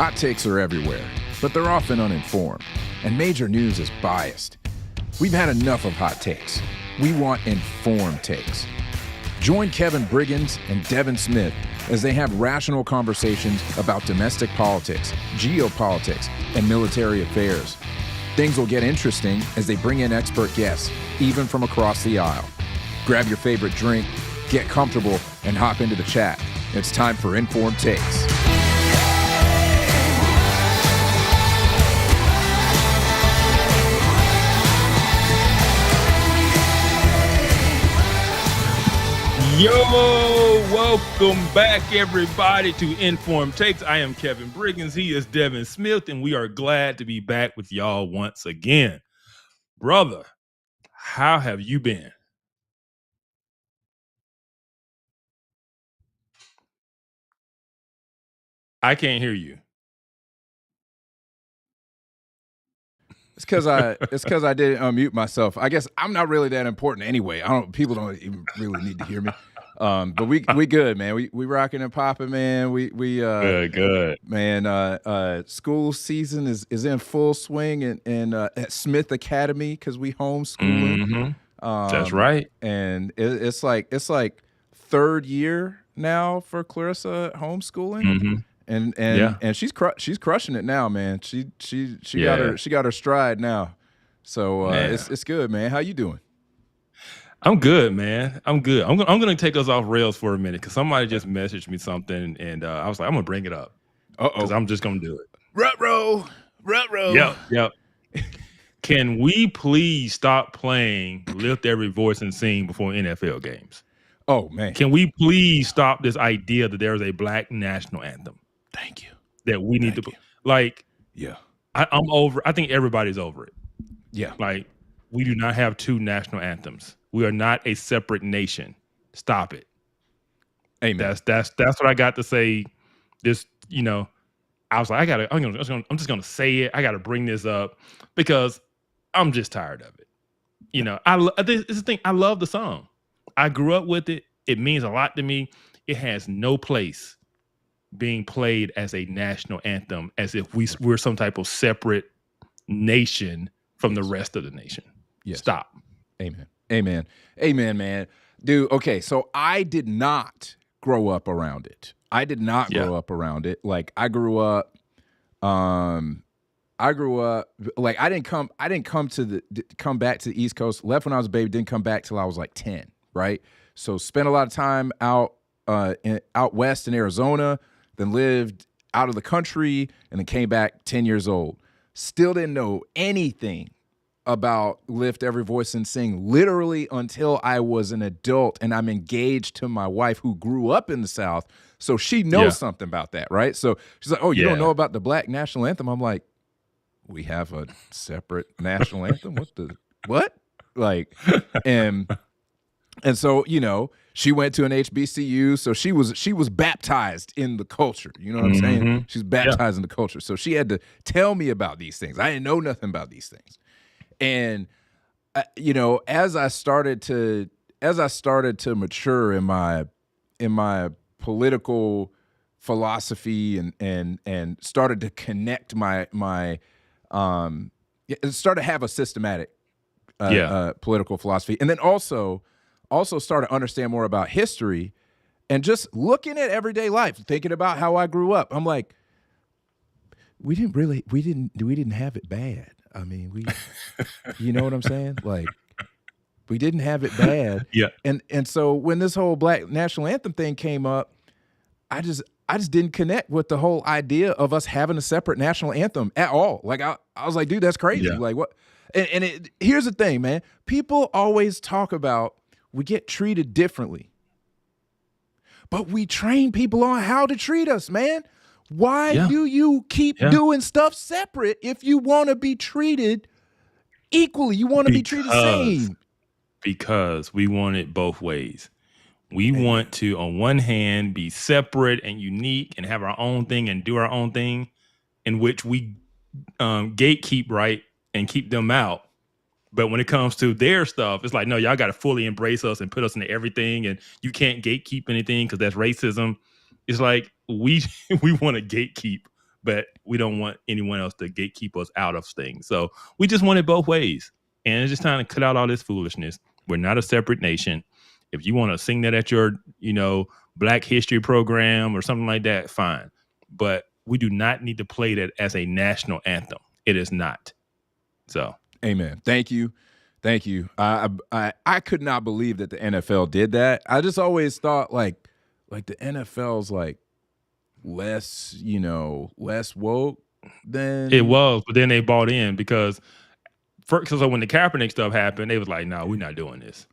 Hot takes are everywhere, but they're often uninformed, and major news is biased. We've had enough of hot takes. We want informed takes. Join Kevin Briggins and Devin Smith as they have rational conversations about domestic politics, geopolitics, and military affairs. Things will get interesting as they bring in expert guests, even from across the aisle. Grab your favorite drink, get comfortable, and hop into the chat. It's time for Informed Takes. Yo, welcome back, everybody, to Informed Takes. I am Kevin Briggins. He is Devin Smith, and we are glad to be back with y'all once again. Brother, how have you been? I can't hear you. It's because I didn't unmute myself. I guess I'm not really that important anyway. People don't even really need to hear me. But we good, man. We rocking and popping, man. We Good. Man, school season is in full swing and at Smith Academy because we homeschooling. That's right. And it's like third year now for Clarissa homeschooling. And she's crushing it now, man. She got her stride now. So it's good, man. How you doing? I'm good, man. I'm good. I'm gonna take us off rails for a minute because somebody just messaged me something, and I was like, I'm gonna bring it up because I'm just gonna do it. Rut-row. Yep. Can we please stop playing "Lift Every Voice and Sing" before NFL games? Oh man, can we please stop this idea that there is a black national anthem? Thank you. That we need to like. Yeah, I'm over. I think everybody's over it. Yeah, like we do not have two national anthems. We are not a separate nation. Stop it. Amen. That's what I got to say. This, I was like, I'm just gonna say it. I got to bring this up because I'm just tired of it. This is the thing. I love the song. I grew up with it. It means a lot to me. It has no place being played as a national anthem, as if we're some type of separate nation from the rest of the nation. Yes. Stop. Amen, man. Dude, okay, so I did not grow up around it. Like I grew up like I didn't come back to the East Coast. Left when I was a baby, didn't come back till I was like 10, right? So spent a lot of time out west in Arizona, then lived out of the country, and then came back 10 years old. Still didn't know anything about Lift Every Voice and Sing literally until I was an adult and I'm engaged to my wife who grew up in the South. So she knows something about that, right? So she's like, oh, you don't know about the black national anthem? I'm like, we have a separate national anthem? What? Like, and so, she went to an HBCU, so she was baptized in the culture. You know what I'm saying? She's baptized in the culture. So she had to tell me about these things. I didn't know nothing about these things. And as I started to mature in my political philosophy and started to connect started to have a systematic political philosophy, and then also started to understand more about history and just looking at everyday life, thinking about how I grew up. I'm like, we didn't have it bad. I mean, you know what I'm saying? Like, we didn't have it bad. Yeah. And so when this whole black national anthem thing came up, I just didn't connect with the whole idea of us having a separate national anthem at all. Like I was like, dude, that's crazy. Yeah. Like what? And here's the thing, man. People always talk about we get treated differently, but we train people on how to treat us, man. Why do you keep doing stuff separate if you want to be treated equally? You want to be treated the same. Because we want it both ways. We want to, on one hand, be separate and unique and have our own thing and do our own thing, in which we gatekeep, right, and keep them out. But when it comes to their stuff, it's like, no, y'all got to fully embrace us and put us into everything, and you can't gatekeep anything because that's racism. It's like we want to gatekeep but we don't want anyone else to gatekeep us out of things. So we just want it both ways. And it's just trying to cut out all this foolishness. We're not a separate nation. If you want to sing that at your, Black History program or something like that, fine. But we do not need to play that as a national anthem. It is not. So, amen. Thank you. I could not believe that the NFL did that. I just always thought like the NFL's like less woke than it was, but then they bought in because so when the Kaepernick stuff happened, they was like, "No, we're not doing this."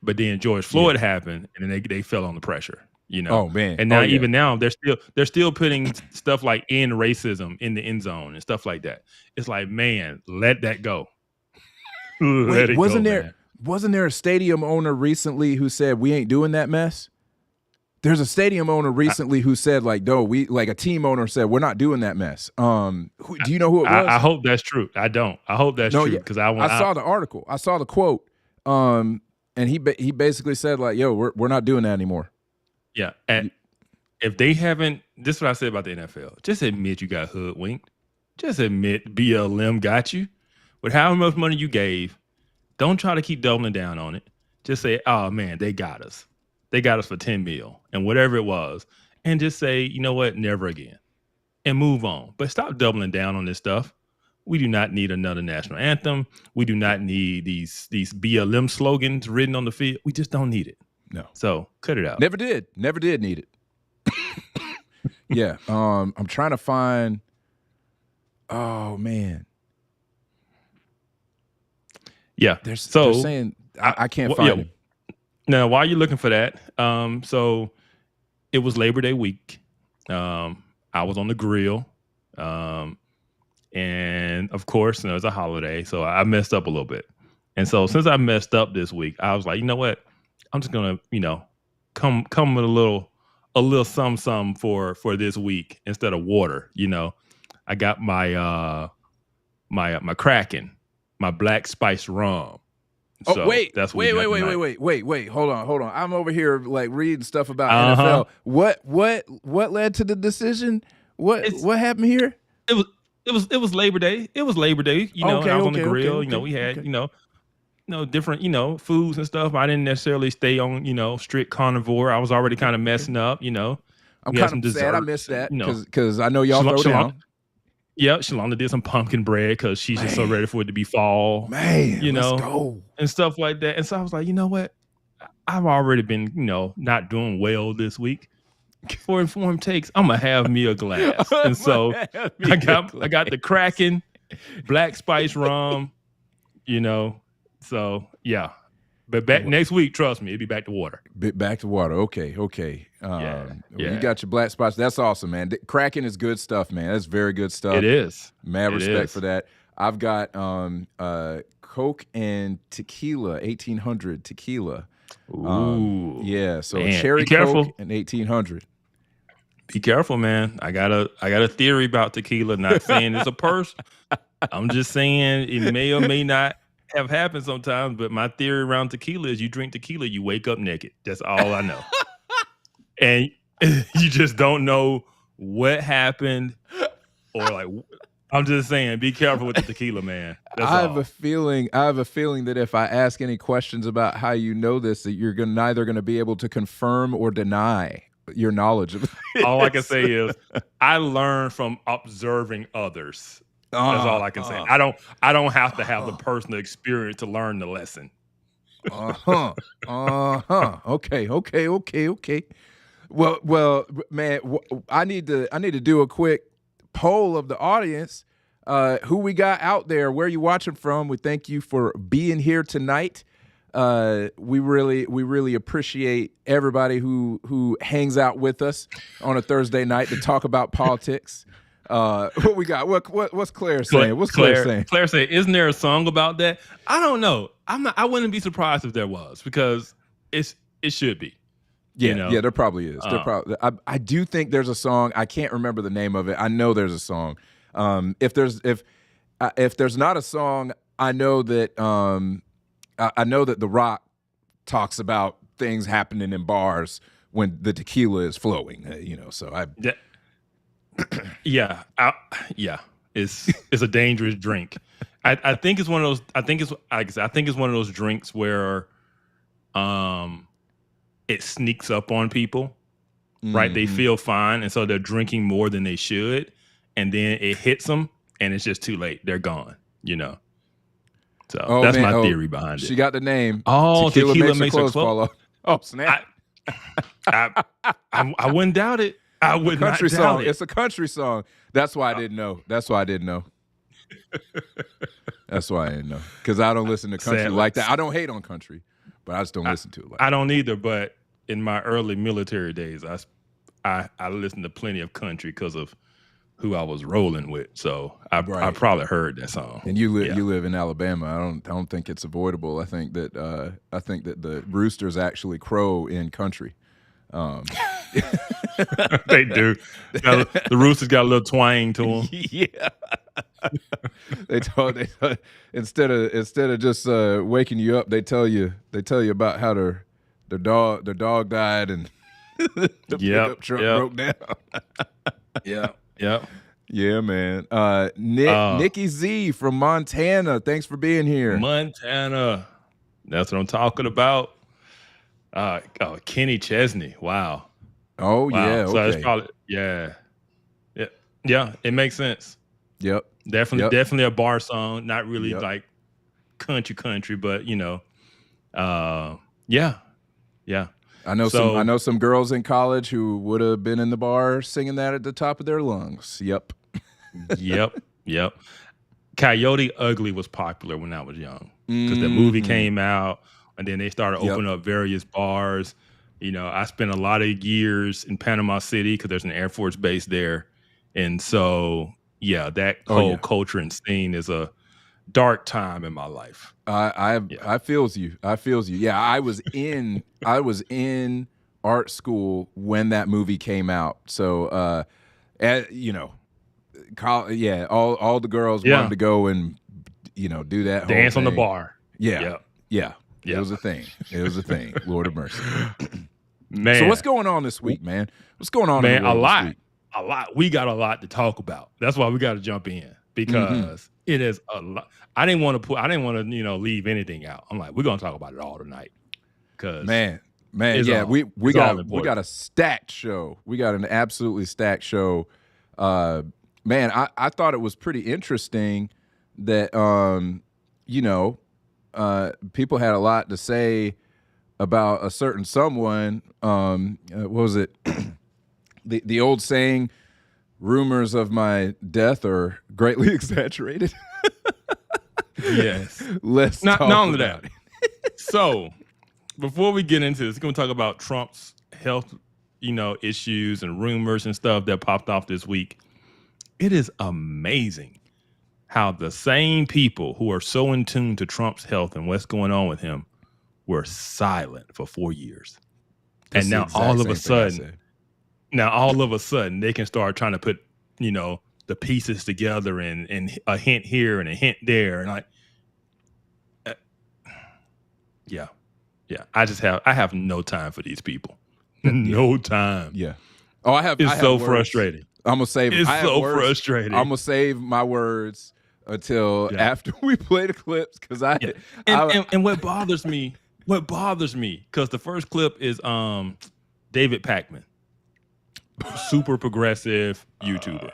But then George Floyd happened, and then they fell on the pressure. Oh man! And now even now they're still putting stuff like end racism in the end zone and stuff like that. It's like, man, let that go. Wait, wasn't there a stadium owner recently who said we ain't doing that mess? There's a stadium owner recently who said like, no, we like a team owner said we're not doing that mess. Do you know who it was? I hope that's true. I don't. I hope that's true because I saw the article. I saw the quote. And he basically said like, yo, we're not doing that anymore. Yeah. And if they haven't, this is what I said about the NFL. Just admit you got hoodwinked. Just admit BLM got you. With how much money you gave, don't try to keep doubling down on it. Just say, oh man, they got us. They got us for 10 mil and whatever it was. And just say, you know what, never again. And move on. But stop doubling down on this stuff. We do not need another national anthem. We do not need these BLM slogans written on the field. We just don't need it. No. So cut it out. Never did need it. Yeah. I'm trying to find. Oh man. Yeah. They're saying I can't find it. Now, while you're looking for that, so it was Labor Day week. I was on the grill. And of course, it's a holiday, so I messed up a little bit. And so since I messed up this week, I was like, you know what? I'm just gonna, come with a little some for this week instead of water. I got my my Kraken, my black spice rum. So oh wait, that's wait, hold on. I'm over here like reading stuff about NFL. What led to the decision? What happened here? It was Labor Day. It was Labor Day. I was on the grill. We had different foods and stuff. I didn't necessarily stay on strict carnivore. I was already kind of messing up. I'm kind of sad I missed that because I know y'all throw down. Yeah, Shalonda did some pumpkin bread because she's just so ready for it to be fall. Man, let's go. And stuff like that. And so I was like, you know what? I've already been, not doing well this week. For informed takes, I'm gonna have me a glass. And so I got the Kraken, black spice rum, So yeah. But next week, trust me, it'll be back to water. Back to water. Okay. You got your black spots. That's awesome, man. Kraken is good stuff, man. That's very good stuff. It is. Mad respect for that. I've got Coke and tequila, 1800 tequila. Ooh. Yeah. So man, cherry Coke and 1800. Be careful, man. I got a theory about tequila. Not saying it's a purse. I'm just saying it may or may not have happened sometimes, but my theory around tequila is you drink tequila, you wake up naked. That's all I know. And you just don't know what happened or like, I'm just saying, be careful with the tequila, man. I have a feeling that if I ask any questions about how you know this, that you're neither going to be able to confirm or deny your knowledge of it. All I can say is I learned from observing others. That's all I can say. I don't have to have the personal experience to learn the lesson. Okay. Well, man, I need to do a quick poll of the audience. Who we got out there? Where you watching from? We thank you for being here tonight. We really appreciate everybody who hangs out with us on a Thursday night to talk about politics. What we got? What's Claire saying? What's Claire saying? Claire saying, isn't there a song about that? I don't know. I wouldn't be surprised if there was because it should be. Yeah, there probably is. I do think there's a song. I can't remember the name of it. I know there's a song. If there's not a song, I know that The Rock talks about things happening in bars when the tequila is flowing. So Yeah, yeah. It's a dangerous drink. I think it's one of those. I think it's like I said, I think it's one of those drinks where, it sneaks up on people. Right, they feel fine, and so they're drinking more than they should, and then it hits them, and it's just too late. They're gone. So that's my theory behind it. She got the name. Oh, tequila makes her clothes fall off. Oh snap! I wouldn't doubt it. I would not country doubt song. it. It's a country song. That's why I didn't know. That's why I didn't know. That's why I didn't know. Because I don't listen to country like that. I don't hate on country, but I just don't listen to it like that. I don't either, but in my early military days, I listened to plenty of country because of who I was rolling with. So I probably heard that song. And you live in Alabama. I don't think it's avoidable. I think that the roosters actually crow in country. They do. The roosters got a little twang to them. Yeah. they told instead of just waking you up, they tell you about how their dog died and the pickup truck broke down. Yeah, man. Nikki Z from Montana. Thanks for being here. Montana. That's what I'm talking about. Kenny Chesney. Wow. Oh, wow. Yeah. So okay. it's probably yeah. It makes sense. Yep. Definitely a bar song. Not really like country, but yeah. I know some girls in college who would have been in the bar singing that at the top of their lungs. Yep. Yep. Coyote Ugly was popular when I was young because the movie came out, and then they started opening up various bars. I spent a lot of years in Panama City because there's an Air Force base there, and so that whole culture and scene is a dark time in my life. I feels you. Yeah, I was in art school when that movie came out. So all the girls wanted to go and do that dance whole on the thing. bar. Yeah. It was a thing. Lord of mercy. Man. So what's going on this week, man? What's going on? Man, a lot. We got a lot to talk about. That's why we got to jump in because it is a lot. I didn't want to leave anything out. I'm like, we're gonna talk about it all tonight. Cause man, we got a stacked show. We got an absolutely stacked show. Man, I thought it was pretty interesting that people had a lot to say about a certain someone. What was it? the old saying, rumors of my death are greatly exaggerated. Yes. Let's not talk only about that. it. So before we get into this, we're going to talk about Trump's health, issues and rumors and stuff that popped off this week. It is amazing how the same people who are so in tune to Trump's health and what's going on with him were silent for 4 years. And now all of a sudden they can start trying to put, the pieces together and a hint here and a hint there. And I have no time for these people. No time. Yeah. Oh, I have. It's so frustrating. I'm gonna save. It's so frustrating. I'm gonna save my words until after we play the clips because and what bothers me, because the first clip is David Pakman, super progressive YouTuber.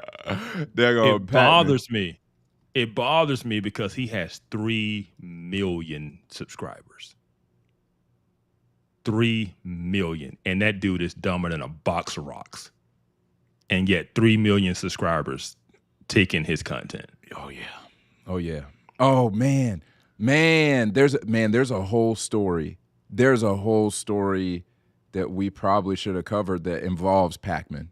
It bothers me because he has 3 million subscribers. 3 million, and that dude is dumber than a box of rocks, and yet 3 million subscribers taking his content. Oh yeah. Oh man. There's a whole story. There's a whole story that we probably should have covered that involves Pakman.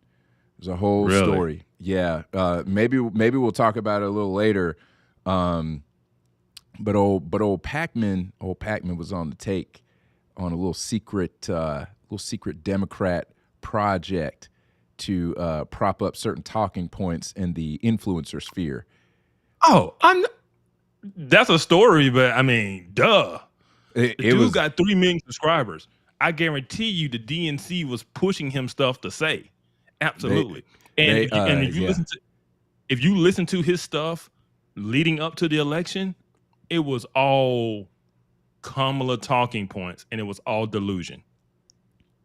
There's a whole story. Yeah. Maybe we'll talk about it a little later. But old Pakman was on the take on a little secret Democrat project to prop up certain talking points in the influencer sphere. Oh, that's a story, but I mean, duh. The dude got 3 million subscribers. I guarantee you the DNC was pushing him stuff to say. Absolutely. If if you listen to his stuff leading up to the election, it was all Kamala talking points and it was all delusion.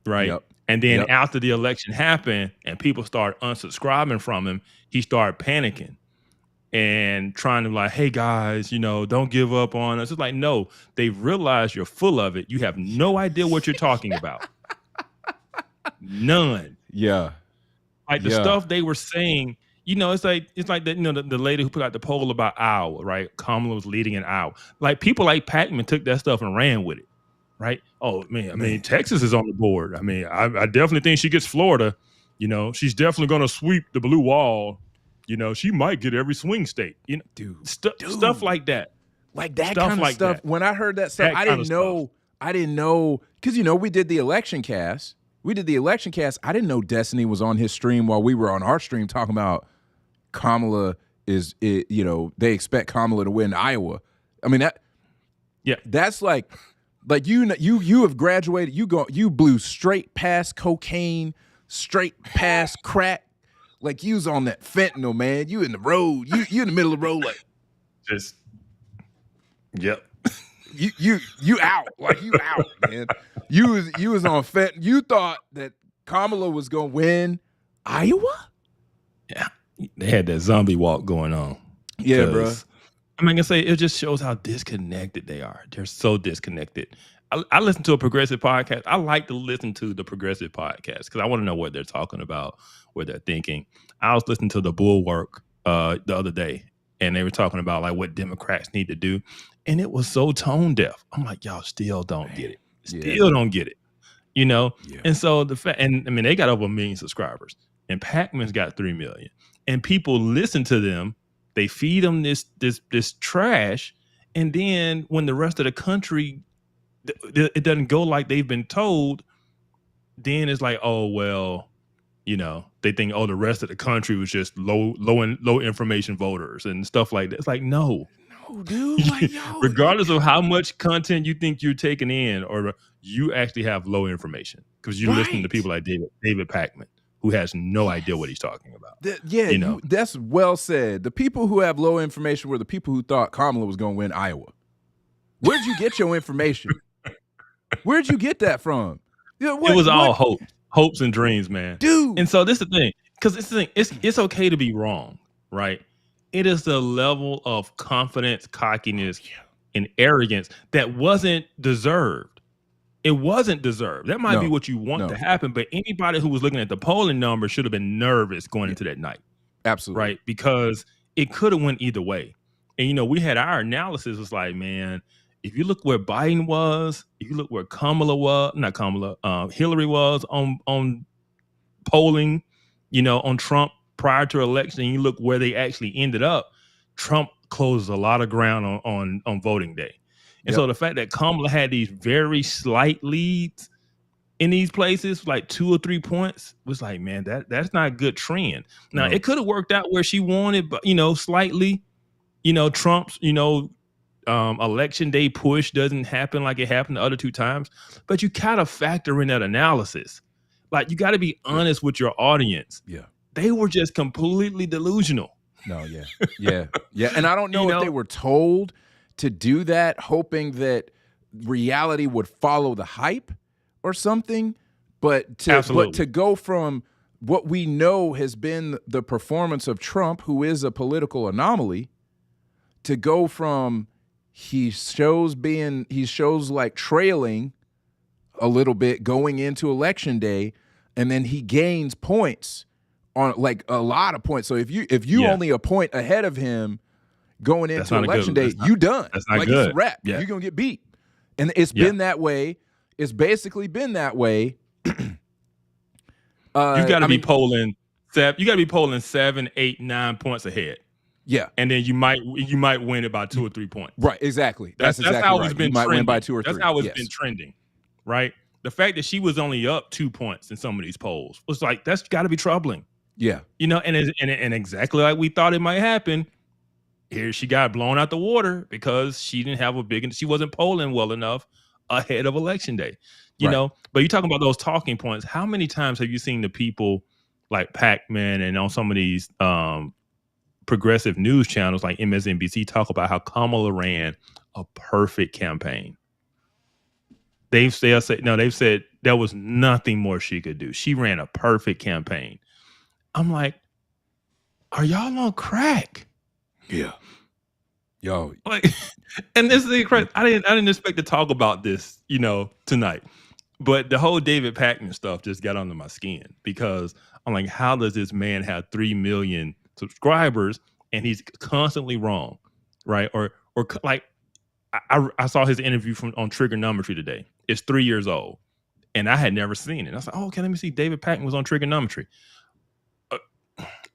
Right. Yep. And then Yep. after the election happened and people started unsubscribing from him, he started panicking and trying to like, hey guys, don't give up on us. It's like, no, they realize you're full of it. You have no idea what you're talking about. None. Yeah. Like the stuff they were saying, it's like that, the lady who put out the poll about Iowa, right? Kamala was leading in Iowa. Like people like Pac-Man took that stuff and ran with it. Right. Oh man. I mean, Texas is on the board. I mean, I definitely think she gets Florida. She's definitely going to sweep the blue wall. She might get every swing state. Dude, stuff like that. Like that Stuff kind of like stuff. that. When I heard that stuff, I didn't know because we did the election cast. I didn't know Destiny was on his stream while we were on our stream talking about Kamala they expect Kamala to win Iowa. I mean that's like you have graduated. You blew straight past cocaine, straight past crack. Like you was on that fentanyl, man. You in the road. You in the middle of the road, like just yep. You out. Like you out, man. You was on fentanyl. You thought that Kamala was gonna win Iowa? Yeah. They had that zombie walk going on. Yeah, bro. I'm gonna say it just shows how disconnected they are. They're so disconnected. I listen to a progressive podcast. I like to listen to the progressive podcast because I want to know what they're talking about, what they're thinking. I was listening to the Bulwark the other day, and they were talking about like what Democrats need to do, and it was so tone deaf. I'm like, y'all still don't get it. Still don't get it. Yeah. And so and I mean they got over 1 million subscribers, and Pac-Man's got 3 million, and people listen to them. They feed them this trash, and then when the rest of the country, it doesn't go like they've been told, then it's like, oh well, they think the rest of the country was just low information voters and stuff like that. It's like no, dude. Like, regardless of how much content you think you're taking in, or you actually have low information because you're listening to people like David Pac-Man, who has no idea what he's talking about. That's well said. The people who have low information were the people who thought Kamala was going to win Iowa. Where'd you get your information? Where'd you get that from? It was all hopes and dreams, man. Dude. And so this is the thing, because it's okay to be wrong, right? It is the level of confidence, cockiness, and arrogance that wasn't deserved. It wasn't deserved. That might be what you want to happen, but anybody who was looking at the polling numbers should have been nervous going into that night. Absolutely. Right? Because it could have went either way. And, we had our analysis was like, man, if you look where Biden was, if you look where Hillary was on polling, on Trump prior to election, and you look where they actually ended up, Trump closes a lot of ground on voting day. And so the fact that Kamala had these very slight leads in these places, like 2 or 3 points, was like, man, that's not a good trend. Now, it could have worked out where she wanted, but, slightly, Trump's, election day push doesn't happen like it happened the other 2 times. But you kind of factor in that analysis. Like, you got to be honest with your audience. Yeah. They were just completely delusional. No, yeah. And I don't know if they were told to do that, hoping that reality would follow the hype or something, but to go from what we know has been the performance of Trump, who is a political anomaly, to go from he shows like trailing a little bit going into election day, and then he gains points on like a lot of points. So if you only a point ahead of him going into election day, you done. That's not like good. It's a wrap. Yeah. You're gonna get beat. And it's been that way. It's basically been that way. You gotta be polling 7, 8, 9 points ahead. Yeah. And then you might win it by 2 or 3 points. Right, exactly. That's exactly how right. It's been you might trending. win by 2 or 3. That's how it's been trending. Right? The fact that she was only up 2 points in some of these polls was like, that's gotta be troubling. Yeah. And exactly like we thought it might happen. Here she got blown out the water because she didn't have she wasn't polling well enough ahead of election day. You know, but you're talking about those talking points. How many times have you seen the people like Pac-Man and on some of these progressive news channels like MSNBC talk about how Kamala ran a perfect campaign. They've said there was nothing more she could do. She ran a perfect campaign. I'm like, are y'all on crack? Yeah. Yo. Like, and this is the crazy. I didn't expect to talk about this, tonight. But the whole David Pakman stuff just got under my skin because I'm like, how does this man have 3 million subscribers and he's constantly wrong, right? Or like, I saw his interview on trigonometry today. It's 3 years old, and I had never seen it. I was like, oh, okay, let me see. David Pakman was on trigonometry.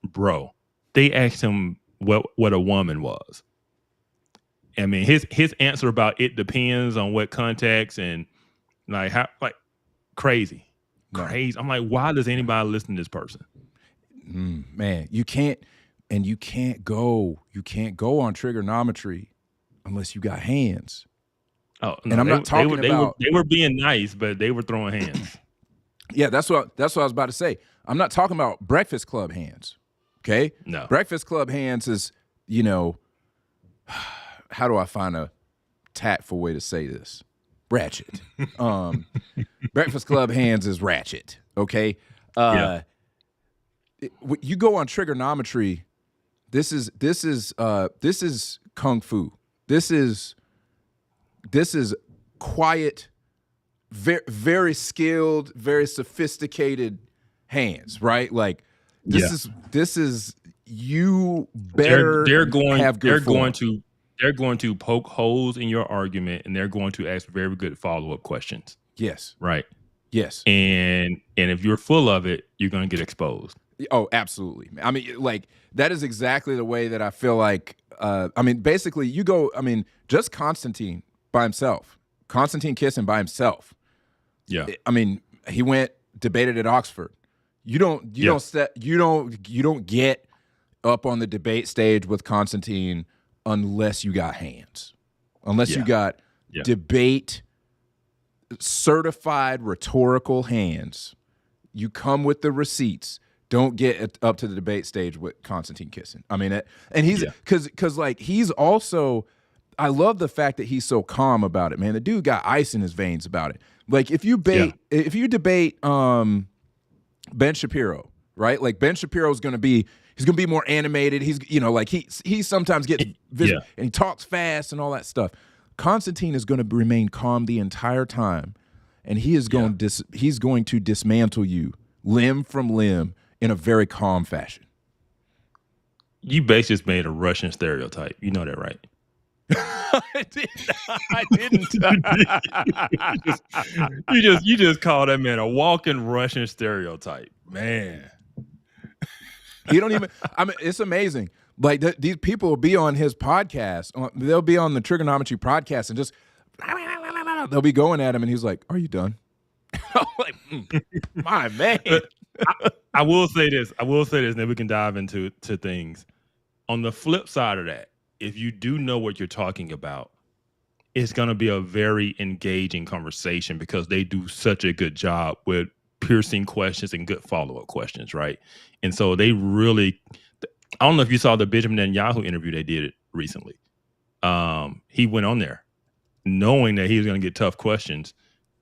Bro, they asked him what a woman was. I mean, his answer about it depends on what context and like how crazy. I'm like, why does anybody listen to this person? Man, you can't go on trigonometry unless you got hands. Oh, no, and I'm not talking about they were being nice, but they were throwing hands. Yeah, that's what I was about to say. I'm not talking about Breakfast Club hands. Okay? No. Breakfast Club hands is, how do I find a tactful way to say this? Ratchet. Breakfast Club hands is ratchet. Okay? You go on trigonometry. This is kung fu. This is quiet, very, very skilled, very sophisticated hands, right? Like this is you better they're going to poke holes in your argument, and they're going to ask very good follow-up questions. Yes. Right. Yes. And if you're full of it, you're going to get exposed. Oh, absolutely. I mean, like that is exactly the way that I feel like. Basically, just Constantine by himself, Constantine Kisin by himself. Yeah. I mean, he went debated at Oxford. You don't get up on the debate stage with Constantine unless you got hands, unless you got debate certified rhetorical hands. You come with the receipts. Don't get up to the debate stage with Constantine Kisin. I mean, and he's because like he's also. I love the fact that he's so calm about it, man. The dude got ice in his veins about it. Like if you debate Ben Shapiro, right? Like Ben Shapiro's gonna be more animated. He's he sometimes gets and he talks fast and all that stuff. Constantine is going to remain calm the entire time, and he is going to dismantle you limb from limb in a very calm fashion. You basically just made a Russian stereotype. You know that, right? I didn't. you just call that man a walking Russian stereotype, man. You don't even. I mean, it's amazing. Like these people will be on his podcast. They'll be on the Trigonometry podcast and just they'll be going at him, and he's like, "Are you done?" I'm like, my man. I will say this, and then we can dive into things. On the flip side of that, if you do know what you're talking about, it's going to be a very engaging conversation because they do such a good job with piercing questions and good follow-up questions, right? And so they really, I don't know if you saw the Benjamin Netanyahu interview they did recently. He went on there knowing that he was going to get tough questions.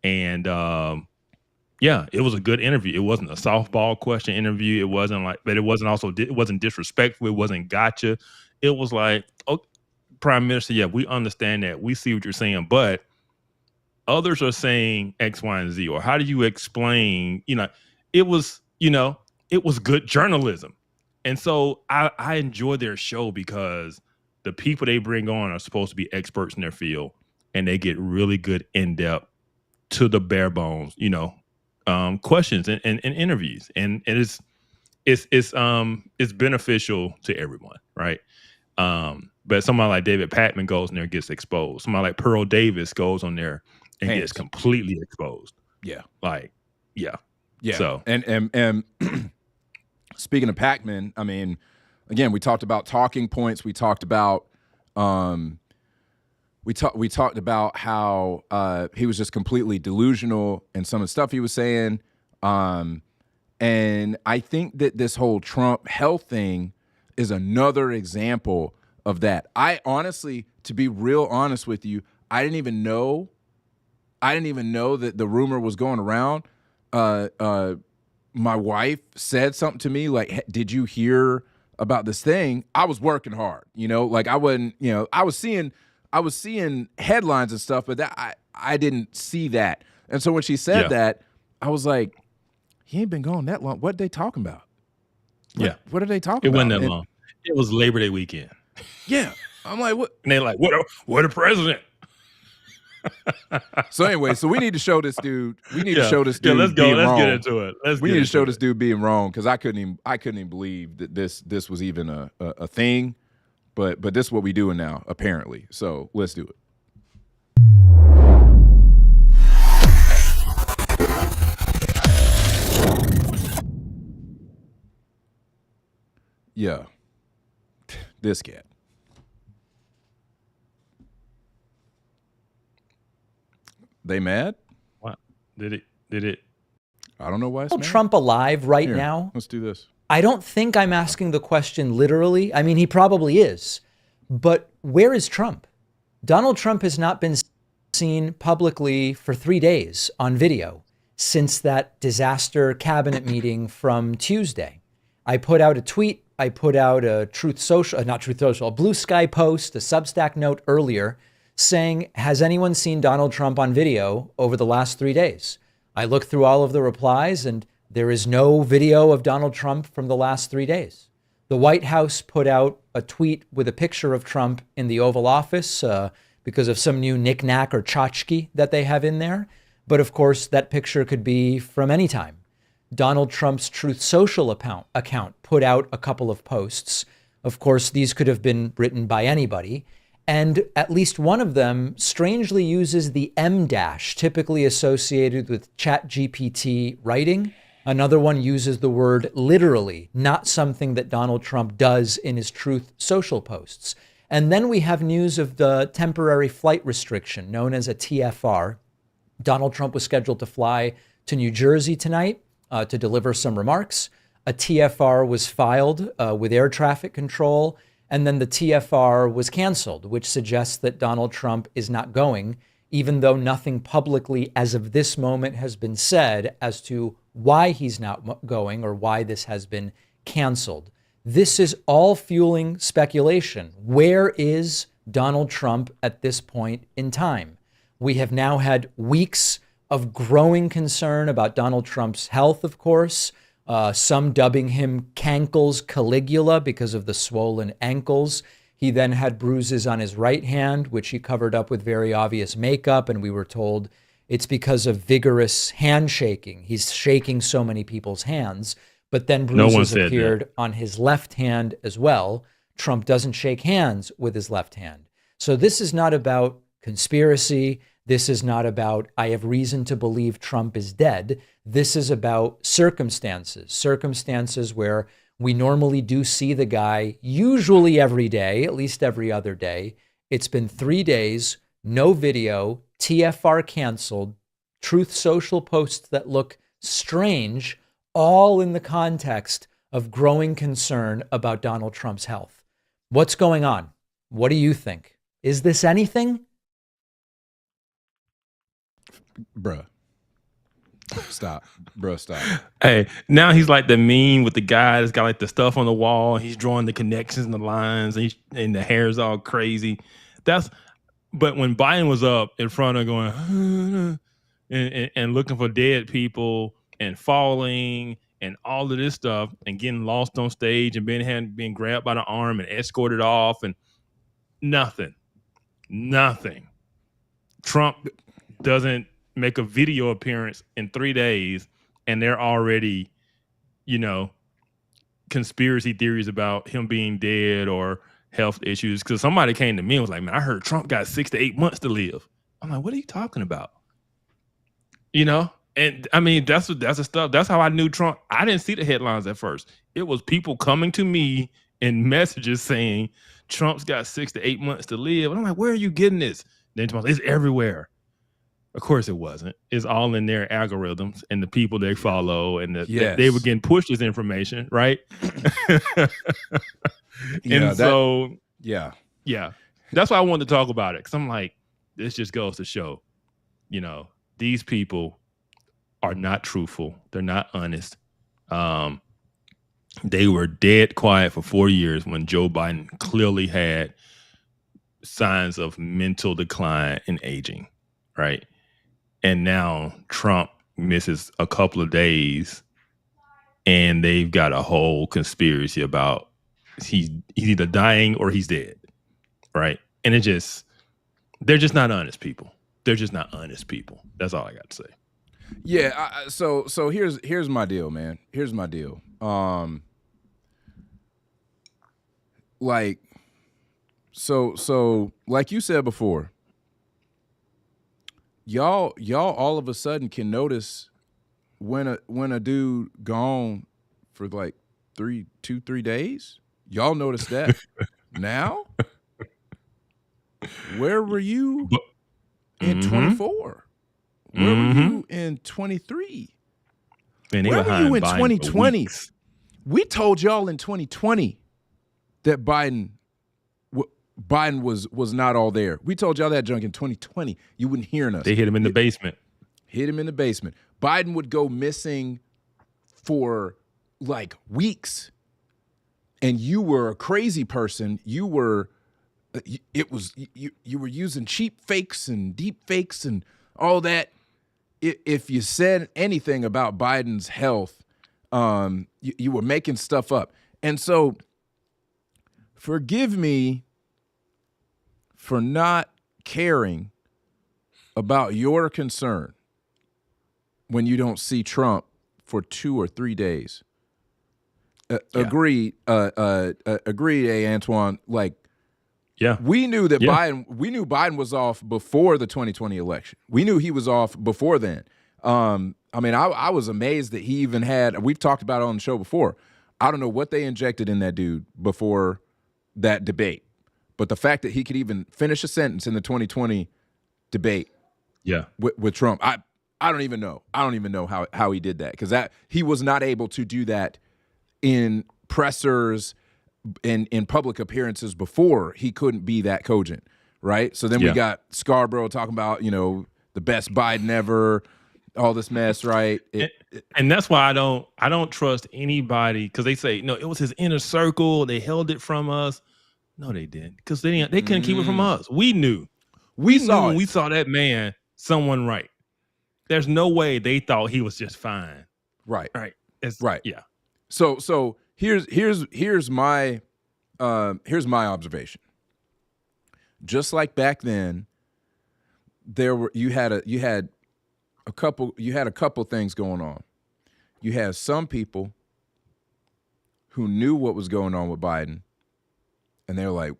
And it was a good interview. It wasn't a softball question interview. It wasn't disrespectful. It wasn't gotcha. It was like, oh, Prime Minister, we understand that. We see what you're saying, but others are saying X, Y, and Z. Or how do you explain? It was good journalism. And so I enjoy their show because the people they bring on are supposed to be experts in their field, and they get really good in-depth to the bare bones, questions and interviews. And it's beneficial to everyone, right? But somebody like David Pakman goes in there and gets exposed. Somebody like Pearl Davis goes on there and gets completely exposed. Yeah. Yeah. So and speaking of Pakman, I mean, again, we talked about talking points. We talked about we talked about how he was just completely delusional and some of the stuff he was saying. And I think that this whole Trump health thing is another example of that. I honestly, to be real honest with you, I didn't even know that the rumor was going around. My wife said something to me like, "Did you hear about this thing?" I was working hard, like I wasn't, I was seeing headlines and stuff, but that I didn't see that. And so when she said that, I was like, he ain't been gone that long. What they talking about? What are they talking about? It wasn't that long. It was Labor Day weekend. Yeah. I'm like, what? And they're like, what a president. So anyway, so we need to show this dude. We need to show this dude. Let's go. Being Let's wrong. get into it. We need to show this dude being wrong, because I couldn't even believe that this was even a thing. But this is what we doing now, apparently. So let's do it. Yeah. This cat. They mad? What? Did it? I don't know why it's mad. Trump alive right now? Let's do this. I don't think I'm asking the question literally. I mean, he probably is. But where is Trump? Donald Trump has not been seen publicly for 3 days on video since that disaster cabinet meeting from Tuesday. I put out a tweet. I put out a a Blue Sky post, a Substack note earlier saying, has anyone seen Donald Trump on video over the last 3 days? I looked through all of the replies and there is no video of Donald Trump from the last 3 days. The White House put out a tweet with a picture of Trump in the Oval Office because of some new knick-knack or tchotchke that they have in there. But of course, that picture could be from any time. Donald Trump's Truth Social account put out a couple of posts. Of course, these could have been written by anybody. And at least one of them strangely uses the M dash, typically associated with ChatGPT writing. Another one uses the word literally, not something that Donald Trump does in his Truth Social posts. And then we have news of the temporary flight restriction known as a TFR. Donald Trump was scheduled to fly to New Jersey tonight to deliver some remarks. A TFR was filed with air traffic control, and then the TFR was canceled, which suggests that Donald Trump is not going, even though nothing publicly as of this moment has been said as to why he's not going or why this has been canceled. This is all fueling speculation. Where is Donald Trump at this point in time? We have now had weeks of growing concern about Donald Trump's health, of course, some dubbing him Cankles Caligula because of the swollen ankles. He then had bruises on his right hand, which he covered up with very obvious makeup, and we were told it's because of vigorous handshaking. He's shaking so many people's hands, but then bruises appeared on his left hand as well. Trump doesn't shake hands with his left hand. So this is not about conspiracy. This is not about, I have reason to believe Trump is dead. This is about circumstances where we normally do see the guy usually every day, at least every other day. It's been 3 days, no video, TFR canceled, Truth Social posts that look strange, all in the context of growing concern about Donald Trump's health. What's going on? What do you think? Is this anything? Bruh. Stop. Bruh, stop. Hey, now he's like the meme with the guy that's got like the stuff on the wall. He's drawing the connections and the lines, and the hair's all crazy. But when Biden was up in front of going and looking for dead people and falling and all of this stuff and getting lost on stage and being grabbed by the arm and escorted off and nothing. Trump doesn't make a video appearance in 3 days and they're already, conspiracy theories about him being dead or health issues. Because somebody came to me and was like, man, I heard Trump got 6 to 8 months to live. I'm like, what are you talking about? And I mean, that's the stuff. That's how I knew Trump. I didn't see the headlines at first. It was people coming to me in messages saying Trump's got 6 to 8 months to live. And I'm like, where are you getting this? Then it's everywhere. Of course it wasn't. It's all in their algorithms and the people they follow, and Yes. they were getting pushed this information, right? Yeah, And so, yeah. yeah, that's why I wanted to talk about it, because I'm like, this just goes to show, these people are not truthful. They're not honest. They were dead quiet for 4 years when Joe Biden clearly had signs of mental decline and aging, right? And now Trump misses a couple of days, and they've got a whole conspiracy about he's either dying or he's dead, right? And they're just not honest people. They're just not honest people. That's all I got to say. Yeah. So here's my deal, man. Here's my deal. Like, so like you said before, y'all all of a sudden can notice when a dude gone for like 3 days. Y'all notice that now? Where were you in 24? Where were you in 23? And Where were you in Biden 2020? We told y'all in 2020 that Biden was not all there. We told y'all that junk in 2020. You wouldn't hear us. They hit him in the basement. Hit him in the basement. Biden would go missing for like weeks, and you were a crazy person. You were using cheap fakes and deep fakes and all that. If you said anything about Biden's health, you were making stuff up. And so forgive me for not caring about your concern when you don't see Trump for 2 or 3 days. Agreed, Antoine. Like, yeah, we knew that Biden was off before the 2020 election. We knew he was off before then. I mean, I was amazed that he even had, we've talked about it on the show before. I don't know what they injected in that dude before that debate. But the fact that he could even finish a sentence in the 2020 debate with Trump, I don't even know. I don't even know how he did that, because he was not able to do that in pressers and in public appearances before. He couldn't be that cogent, right? So then we got Scarborough talking about, the best Biden ever, all this mess, right? And that's why I don't trust anybody, because they say, no, it was his inner circle. They held it from us. No, they didn't, because they couldn't keep it from us. We knew. We knew when we saw that man, someone right. There's no way they thought he was just fine. Right. Right. Right. Yeah. So here's my observation. Just like back then, you had a couple things going on. You had some people who knew what was going on with Biden, and they were like,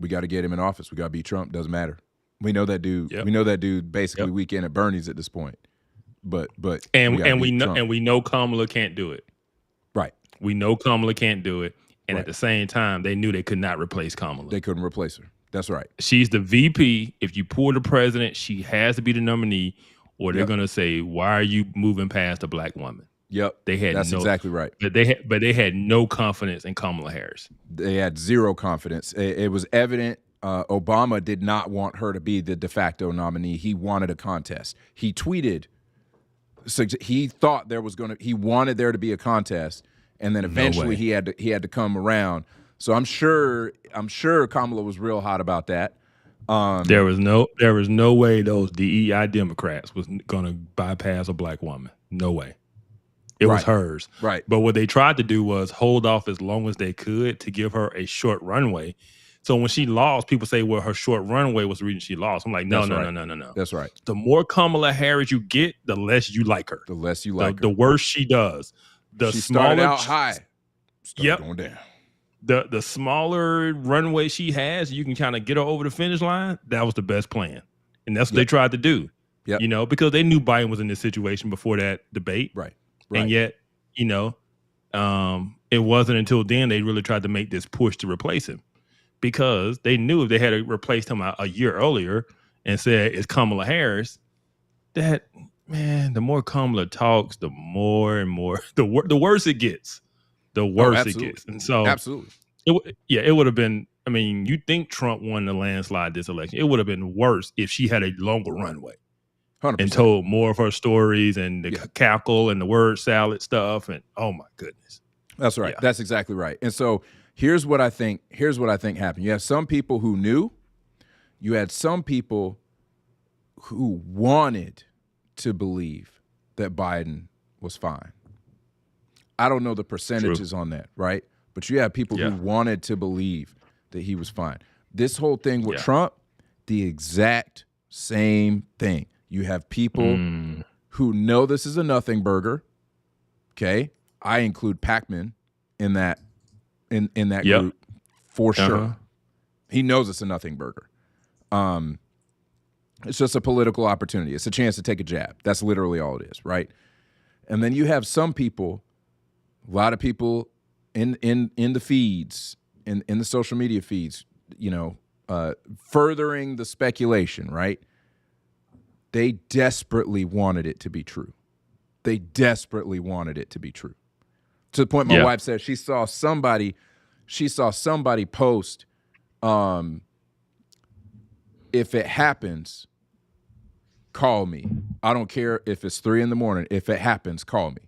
we got to get him in office. We got to beat Trump. Doesn't matter. We know that dude. Yep. We know that dude basically weekend at Bernie's at this point. But we know Kamala can't do it. Right. We know Kamala can't do it. And at the same time, they knew they could not replace Kamala. They couldn't replace her. That's right. She's the VP. If you pull the president, she has to be the nominee, or they're going to say, why are you moving past a black woman? Yep. That's exactly right. But they had no confidence in Kamala Harris. They had zero confidence. It was evident. Obama did not want her to be the de facto nominee. He wanted a contest. He tweeted, so he thought he wanted there to be a contest, and then eventually he had to come around. So I'm sure Kamala was real hot about that. There was no way those DEI Democrats was going to bypass a black woman. No way. It was hers. Right. But what they tried to do was hold off as long as they could to give her a short runway. So when she lost, people say, well, her short runway was the reason she lost. I'm like, no. That's right. The more Kamala Harris you get, the less you like her. The less you like her. The worse she does. She started out high. Going down. The smaller runway she has, you can kind of get her over the finish line. That was the best plan. And that's what they tried to do. Yep. Because they knew Biden was in this situation before that debate. Right. And yet, it wasn't until then they really tried to make this push to replace him, because they knew if they had replaced him a year earlier and said it's Kamala Harris, that, man, the more Kamala talks, the more and more, the worse it gets. The worse it gets. And so, absolutely. It would have been, I mean, you think Trump won the landslide this election. It would have been worse if she had a longer runway 100%. and told more of her stories and the cackle and the word salad stuff. And oh my goodness. That's right. Yeah. That's exactly right. And so here's what I think happened. You have some people who knew, you had some people who wanted to believe that Biden was fine. I don't know the percentages on that, right? But you have people who wanted to believe that he was fine. This whole thing with Trump, the exact same thing. You have people who know this is a nothing burger. Okay, I include Pac-Man in that group for sure. He knows it's a nothing burger. It's just a political opportunity. It's a chance to take a jab. That's literally all it is, right? And then you have some people, a lot of people in the feeds, in the social media feeds, furthering the speculation, right? They desperately wanted it to be true. They desperately wanted it to be true. To the point my wife said she saw somebody post, if it happens, call me. I don't care if it's 3 a.m. If it happens, call me.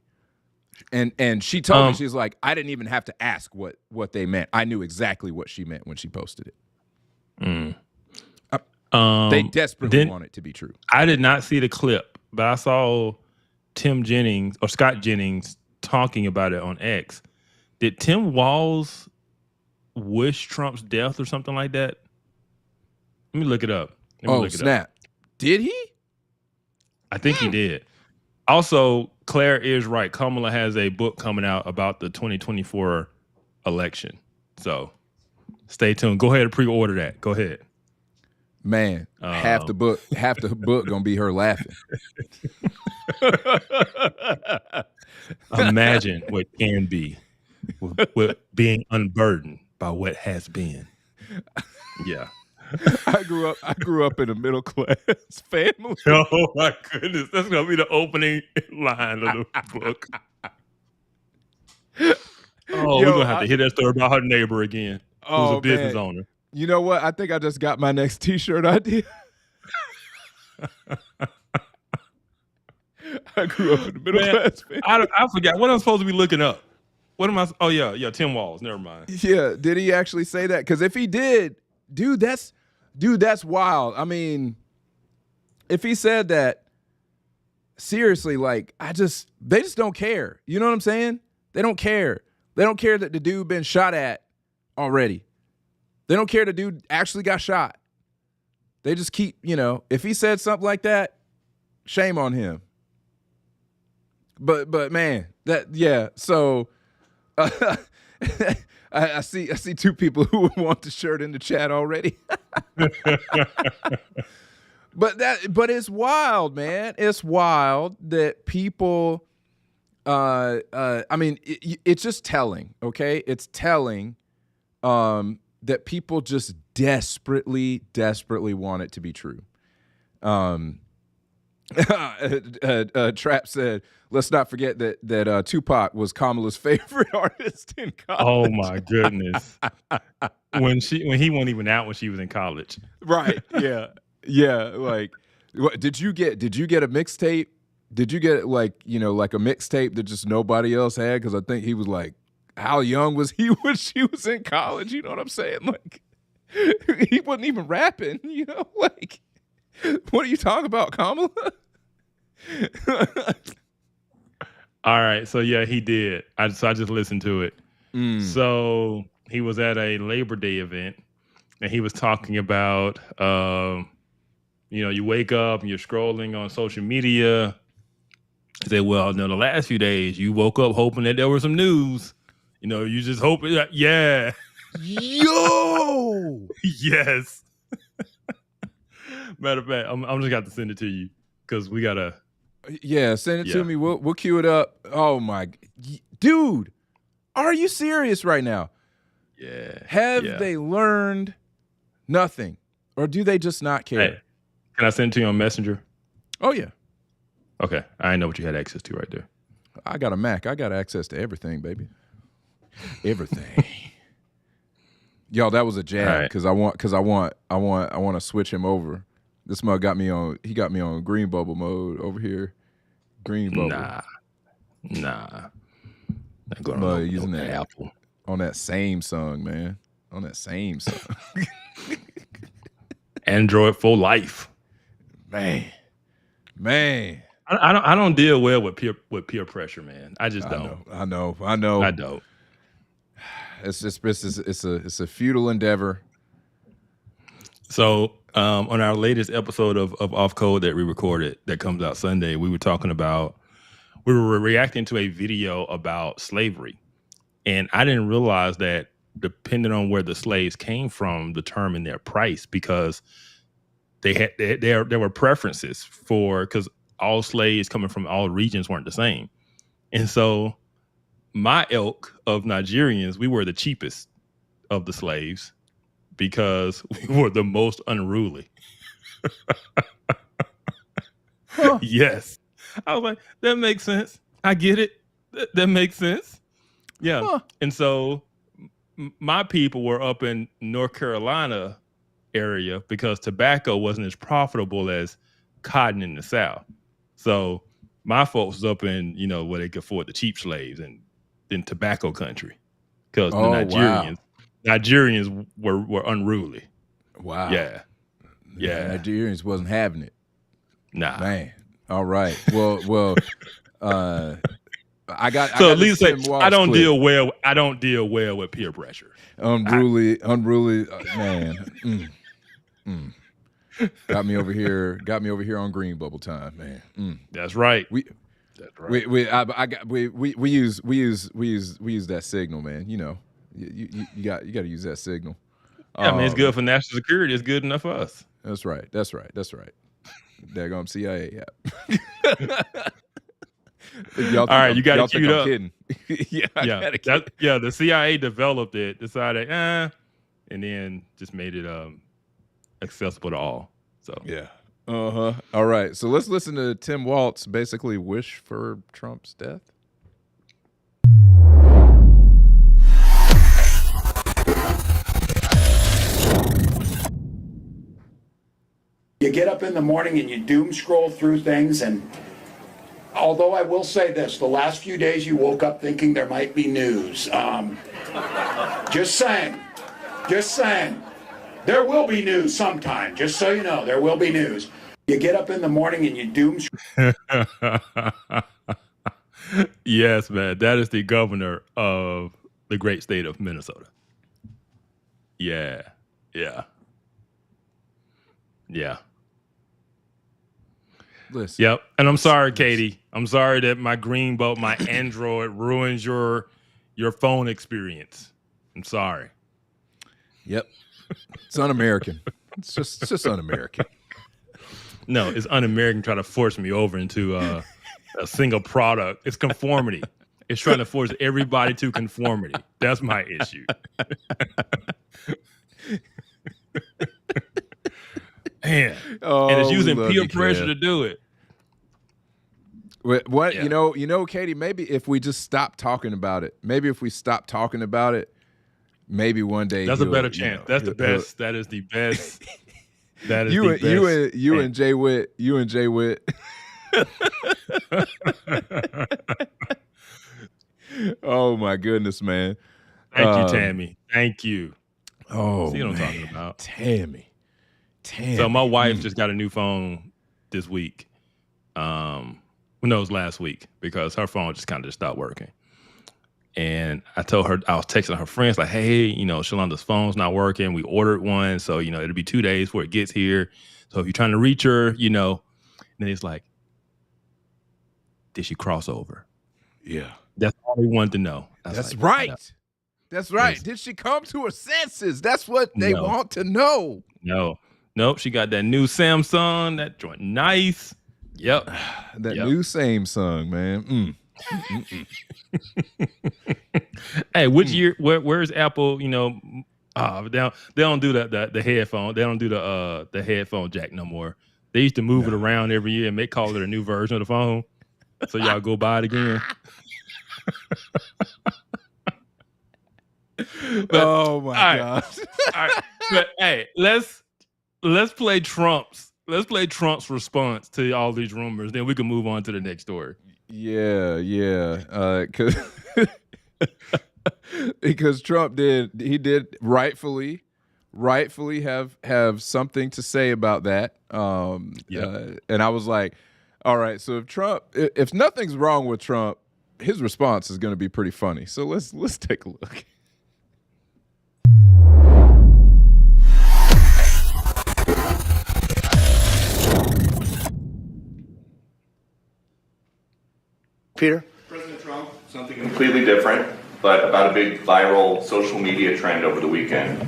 And she told me, she's like, I didn't even have to ask what they meant. I knew exactly what she meant when she posted it. They desperately want it to be true. I did not see the clip, but I saw Scott Jennings talking about it on X. Did Tim Walz wish Trump's death or something like that? Let me look it up. Snap. Did he? I think he did. Also, Claire is right. Kamala has a book coming out about the 2024 election. So stay tuned. Go ahead and pre-order that. Go ahead. Man, half the book gonna be her laughing. Imagine what can be with being unburdened by what has been. Yeah. I grew up in a middle class family. Oh my goodness. That's gonna be the opening line of the book. We're gonna have to hear that story about her neighbor again. Who's a business owner. You know what? I think I just got my next T-shirt idea. I grew up in a middle class family. I forgot what I'm supposed to be looking up. What am I? Oh yeah, Tim Walz. Never mind. Yeah, did he actually say that? Because if he did, dude, that's wild. I mean, if he said that, seriously, like they just don't care. You know what I'm saying? They don't care. They don't care that the dude been shot at already. They don't care the dude actually got shot. They just keep, if he said something like that, shame on him. But man, so I see 2 people who want the shirt in the chat already. But it's wild, man. It's wild that people it's just telling, okay? It's telling that people just desperately want it to be true. Trap said, let's not forget that Tupac was Kamala's favorite artist in college. Oh my goodness. when he wasn't even out when she was in college. Right. Yeah. Yeah. Like, did you get a mixtape? Did you get like a mixtape that just nobody else had? Because I think he was like, how young was he when she was in college? You know what I'm saying? Like, he wasn't even rapping, like, what are you talking about, Kamala? All right. So yeah, he did. I just listened to it. So he was at a Labor Day event and he was talking about, you wake up and you're scrolling on social media. He said, well, the last few days you woke up hoping that there was some news. You just hope it. Yeah. Yo. Yes. Matter of fact, I'm just got to send it to you because we gotta. Yeah, send it to me. We'll cue it up. Oh my, dude, are you serious right now? Yeah. Have they learned nothing, or do they just not care? Hey, can I send it to you on Messenger? Oh yeah. Okay, I didn't know what you had access to right there. I got a Mac. I got access to everything, baby. Everything. Yo, that was a jab because I want to switch him over. This mug got me on. He got me on green bubble mode over here. Green bubble. Nah. Not going on using that Apple on that same song, man. On that same song. Android for life, man. I don't deal well with peer pressure, man. I just don't. I know. I don't. It's a futile endeavor. So on our latest episode of Off Code that we recorded that comes out Sunday, we were reacting to a video about slavery, and I didn't realize that depending on where the slaves came from determined their price, because there were preferences because all slaves coming from all regions weren't the same. And so my ilk of Nigerians, we were the cheapest of the slaves because we were the most unruly. Huh. Yes. I was like, that makes sense. I get it. That makes sense. Yeah. Huh. And so my people were up in North Carolina area because tobacco wasn't as profitable as cotton in the South. So my folks was up in, where they could afford the cheap slaves and in tobacco country, because the Nigerians were unruly. Wow. Yeah. The Nigerians wasn't having it. Nah. Man. All right. Well, I got at least I don't clip. deal well. I don't deal well with peer pressure. Unruly, man. Got me over here on green bubble time, man. That's right. We use that signal, man. You got to use that signal. Yeah, man, it's good for national security. It's good enough for us. That's right. Daggone CIA app. All right, you got it queued up. Kidding. The CIA developed it, decided, and then just made it accessible to all. So yeah. All right. So let's listen to Tim Waltz basically wish for Trump's death. You get up in the morning and you doom scroll through things, and although I will say this, the last few days you woke up thinking there might be news. Just saying. There will be news sometime, just so you know, there will be news. You get up in the morning and you doom Yes, man, that is the governor of the great state of Minnesota. Yeah. Listen. Yep. And I'm sorry, Katie. I'm sorry that my green boat, my Android ruins your phone experience. I'm sorry. Yep. It's un-American. It's just un-American. No, it's un-American trying to force me over into a single product. It's conformity. It's trying to force everybody to conformity. That's my issue. Man. And it's using peer pressure to do it. What Yeah. Katie, maybe if we just stop talking about it, maybe one day that's a better chance. That's the best. That is the best. That is you and Jay Witt. Oh my goodness, man. Thank you, Tammy. Thank you. Oh, see what I'm man. talking about. Tammy. So my wife just got a new phone this week. It was last week, because her phone just kind of stopped working. And I told her, I was texting her friends like, hey, Shalanda's phone's not working. We ordered one. So, it'll be 2 days before it gets here. So if you're trying to reach her, and then it's like, did she cross over? Yeah. That's all we wanted to know. That's right. No. That's right. Did she come to her senses? That's what they want to know. Nope. She got that new Samsung. That joint nice. Yep. New Samsung, man. Hey, which year? Where's Apple? They don't do the headphone. They don't do the headphone jack no more. They used to move it around every year and call it a new version of the phone. So y'all go buy it again. But, oh my gosh. all right. But hey, let's play Trump's response to all these rumors. Then we can move on to the next story. Yeah. Because Trump did rightfully have something to say about that. And I was like, all right, so if nothing's wrong with Trump, his response is going to be pretty funny. So let's take a look. Peter? President Trump, something completely different, but about a big viral social media trend over the weekend.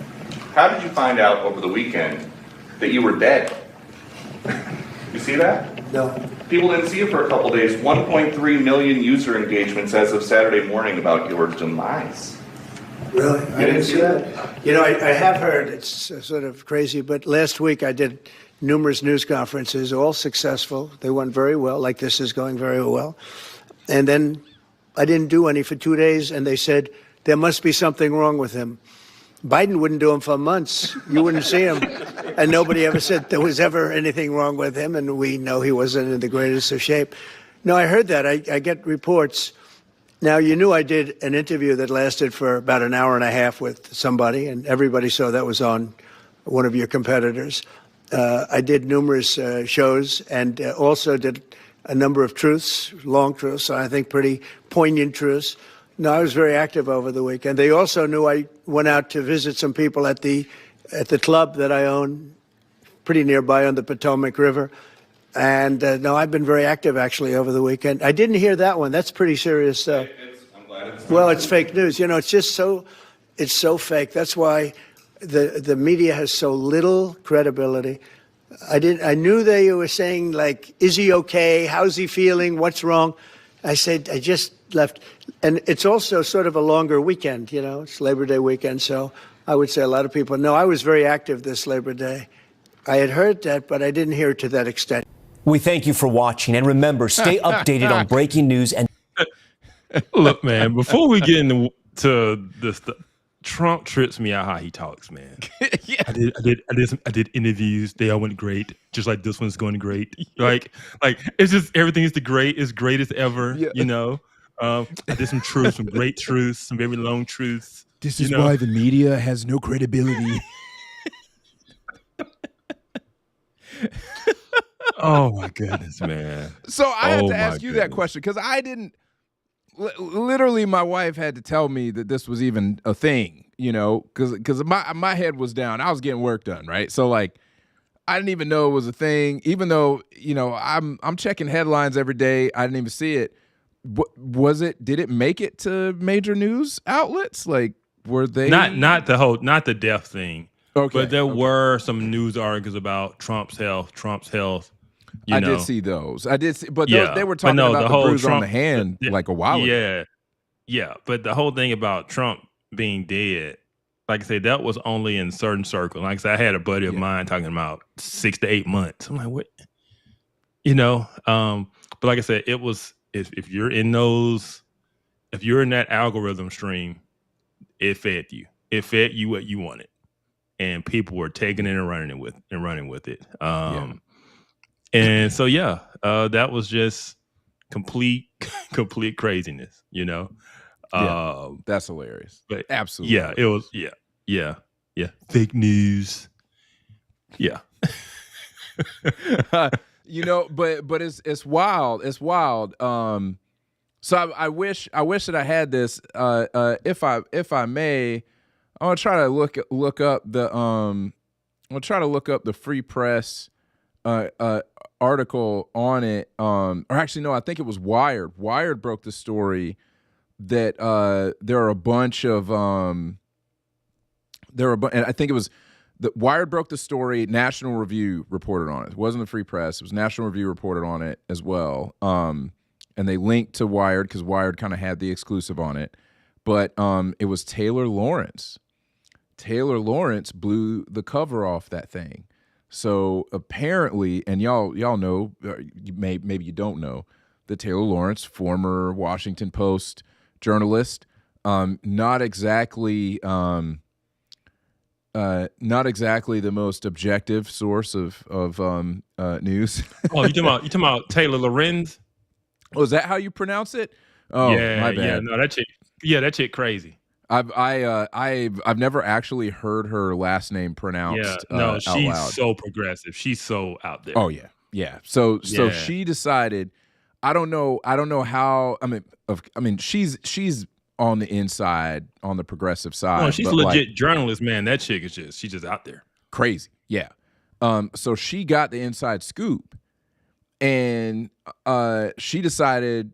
How did you find out over the weekend that you were dead? You see that? No. People didn't see it for a couple days. 1.3 million user engagements as of Saturday morning about your demise. Really? I didn't see that. You know, I have heard, it's sort of crazy, but last week I did numerous news conferences, all successful. They went very well, like this is going very well. And then I didn't do any for 2 days, and they said, there must be something wrong with him. Biden wouldn't do them for months. You wouldn't see him. And nobody ever said there was ever anything wrong with him, and we know he wasn't in the greatest of shape. No, I heard that. I get reports. Now, you knew I did an interview that lasted for about an hour and a half with somebody, and everybody saw that was on one of your competitors. I did numerous shows and also did a number of truths, long truths, I think pretty poignant truths. No, I was very active over the weekend. They also knew I went out to visit some people at the club that I own, pretty nearby on the Potomac River. And no, I've been very active actually over the weekend. I didn't hear that one. That's pretty serious stuff. I'm glad it's Well, it's fake news. You know, it's just it's so fake. That's why the media has so little credibility. I knew they were saying, like, is he okay? How's he feeling? What's wrong? I said, I just left. And it's also sort of a longer weekend, you know, it's Labor Day weekend. So I would say a lot of people know I was very active this Labor Day. I had heard that, but I didn't hear it to that extent. We thank you for watching. And remember, stay updated on breaking news. And look, man, before we get into this stuff, Trump trips me out how he talks, man. Yeah. I did interviews. They all went great, just like this one's going great. Like it's just everything is as great as ever. Yeah. You know, I did some truths, some great truths, some very long truths. This is why the media has no credibility. Oh my goodness, man. So I have to ask you that question because I didn't. Literally, my wife had to tell me that this was even a thing, you know, because my head was down. I was getting work done, right? So like, I didn't even know it was a thing, even though, you know, I'm checking headlines every day. I didn't even see it. Did it make it to major news outlets? Like, were they not the death thing? Okay, but there were some news articles about Trump's health. I did see those. But they were talking about the bruise on the hand like a while ago. Yeah. But the whole thing about Trump being dead, like I said, that was only in certain circles. Like I said, I had a buddy of mine talking about 6 to 8 months. I'm like, what? You know, but like I said, it was if you're in that algorithm stream, it fed you. It fed you what you wanted, and people were taking it and running with it. And so, that was just complete craziness, you know? That's hilarious. But absolutely. Yeah, it was. Yeah. Fake news. Yeah. You know, but it's wild. It's wild. So I wish that I had this. If I may, I'm gonna try to look up the Free Press article on it. Or actually, no, I think it was Wired. Wired broke the story that there are a bunch of and I think it was the Wired broke the story. National Review reported on it. It wasn't the Free Press. It was National Review reported on it as well. And they linked to Wired because Wired kind of had the exclusive on it. But it was Taylor Lawrence. Taylor Lawrence blew the cover off that thing. So apparently, and y'all know, maybe you don't know, that Taylor Lawrence, former Washington Post journalist, not exactly the most objective source of news. Oh, you talking about Taylor Lorenz? Oh, is that how you pronounce it? Oh, my bad. Yeah, no, that chick crazy. I've never actually heard her last name pronounced. No, she's out loud. so progressive. She's so out there. Oh yeah. So she decided. I don't know how. I mean, she's on the inside, on the progressive side. No, she's a legit journalist, man. That chick is she's just out there. Crazy, yeah. So she got the inside scoop, and she decided.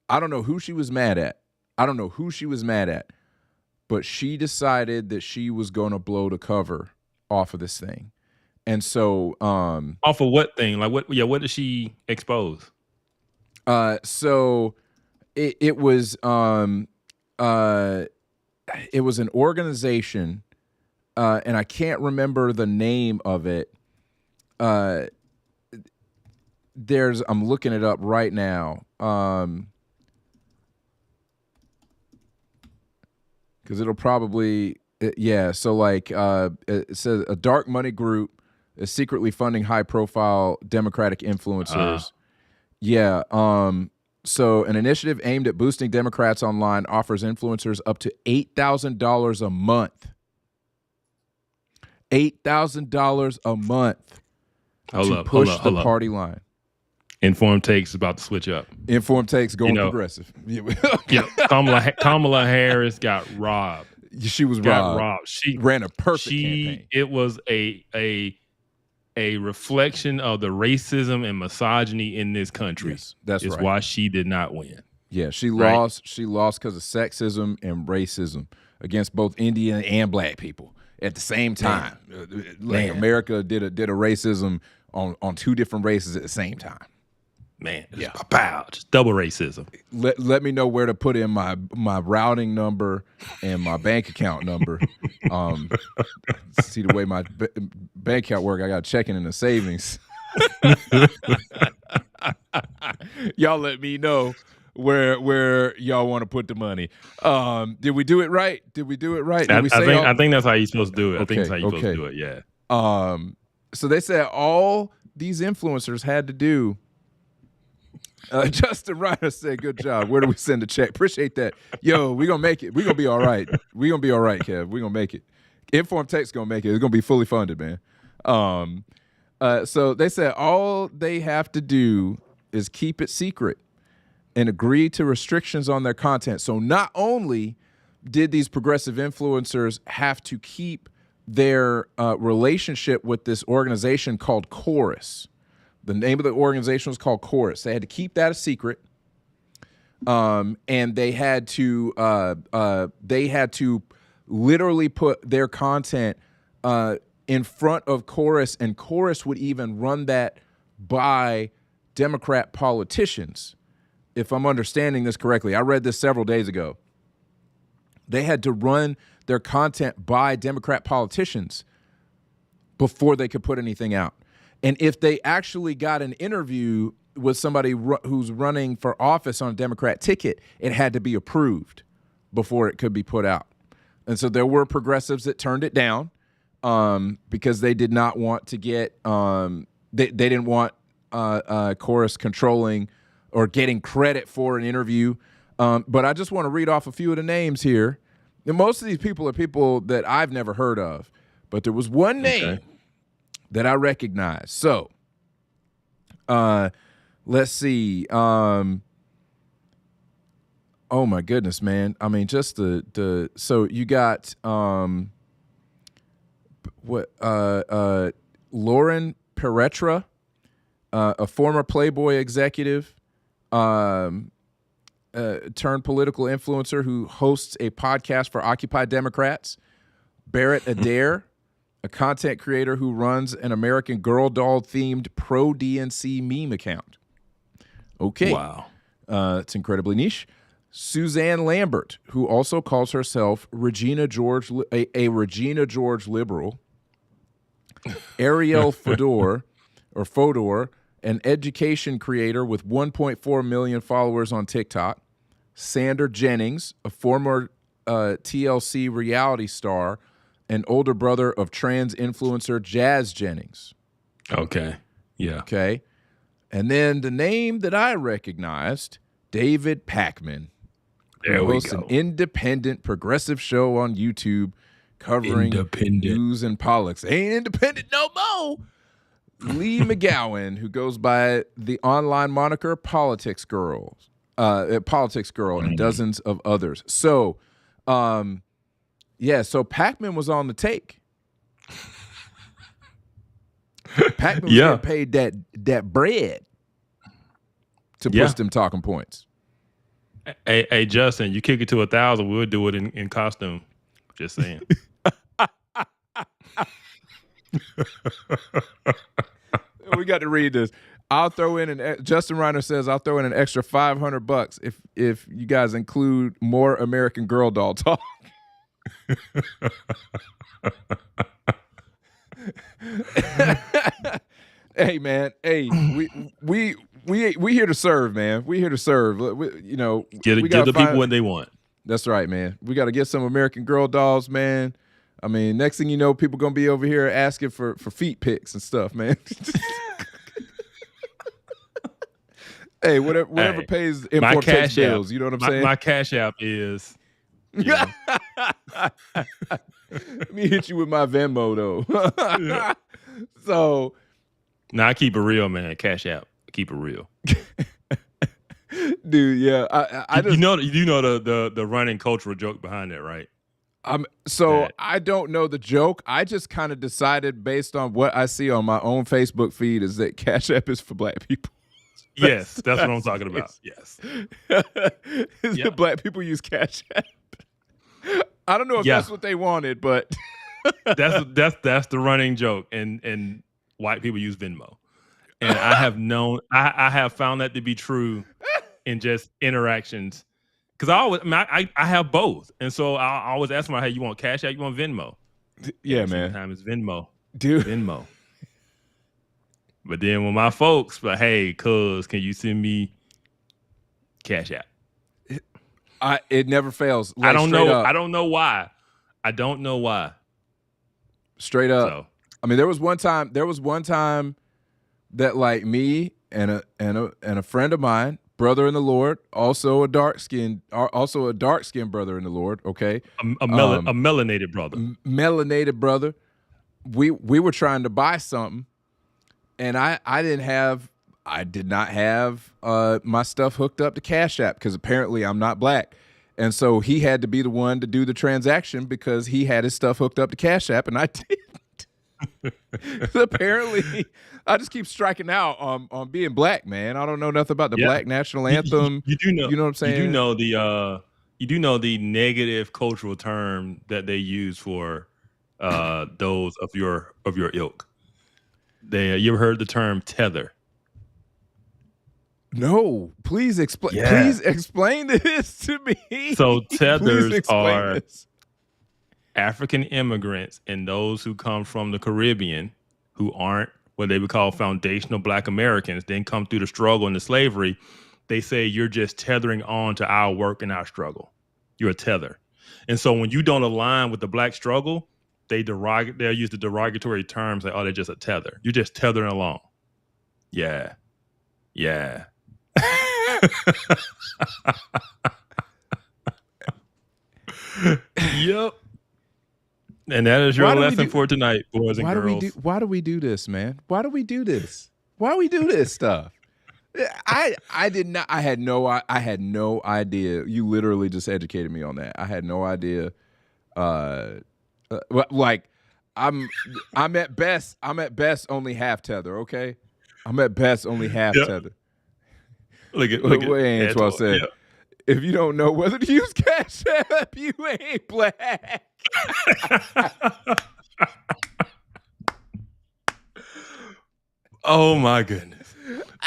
I don't know who she was mad at. But she decided that she was going to blow the cover off of this thing. And so off of what thing? Like what did she expose? So it was an organization, and I can't remember the name of it. I'm looking it up right now. Because it'll probably, so like it says a dark money group is secretly funding high-profile Democratic influencers. So an initiative aimed at boosting Democrats online offers influencers up to $8,000 a month. $8,000 a month to push the party line. Informed Takes about to switch up. Informed Takes going progressive. Kamala Harris got robbed. She was robbed. She ran a perfect campaign. It was a reflection of the racism and misogyny in this country. Yes, that's right. It's why she did not win. Yeah, she lost. She lost because of sexism and racism against both Indian and black people at the same time. America did a racism on two different races at the same time. Man, just double racism. Let me know where to put in my routing number and my bank account number. See the way my bank account work. I got checking in the savings. Y'all let me know where y'all want to put the money. Did we do it right? I think that's how you're supposed to do it. I think that's how you're supposed to do it. Yeah. So they said all these influencers had to do. Justin Ryder said, "Good job. Where do we send the check? Appreciate that. Yo, we gonna make it. We gonna be all right. We gonna be all right, Kev. We gonna make it. Informed Tech's gonna make it. It's gonna be fully funded, man." So they said all they have to do is keep it secret and agree to restrictions on their content. So not only did these progressive influencers have to keep their relationship with this organization called Chorus. The name of the organization was called Chorus. They had to keep that a secret, and they had to literally put their content in front of Chorus, and Chorus would even run that by Democrat politicians. If I'm understanding this correctly, I read this several days ago. They had to run their content by Democrat politicians before they could put anything out. And if they actually got an interview with somebody who's running for office on a Democrat ticket, it had to be approved before it could be put out. And so there were progressives that turned it down because they did not want to get they didn't want Chorus controlling or getting credit for an interview. But I just want to read off a few of the names here. And most of these people are people that I've never heard of, but there was one name that I recognize. So, let's see. Oh my goodness, man. I mean, just so you got Lauren Peretra, a former Playboy executive, turned political influencer who hosts a podcast for Occupy Democrats. Barrett Adair, a content creator who runs an American Girl doll themed pro DNC meme account. Okay. Wow. It's incredibly niche. Suzanne Lambert, who also calls herself Regina George, a Regina George liberal. Ariel Fodor, an education creator with 1.4 million followers on TikTok. Sander Jennings, a former TLC reality star and older brother of trans influencer Jazz Jennings. Okay. Yeah. Okay. And then the name that I recognized, David Pakman. There we hosts go. an independent progressive show on YouTube covering news and politics. Ain't independent no more. Lee McGowan, who goes by the online moniker Politics Girl, and dozens of others. So, so Pakman was on the take. Pakman was getting paid that bread to push them talking points. Hey, Justin, you kick it to 1,000, we'll do it in costume. Just saying. We got to read this. I'll throw in Justin Reiner says I'll throw in an extra $500 if you guys include more American Girl doll talk. Hey man, hey, we here to serve, man. We here to serve. Give the people what they want. That's right, man. We got to get some American Girl dolls, man. I mean, next thing you know, people gonna be over here asking for feet pics and stuff, man. Hey, whatever pays import tax bills. You know what I'm saying? My Cash App is. Let me hit you with my Venmo though. So. Nah, I keep it real, man. Cash App, keep it real, dude. Yeah, I just, you know the running cultural joke behind that, right? I don't know the joke. I just kind of decided based on what I see on my own Facebook feed is that Cash App is for black people. That's what I'm talking about. Yes, that black people use Cash App. I don't know if that's what they wanted, but that's the running joke, and white people use Venmo, and I have found that to be true in just interactions, because I have both, and so I always ask them, hey, you want Cash App, you want Venmo? Yeah, man. Sometimes it's Venmo, dude. Venmo. But then when my folks, hey, cuz, can you send me Cash App? It never fails. I don't know. I don't know why. Straight up. So. I mean, there was one time that like me and a friend of mine, brother in the Lord, also a dark skinned brother in the Lord. Okay, a melanated brother. Melanated brother. We were trying to buy something, and I did not have my stuff hooked up to Cash App because apparently I'm not black. And so he had to be the one to do the transaction because he had his stuff hooked up to Cash App and I didn't. Apparently, I just keep striking out on being black, man. I don't know nothing about the black national anthem. You do know. You know what I'm saying? You do know the negative cultural term that they use for those of your ilk. You ever heard the term tether? No, please explain. Yeah. Please explain this to me. So tethers are African immigrants and those who come from the Caribbean who aren't what they would call foundational black Americans, then come through the struggle and the slavery. They say you're just tethering on to our work and our struggle. You're a tether. And so when you don't align with the black struggle, they'll use the derogatory terms like, oh, they're just a tether. You're just tethering along. Yeah. Yeah. Yep. And that is your lesson for tonight, boys and girls. Why do we do this, man? Why do we do this? Why do we do this stuff? I had no idea. You literally just educated me on that. I had no idea. Like I'm at best only half tether. Okay, I'm at best only half tether. Look at Antoine said. Yep. If you don't know whether to use Cash App, you ain't black. Oh my goodness,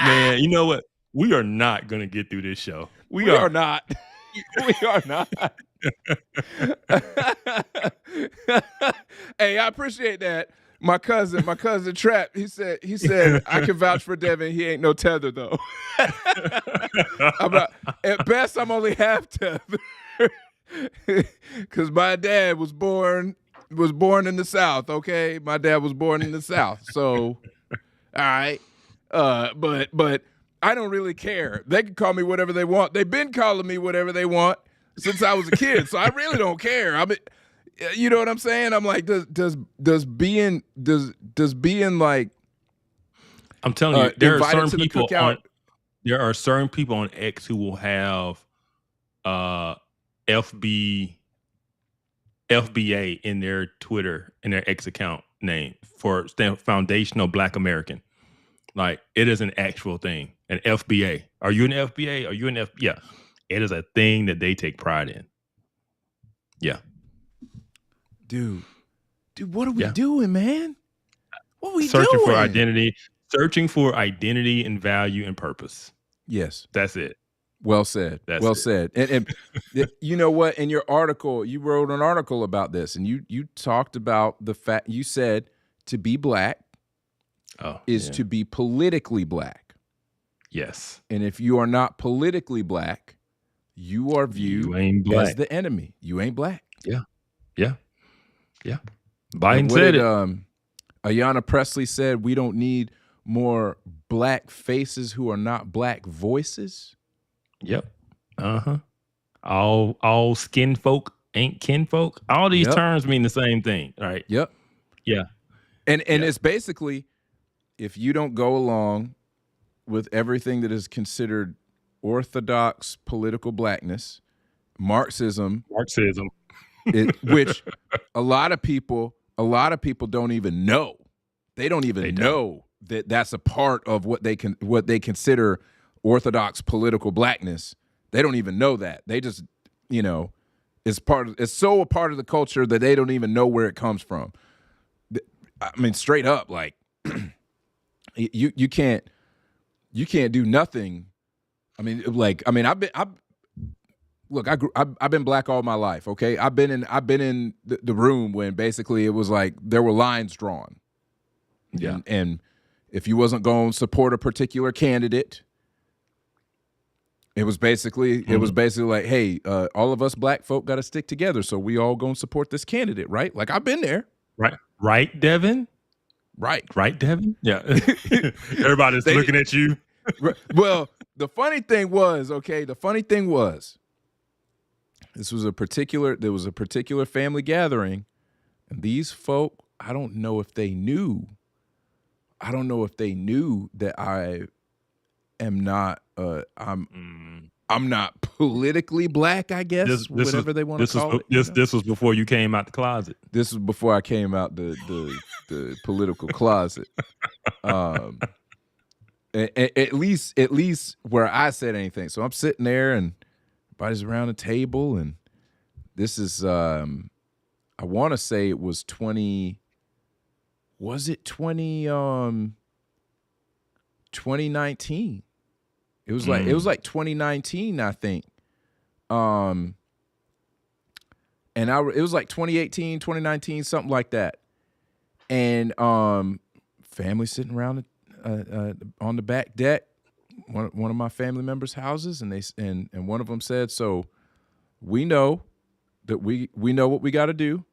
man! You know what? We are not going to get through this show. We are not. We are not. Hey, I appreciate that. my cousin Trap, he said I can vouch for Devin. He ain't no tether though. At best, I'm only half tether. Because my dad was born in the South. Okay, my dad was born in the South. So, all right. But I don't really care. They can call me whatever they want. They've been calling me whatever they want since I was a kid. So I really don't care. I mean, you know what I'm saying? I'm like, does being like, I'm telling you, there are certain people on X who will have FBA in their Twitter, in their X account name for Foundational Black American. Like, it is an actual thing. An FBA. Are you an FBA? Are you an F? Yeah. It is a thing that they take pride in. Yeah. Dude, what are we doing, man? What are we searching doing? Searching for identity and value and purpose. Yes. That's it. Well said. Well said. And you know what? In your article, you wrote an article about this, and you talked about the fact, you said to be black is to be politically black. Yes. And if you are not politically black, you are viewed as the enemy. You ain't black. Yeah. Yeah. Yeah. Biden said it. Ayanna Pressley said, we don't need more black faces who are not black voices. Yep. All skin folk ain't kin folk. All these terms mean the same thing, right? Yep. Yeah. And it's basically, if you don't go along with everything that is considered orthodox political blackness, Marxism, which a lot of people don't even know. They don't even know that that's a part of what they consider orthodox political blackness. They don't even know that. They just, it's so a part of the culture that they don't even know where it comes from. I mean, straight up, like you can't do nothing. I mean, I've been black all my life. Okay, I've been in the room when basically it was like there were lines drawn. Yeah, and if you wasn't going to support a particular candidate, it was basically like, hey, all of us black folk got to stick together, so we all going to support this candidate, right? Like, I've been there, right, Devin, right, Devin, yeah. Everybody's looking at you. Well, the funny thing was, there was a particular family gathering, and these folk, I don't know if they knew that I am not, I'm not politically black, I guess, whatever they want to call it. This was before you came out the closet. This was before I came out the political closet. At least where I said anything. So I'm sitting there and everybody's around the table, and this is I want to say it was 2019. It was like 2019, I think. And it was like 2018, 2019, something like that. And family sitting around on the back deck, one of my family members' houses, and one of them said, "So we know that we know what we got to do.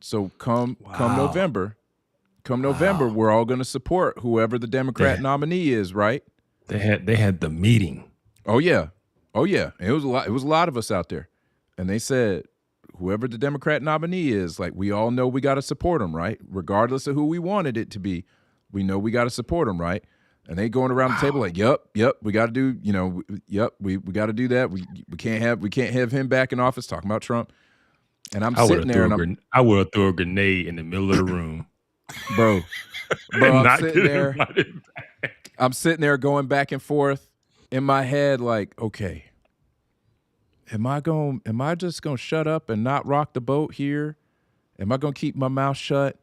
So come November, we're all going to support whoever the Democrat nominee is, right?" They had the meeting. Oh yeah. And it was a lot of us out there, and they said, whoever the Democrat nominee is, like, we all know we got to support him, right? Regardless of who we wanted it to be, we know we got to support him, right? And they going around the table like, yep, we got to do, we got to do that. We can't have him back in office talking about Trump. And I'm sitting there, and I would have thrown a grenade in the middle of the room, bro. I'm sitting there going back and forth in my head, like, okay, am I just gonna shut up and not rock the boat here? Am I gonna keep my mouth shut?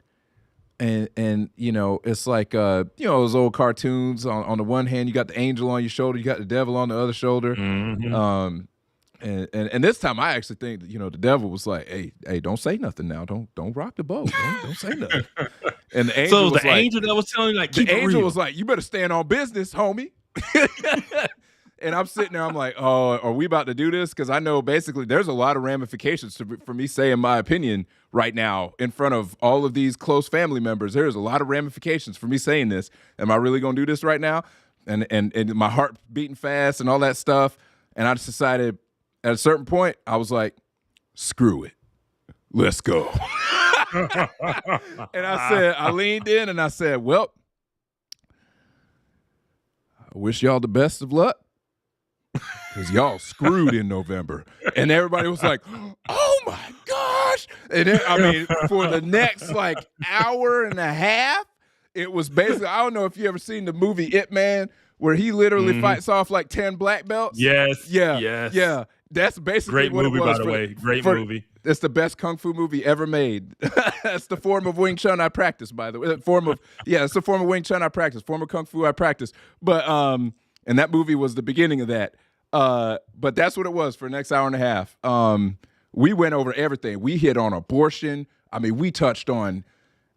And it's like those old cartoons. On the one hand, you got the angel on your shoulder, you got the devil on the other shoulder. Mm-hmm. And this time I actually think that, you know, the devil was like, hey, don't say nothing now. Don't rock the boat. Don't say nothing. And the angel So was the like, angel that was telling you, like, the keep it angel real. was like, you better stand on business, homie. And I'm sitting there, I'm like, oh, are we about to do this? Because I know basically there's a lot of ramifications for me saying my opinion right now in front of all of these close family members. There's a lot of ramifications for me saying this. Am I really going to do this right now? And my heart beating fast and all that stuff. And I just decided at a certain point, I was like, screw it. Let's go. And I leaned in and I said, well, I wish y'all the best of luck. Because y'all screwed in November. And everybody was like, oh my gosh. And then, I mean, for the next like hour and a half, it was basically, I don't know if you ever seen the movie It Man, where he literally fights off like 10 black belts. Yes. Yeah. Yes. Yeah. That's basically Great what movie, it was. by the way. Great movie. It's the best kung fu movie ever made. That's the form of Wing Chun I practice, by the way. It's the form of Wing Chun I practice. Form of kung fu I practice. But and that movie was the beginning of that. But that's what it was for the next hour and a half. We went over everything. We hit on abortion. I mean, we touched on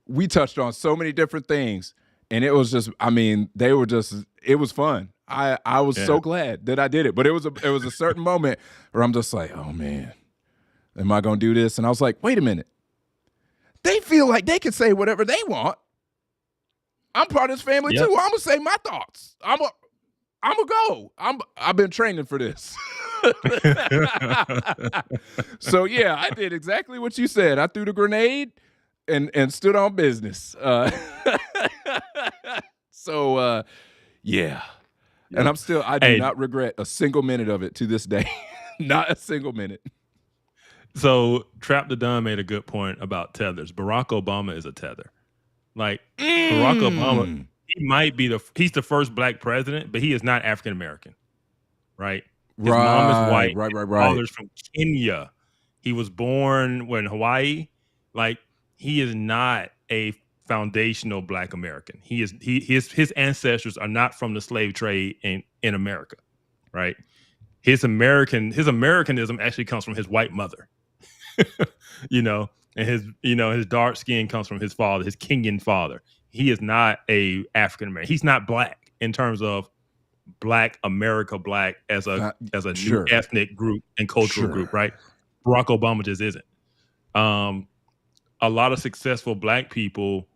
so many different things. And it was just, I mean, it was fun. I was so glad that I did it. But it was a certain moment where I'm just like, oh man, am I gonna do this? And I was like, wait a minute. They feel like they can say whatever they want. I'm part of this family too. I'm gonna say my thoughts. I'm gonna go. I've been training for this. So yeah, I did exactly what you said. I threw the grenade and stood on business. So yeah. And I do not regret a single minute of it to this day. Not a single minute. So Trap the Don made a good point about tethers. Barack Obama is a tether. Like Barack Obama, he might be he's the first black president, but he is not African American, right? His mom is white. Right. His father's from Kenya. He was born in Hawaii. Like, he is not a foundational black American. His ancestors are not from the slave trade in America, right? His Americanism actually comes from his white mother. You know, and his dark skin comes from his father, his Kenyan father. He is not a African American. He's not black in terms of black America, black as a new ethnic group and cultural group, right? Barack Obama just isn't. A lot of successful black people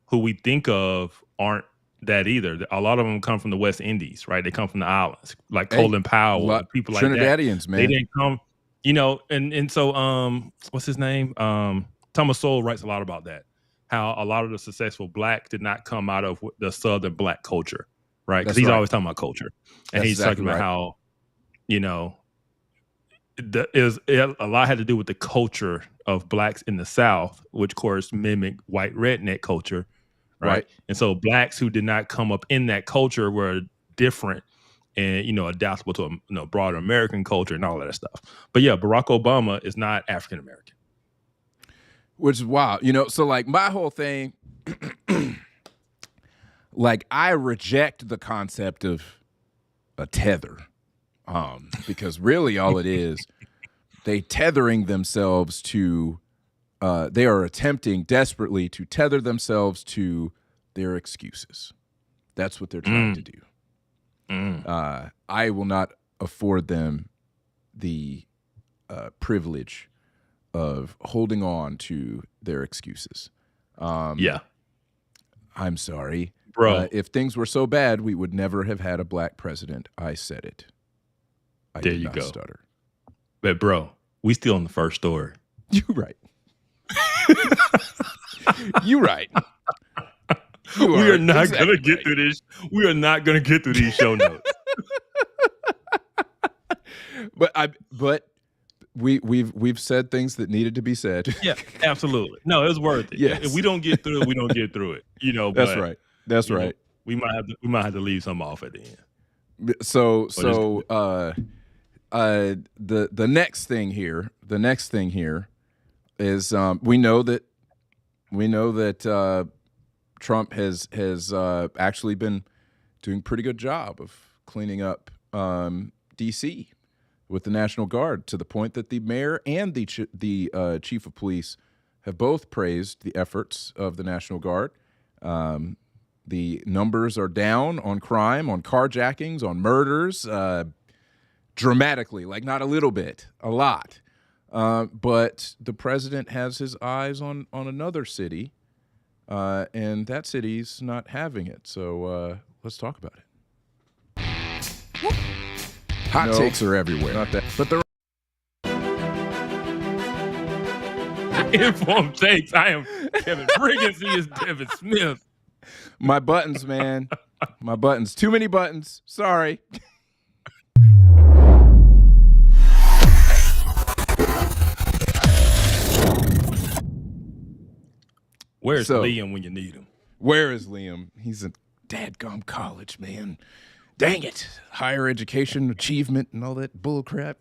who we think of aren't that either. A lot of them come from the West Indies, right? They come from the islands, like Colin Powell, people like that. Trinidadians, man. They didn't come, you know, and so what's his name? Thomas Sowell writes a lot about that. How a lot of the successful blacks did not come out of the Southern black culture, right? Because he's always talking about culture, and he's talking about how, you know, a lot had to do with the culture of blacks in the South, which of course mimic white redneck culture, right? And so blacks who did not come up in that culture were different and, you know, adaptable to a broader American culture and all that stuff. But yeah, Barack Obama is not African American. Which is wild. You know, so like my whole thing, like I reject the concept of a tether. Because really all it is, they tethering themselves to, they are attempting desperately to tether themselves to their excuses. That's what they're trying to do. I will not afford them the privilege of holding on to their excuses. Yeah. I'm sorry. Bro. If things were so bad, we would never have had a black president. I said it. I there did you not go. Stutter. But bro, we still on the first story. You right. You right. We are not gonna get through this. We are not gonna get through these show notes. But we've said things that needed to be said. Yeah, absolutely. No, it was worth it. Yes. If we don't get through it, we don't get through it. You know, That's right. That's right. Know, we might have to leave some off at the end. So the next thing here is we know that Trump has actually been doing a pretty good job of cleaning up DC with the National Guard, to the point that the mayor and the chief of police have both praised the efforts of the National Guard. The numbers are down on crime, on carjackings, on murders, dramatically, like not a little bit, a lot. But the president has his eyes on another city, and that city's not having it. So let's talk about it. Hot takes are everywhere. Not that, but they're Informed takes. I am Kevin Briggs. He is Devin Smith. my buttons, man. My buttons. Too many buttons. Sorry. Where's Liam when you need him? Where is Liam? He's in dadgum college, man. Dang it. Higher education, achievement, and all that bull crap.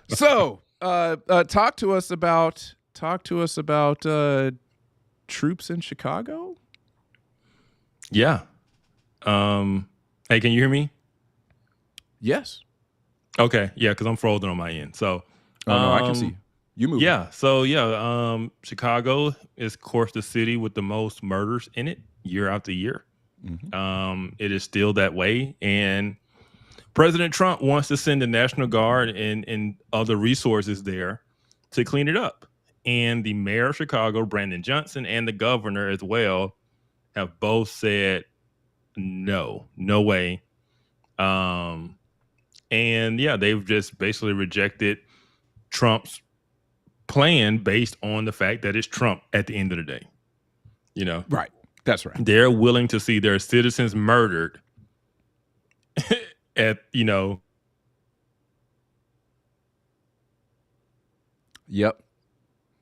So, talk to us about troops in Chicago. Yeah. Hey, can you hear me? Yes. Okay. Yeah, because I'm frozen on my end. So, no, I can see you. You move. Yeah. So, Chicago is, of course, the city with the most murders in it year after year. Mm-hmm. It is still that way. And President Trump wants to send the National Guard and other resources there to clean it up. And the mayor of Chicago, Brandon Johnson, and the governor as well have both said, no way. And yeah, they've just basically rejected Trump's plan based on the fact that it's Trump at the end of the day. You know? Right. That's right. They're willing to see their citizens murdered at, Yep.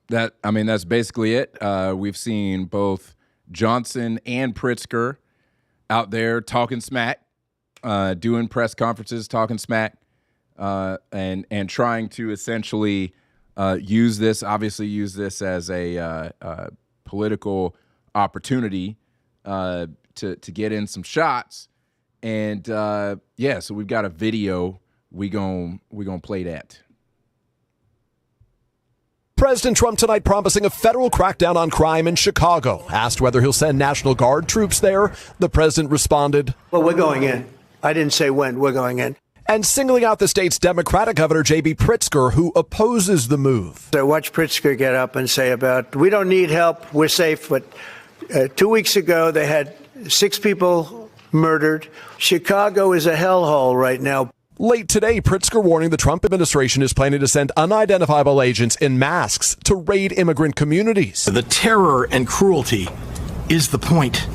That's basically it. We've seen both Johnson and Pritzker out there talking smack, doing press conferences, talking smack, and trying to essentially use this as a political opportunity to get in some shots. And so we've got a video. We gonna play that. President Trump tonight promising a federal crackdown on crime in Chicago. Asked whether he'll send National Guard troops there, the president responded, Well, we're going in. I didn't say when. We're going in. And singling out the state's Democratic Governor J.B. Pritzker, who opposes the move. I watched Pritzker get up and say we don't need help, we're safe. But 2 weeks ago, they had 6 people murdered. Chicago is a hellhole right now. Late today, Pritzker warning the Trump administration is planning to send unidentifiable agents in masks to raid immigrant communities. The terror and cruelty is the point,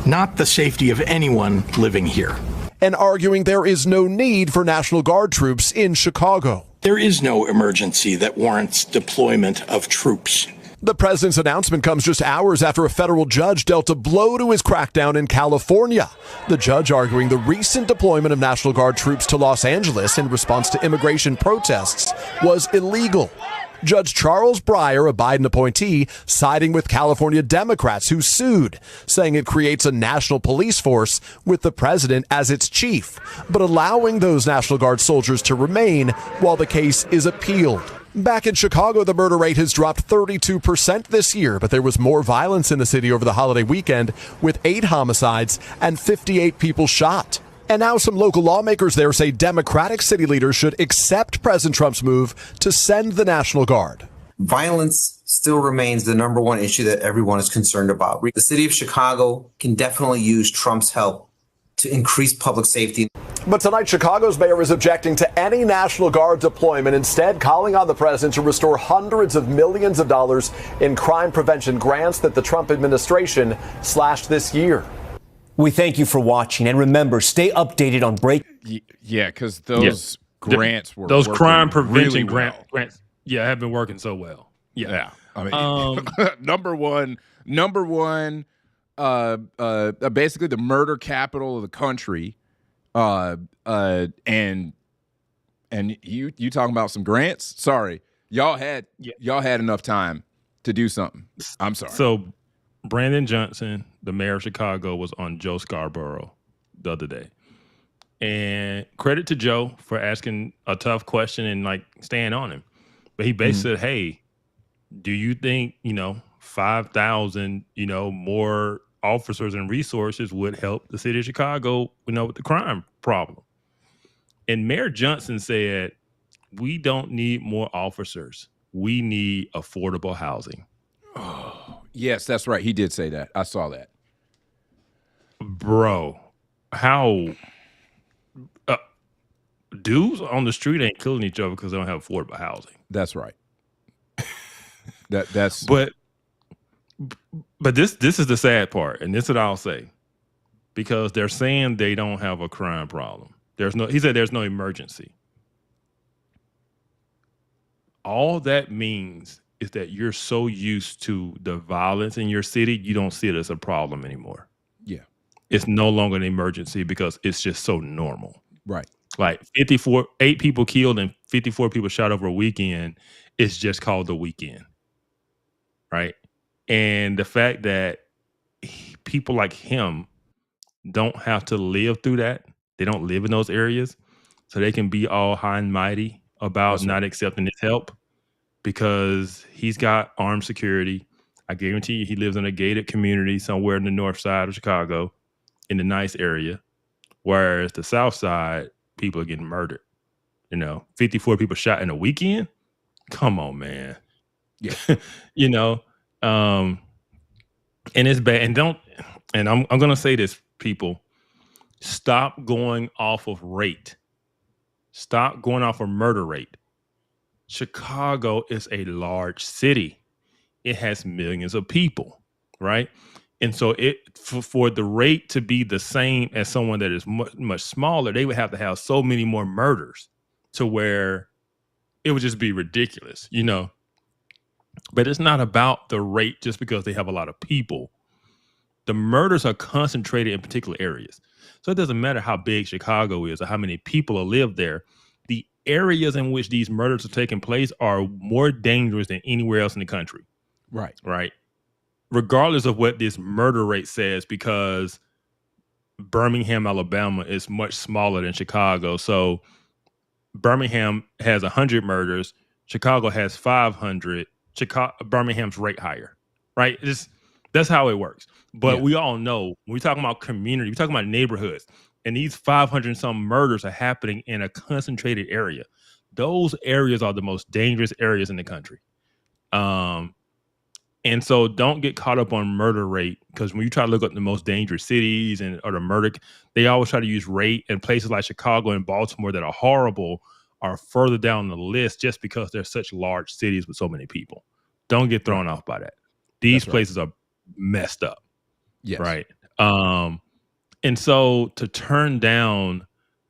not the safety of anyone living here. And arguing there is no need for National Guard troops in Chicago. There is no emergency that warrants deployment of troops. The president's announcement comes just hours after a federal judge dealt a blow to his crackdown in California. The judge arguing the recent deployment of National Guard troops to Los Angeles in response to immigration protests was illegal. Judge Charles Breyer, a Biden appointee, siding with California Democrats who sued, saying it creates a national police force with the president as its chief, but allowing those National Guard soldiers to remain while the case is appealed. Back in Chicago, the murder rate has dropped 32% this year, but there was more violence in the city over the holiday weekend, with 8 homicides and 58 people shot. And now some local lawmakers there say Democratic city leaders should accept President Trump's move to send the National Guard. Violence still remains the number one issue that everyone is concerned about. The city of Chicago can definitely use Trump's help to increase public safety. But tonight, Chicago's mayor is objecting to any National Guard deployment, instead calling on the president to restore hundreds of millions of dollars in crime prevention grants that the Trump administration slashed this year. We thank you for watching, and remember, stay updated on break. Yeah, because those grants were those crime prevention really grants. Yeah, have been working so well. Yeah. I mean, number one, basically the murder capital of the country. And you talking about some grants? Sorry, y'all had enough time to do something. I'm sorry. So Brandon Johnson, the mayor of Chicago, was on Joe Scarborough the other day, And credit to Joe for asking a tough question and like staying on him. But he basically said, hey, do you think, 5,000, more officers and resources would help the city of Chicago, with the crime problem? And Mayor Johnson said, we don't need more officers. We need affordable housing. Oh, yes, that's right. He did say that. I saw that. Bro, how dudes on the street ain't killing each other because they don't have affordable housing. That's right. That's but this is the sad part, and this is what I'll say, because they're saying they don't have a crime problem. He said there's no emergency. All that means is that you're so used to the violence in your city, you don't see it as a problem anymore. Yeah. It's no longer an emergency because it's just so normal. Right. Like 8 people killed and 54 people shot over a weekend. It's just called the weekend. Right. And the fact that people like him don't have to live through that. They don't live in those areas. So they can be all high and mighty about not accepting his help because he's got armed security. I guarantee you he lives in a gated community somewhere in the north side of Chicago in a nice area. Whereas the south side, people are getting murdered. 54 people shot in a weekend. Come on, man. Yeah. And it's bad. And I'm going to say this, people, stop going off of rate. Stop going off of murder rate. Chicago is a large city. It has millions of people, right? And so for the rate to be the same as someone that is much, much smaller, they would have to have so many more murders to where it would just be ridiculous, But it's not about the rate just because they have a lot of people. The murders are concentrated in particular areas. So it doesn't matter how big Chicago is or how many people live there. The areas in which these murders are taking place are more dangerous than anywhere else in the country. Right. Right. Regardless of what this murder rate says, because Birmingham, Alabama is much smaller than Chicago. So Birmingham has 100 murders. Chicago has 500. Birmingham's rate higher. Right. That's how it works. But we all know when we're talking about community, we're talking about neighborhoods, and these 500 some murders are happening in a concentrated area. Those areas are the most dangerous areas in the country. And so don't get caught up on murder rate, because when you try to look up the most dangerous cities or the murder, they always try to use rate, and places like Chicago and Baltimore that are horrible are further down the list just because they're such large cities with so many people. Don't get thrown off by that. These places are messed up. Yes. Right. And so to turn down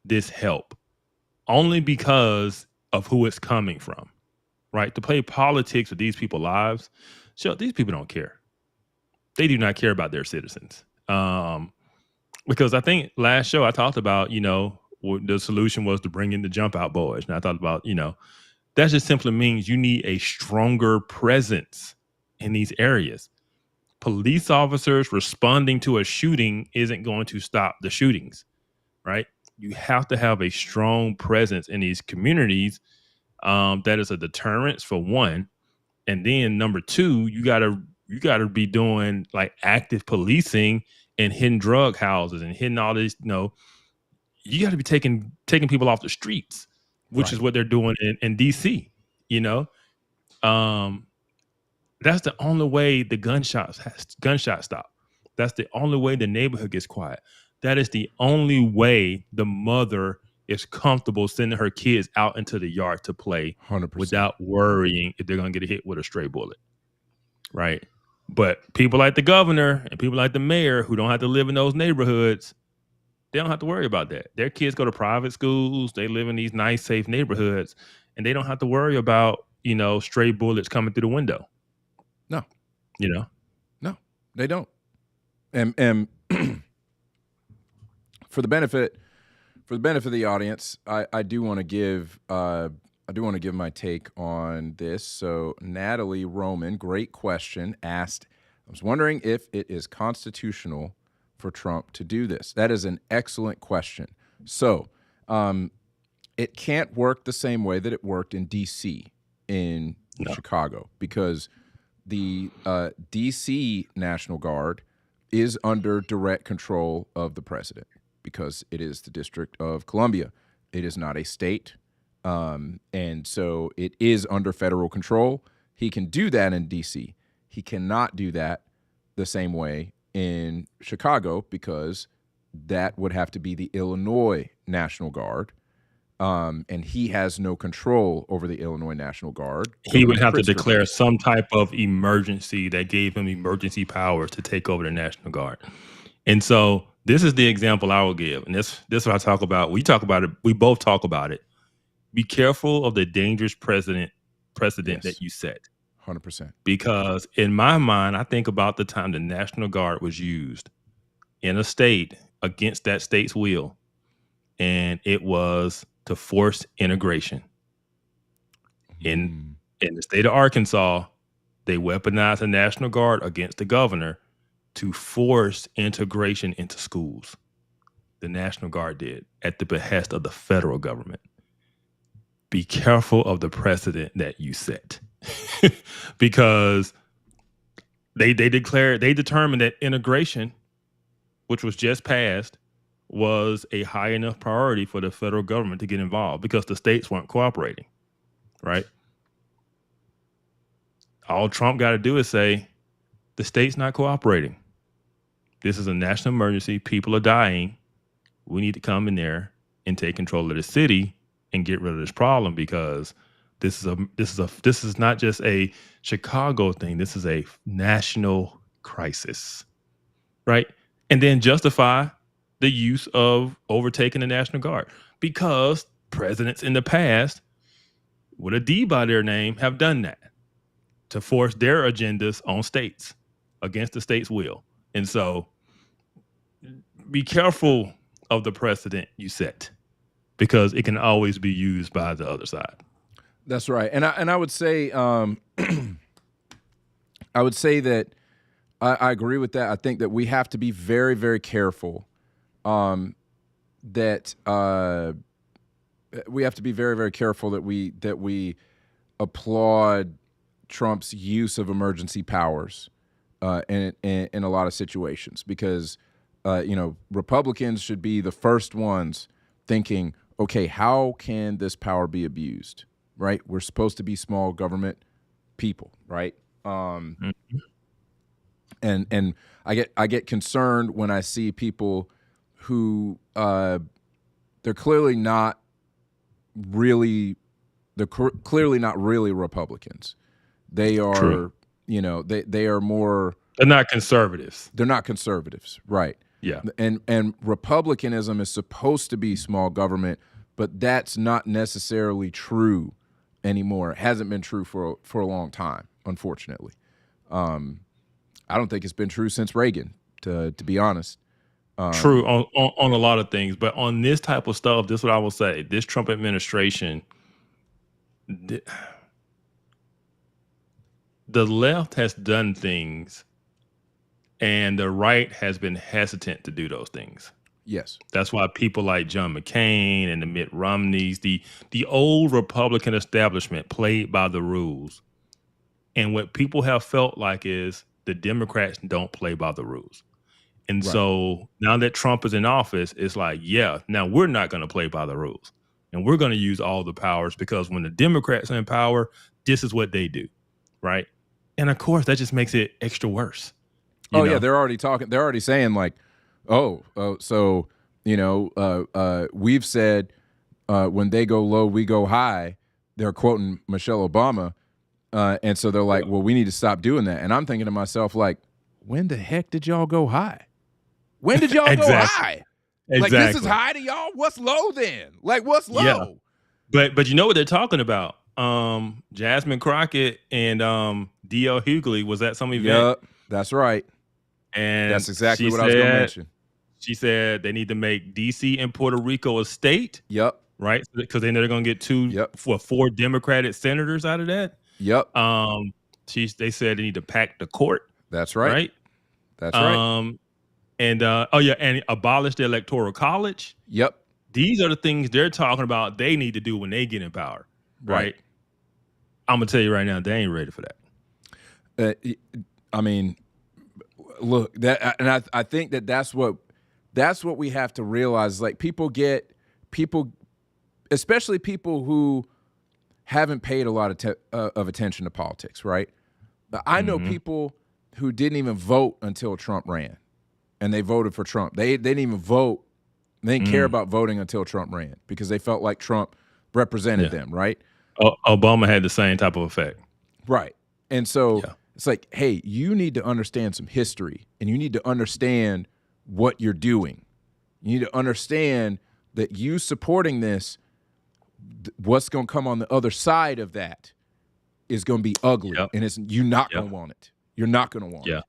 this help only because of who it's coming from, right? To play politics with these people's lives. So these people don't care. They do not care about their citizens. Because I think last show I talked about, the solution was to bring in the jump out boys. And I thought about, that just simply means you need a stronger presence in these areas. Police officers responding to a shooting isn't going to stop the shootings, right? You have to have a strong presence in these communities. That is a deterrence, for one. And then number two, you gotta be doing like active policing and hidden drug houses and hidden all this. You got to be taking people off the streets, which is what they're doing in DC. That's the only way the gunshots stop. That's the only way the neighborhood gets quiet. That is the only way the mother is comfortable sending her kids out into the yard to play 100%. Without worrying if they're going to get hit with a stray bullet. Right. But people like the governor and people like the mayor who don't have to live in those neighborhoods, they don't have to worry about that. Their kids go to private schools. They live in these nice, safe neighborhoods, and they don't have to worry about, stray bullets coming through the window. No. No, they don't. And for the benefit of the audience, I do want to give my take on this. So Natalie Roman, great question, asked, I was wondering if it is constitutional for Trump to do this. That is an excellent question. So it can't work the same way that it worked in D.C. in Chicago, because the D.C. National Guard is under direct control of the president, because it is the District of Columbia. It is not a state. And so it is under federal control. He can do that in D.C. He cannot do that the same way in Chicago, because that would have to be the Illinois National Guard. And he has no control over the Illinois National Guard. He would have to declare some type of emergency that gave him emergency powers to take over the National Guard. And so this is the example I will give. And this is what I talk about. We talk about it. We both talk about it. Be careful of the dangerous precedent that you set. 100%. Because in my mind, I think about the time the National Guard was used in a state against that state's will. And it was to force integration. In the state of Arkansas, they weaponized the National Guard against the governor to force integration into schools. The National Guard did, at the behest of the federal government. Be careful of the precedent that you set. Because they determined that integration, which was just passed, was a high enough priority for the federal government to get involved, because the states weren't cooperating, right? All Trump got to do is say, the state's not cooperating. This is a national emergency. People are dying. We need to come in there and take control of the city and get rid of this problem, because this is not just a Chicago thing. This is a national crisis, right? And then justify the use of overtaking the National Guard, because presidents in the past with a D by their name have done that to force their agendas on states against the state's will. And so be careful of the precedent you set, because it can always be used by the other side. That's right. And I would say I would say that I agree with that. I think that we have to be very, very careful that we have to be very, very careful that we applaud Trump's use of emergency powers in a lot of situations, because Republicans should be the first ones thinking, okay, how can this power be abused? Right? We're supposed to be small government people, right? And I get concerned when I see people who they're clearly not really Republicans. They are, True. They are more. They're not conservatives. They're not conservatives, right? Yeah. And republicanism is supposed to be small government, but that's not necessarily true anymore. It hasn't been true for a long time, unfortunately. I don't think it's been true since Reagan, to be honest. True on a lot of things, but on this type of stuff, this is what I will say. This Trump administration, the left has done things, and the right has been hesitant to do those things. Yes. That's why people like John McCain and the Mitt Romneys, the old Republican establishment, played by the rules. And what people have felt like is the Democrats don't play by the rules. And Right. so now that Trump is in office, it's like, yeah, now we're not going to play by the rules. And we're going to use all the powers, because when the Democrats are in power, this is what they do. Right. And of course, that just makes it extra worse. Yeah, they're already talking. They're already saying like, so we've said when they go low, we go high. They're quoting Michelle Obama, and so they're like, well, we need to stop doing that. And I'm thinking to myself, like, when the heck did y'all go high? When did y'all go high? Like, this is high to y'all? What's low then? Like, what's low? Yeah. But you know what they're talking about? Jasmine Crockett and D.L. Hughley was at some event. Yep, that's right. And that's exactly what I was going to mention. She said they need to make D.C. and Puerto Rico a state. Yep. Right? Because then they're going to get four Democratic senators out of that. Yep. They said they need to pack the court. That's right. Right? That's right. And abolish the Electoral College. Yep. These are the things they're talking about they need to do when they get in power, right? I'm gonna tell you right now, they ain't ready for that. I mean, look, I think that's what we have to realize. Like people, especially people who haven't paid a lot of attention to politics, right? I know people who didn't even vote until Trump ran, and they voted for Trump. They didn't even vote. They didn't care about voting until Trump ran because they felt like Trump represented them, right? Obama had the same type of effect. Right. And so it's like, hey, you need to understand some history, and you need to understand what you're doing. You need to understand that you supporting this, what's going to come on the other side of that is going to be ugly, and you're not going to want it. You're not going to want it.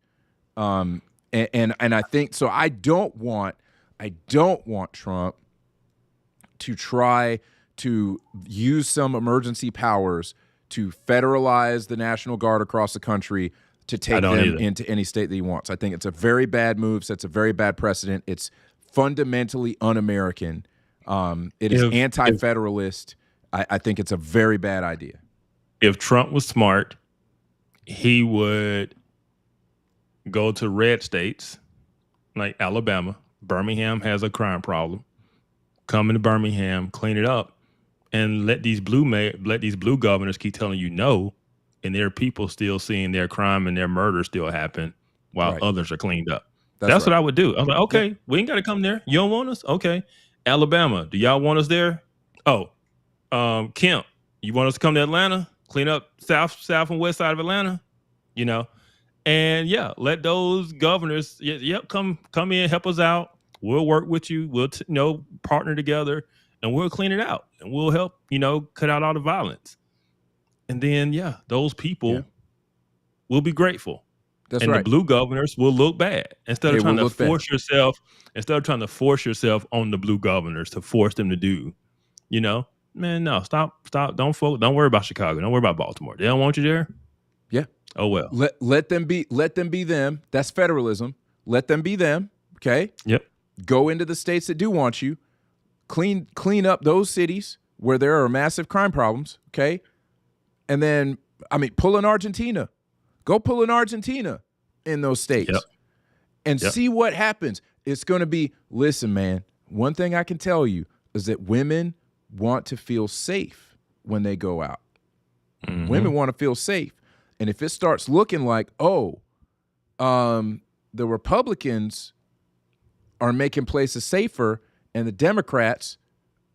And I think so. I don't want Trump to try to use some emergency powers to federalize the National Guard across the country to take them into any state that he wants. I think it's a very bad move. Sets a very bad precedent. It's fundamentally un-American. It is anti-federalist. I think it's a very bad idea. If Trump was smart, he would go to red states like Alabama. Birmingham has a crime problem. Come into Birmingham, clean it up, and let these blue governors keep telling you no, and there are people still seeing their crime and their murder still happen while others are cleaned up. That's what I would do. I was like, okay, we ain't got to come there. You don't want us? Okay. Alabama, do y'all want us there? Oh, Kemp, you want us to come to Atlanta, clean up south and west side of Atlanta, you know? And let those governors, come in, help us out. We'll work with you. We'll partner together, and we'll clean it out, and we'll help cut out all the violence. And then those people will be grateful. That's and right. The blue governors will look bad instead of trying to force yourself. Instead of trying to force yourself on the blue governors to force them to do, man, no, stop. Don't worry about Chicago. Don't worry about Baltimore. They don't want you there. Yeah. Oh well. Let them be them. That's federalism. Let them be them. Okay. Yep. Go into the states that do want you. Clean up those cities where there are massive crime problems. Okay. And then, pull in Argentina. Go pull in Argentina in those states and see what happens. It's going to be, listen, man, one thing I can tell you is that women want to feel safe when they go out. Mm-hmm. Women want to feel safe. And if it starts looking like, the Republicans are making places safer and the Democrats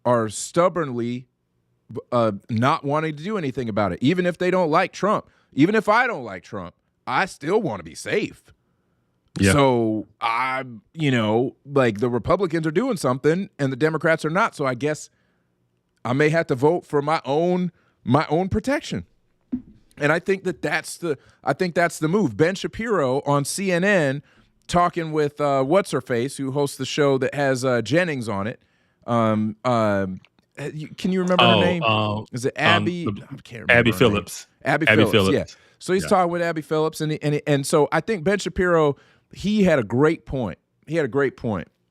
are stubbornly not wanting to do anything about it, even if they don't like Trump, even if I don't like Trump, I still want to be safe. Yeah. So the Republicans are doing something and the Democrats are not. So I guess I may have to vote for my own protection. And I think that's the move. Ben Shapiro on CNN talking with what's her face, who hosts the show that has Jennings on it. Can you remember her name? Is it Abby? I can't remember. Abby Phillips. Abby Phillips. Yeah. So he's talking with Abby Phillips, and so I think Ben Shapiro, he had a great point.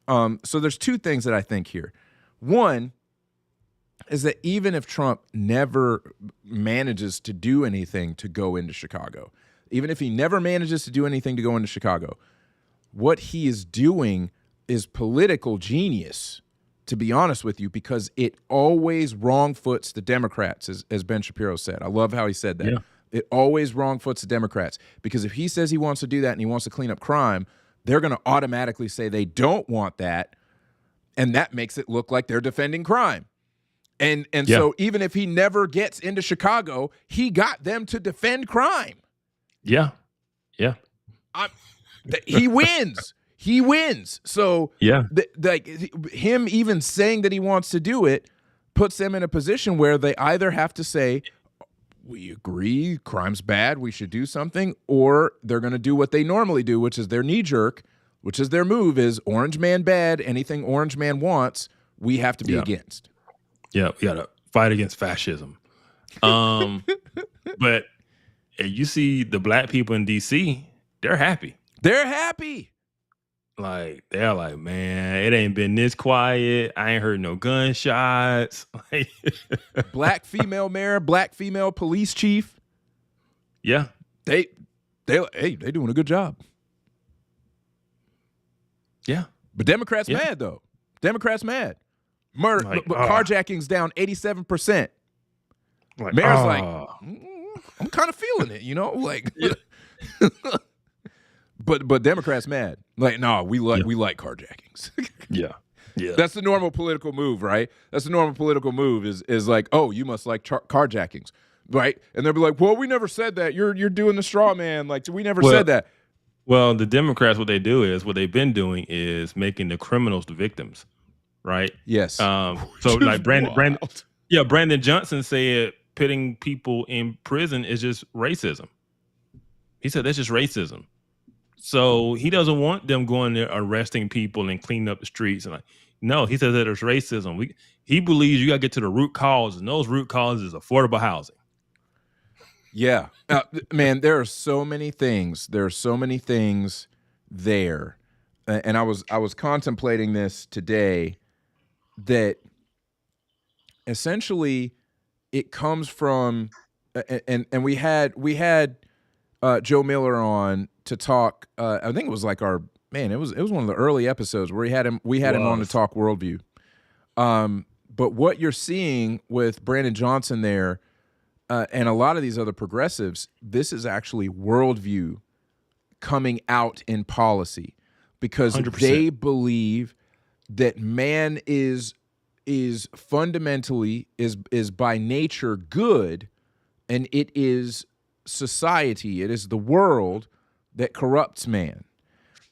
So there's two things that I think here. One is that even if Trump never manages to do anything to go into Chicago, even if he never manages to do anything to go into Chicago, what he is doing is political genius, to be honest with you, because it always wrong-foots the Democrats, as Ben Shapiro said. I love how he said that. Yeah. It always wrong-foots the Democrats, because if he says he wants to do that and he wants to clean up crime, they're going to automatically say they don't want that, and that makes it look like they're defending crime. And so even if he never gets into Chicago, he got them to defend crime. Yeah. Yeah. He wins. He wins. So him even saying that he wants to do it puts them in a position where they either have to say, we agree, crime's bad, we should do something, or they're going to do what they normally do, which is their knee-jerk, which is their move is orange man bad, anything orange man wants, we have to be against. Yeah, we got to fight against fascism. But you see the black people in D.C., they're happy. They're happy. Like they're like, man, it ain't been this quiet. I ain't heard no gunshots. Like, Black female mayor, black female police chief. yeah, They doing a good job. yeah. But Democrats Yeah. mad though. Democrats mad. Murder, Like, carjacking's down 87%. Like, Mayor's like, I'm kind of feeling it, like. But Democrats mad. Like, no, we like carjackings. yeah, yeah. That's the normal political move, right? That's the normal political move is like, oh, you must like carjackings, right? And they'll be like, well, we never said that. You're doing the straw man. Like, we never said that. Well, the Democrats, what they've been doing is making the criminals the victims, right? Yes. So like Brandon Johnson said putting people in prison is just racism. He said that's just racism. So he doesn't want them going there arresting people and cleaning up the streets. And no, he says that there's racism. He believes you got to get to the root cause, and those root causes is affordable housing. Yeah, man, there are so many things. There are so many things there, and I was contemplating this today. That essentially it comes from, and we had Joe Miller on to talk. I think it was like it was one of the early episodes where we had him on to talk worldview. But what you're seeing with Brandon Johnson there. And a lot of these other progressives, this is actually worldview coming out in policy because 100%. They believe that man is fundamentally is by nature good, and it is society, it is the world that corrupts man.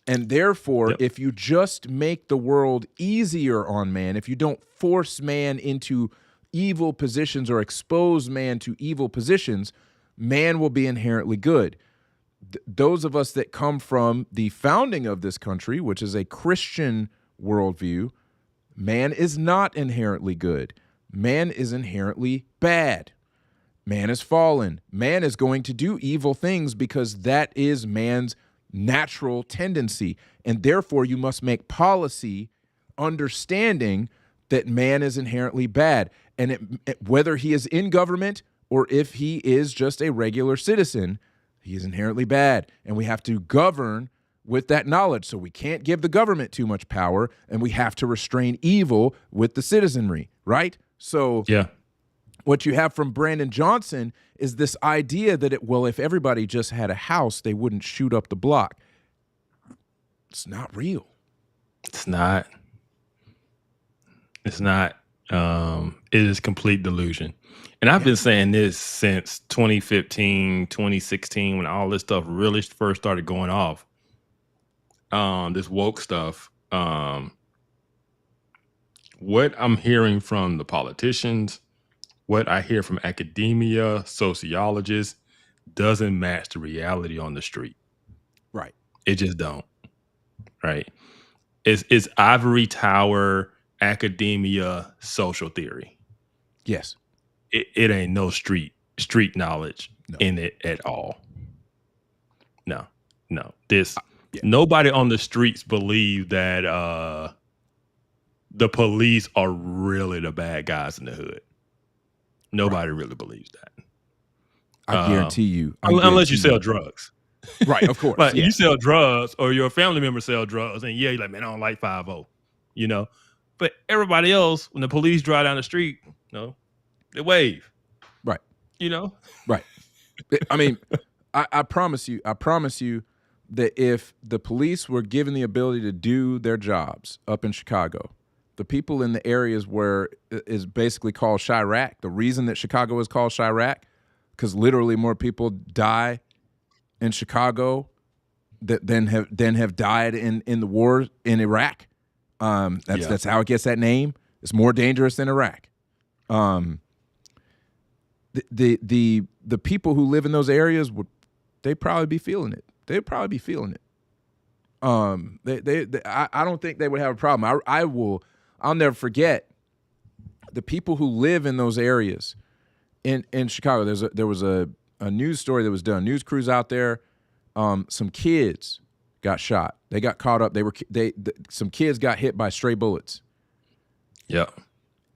And therefore, if you just make the world easier on man, if you don't force man into evil positions or expose man to evil positions, man will be inherently good. Those of us that come from the founding of this country, which is a Christian worldview, man is not inherently good. Man is inherently bad. Man is fallen. Man is going to do evil things because that is man's natural tendency. And therefore, you must make policy understanding that man is inherently bad. And whether he is in government or if he is just a regular citizen, he is inherently bad. And we have to govern with that knowledge. So we can't give the government too much power, and we have to restrain evil with the citizenry, right? So what you have from Brandon Johnson is this idea that if everybody just had a house, they wouldn't shoot up the block. It's not real. It's not. It is complete delusion. And I've been saying this since 2015, 2016, when all this stuff really first started going off. This woke stuff. What I'm hearing from the politicians, what I hear from academia, sociologists, doesn't match the reality on the street. Right. It just don't. Right. It's ivory tower academia social theory. Yes. It ain't no street knowledge in it at all. No. Nobody on the streets believe that the police are really the bad guys in the hood. Nobody really believes that. I guarantee you. Unless you sell drugs. Right, of course. Like you sell drugs or your family member sell drugs, and you're like, man, I don't like 5-0, But everybody else, when the police drive down the street, they wave. Right. Right. I mean, I promise you that if the police were given the ability to do their jobs up in Chicago, the people in the areas where is basically called Chirac, the reason that Chicago is called Chirac, because literally more people die in Chicago than have died in the war in Iraq. That's how it gets that name. It's more dangerous than Iraq. The people who live in those areas they'd probably be feeling it. They'd probably be feeling it. I don't think they would have a problem. I'll never forget the people who live in those areas in Chicago. There was a news story that was done. News crews out there. Some kids got shot. They got caught up. Some kids got hit by stray bullets. Yeah.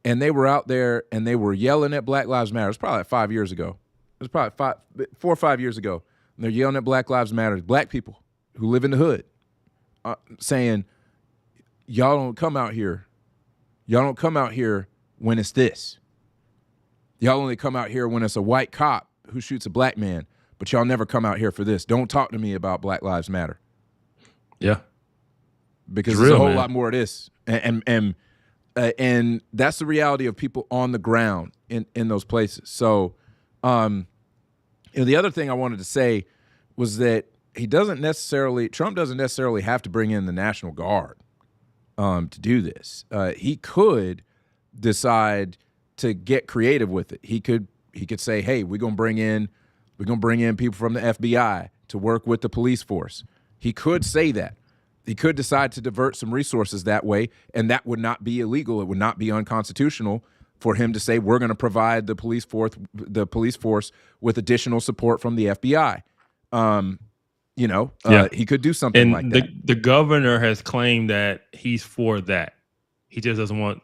And they were out there and they were yelling at Black Lives Matter. It was probably like 5 years ago. It was probably 4 or 5 years ago. And they're yelling at Black Lives Matter. Black people who live in the hood saying, y'all don't come out here. Y'all don't come out here when it's this. Y'all only come out here when it's a white cop who shoots a black man. But y'all never come out here for this. Don't talk to me about Black Lives Matter. Yeah. Because It's there's a real, whole man. lot more of this. And that's the reality of people on the ground in those places. So, the other thing I wanted to say was that Trump doesn't necessarily have to bring in the National Guard to do this. He could decide to get creative with it. He could say, hey, we're gonna bring in people from the FBI to work with the police force. He could say that. He could decide to divert some resources that way, and that would not be illegal. It would not be unconstitutional for him to say we're going to provide the police force with additional support from the FBI. He could do something like that. The governor has claimed that he's for that. He just doesn't want.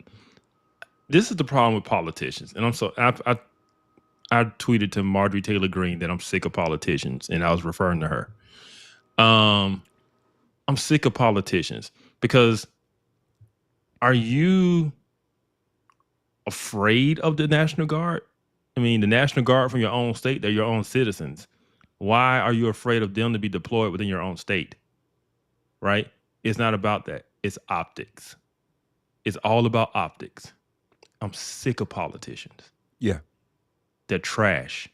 This is the problem with politicians, and I tweeted to Marjorie Taylor Greene that I'm sick of politicians, and I was referring to her. I'm sick of politicians because are you afraid of the National Guard? I mean, the National Guard from your own state, they're your own citizens. Why are you afraid of them to be deployed within your own state? Right? It's not about that. It's optics. It's all about optics. I'm sick of politicians. Yeah. They're trash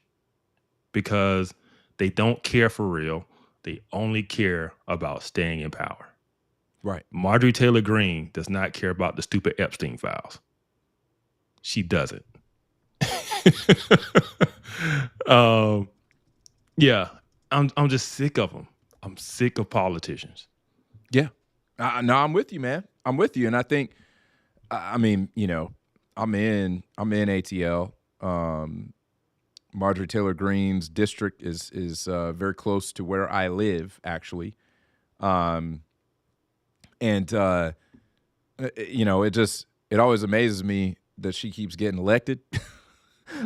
because they don't care for real. They only care about staying in power. Right. Marjorie Taylor Greene does not care about the stupid Epstein files. She doesn't. Yeah, I'm just sick of them. I'm sick of politicians. Yeah. No, I'm with you, man. I'm with you. And I think, I'm in ATL. Marjorie Taylor Greene's district is very close to where I live, actually. It always amazes me that she keeps getting elected.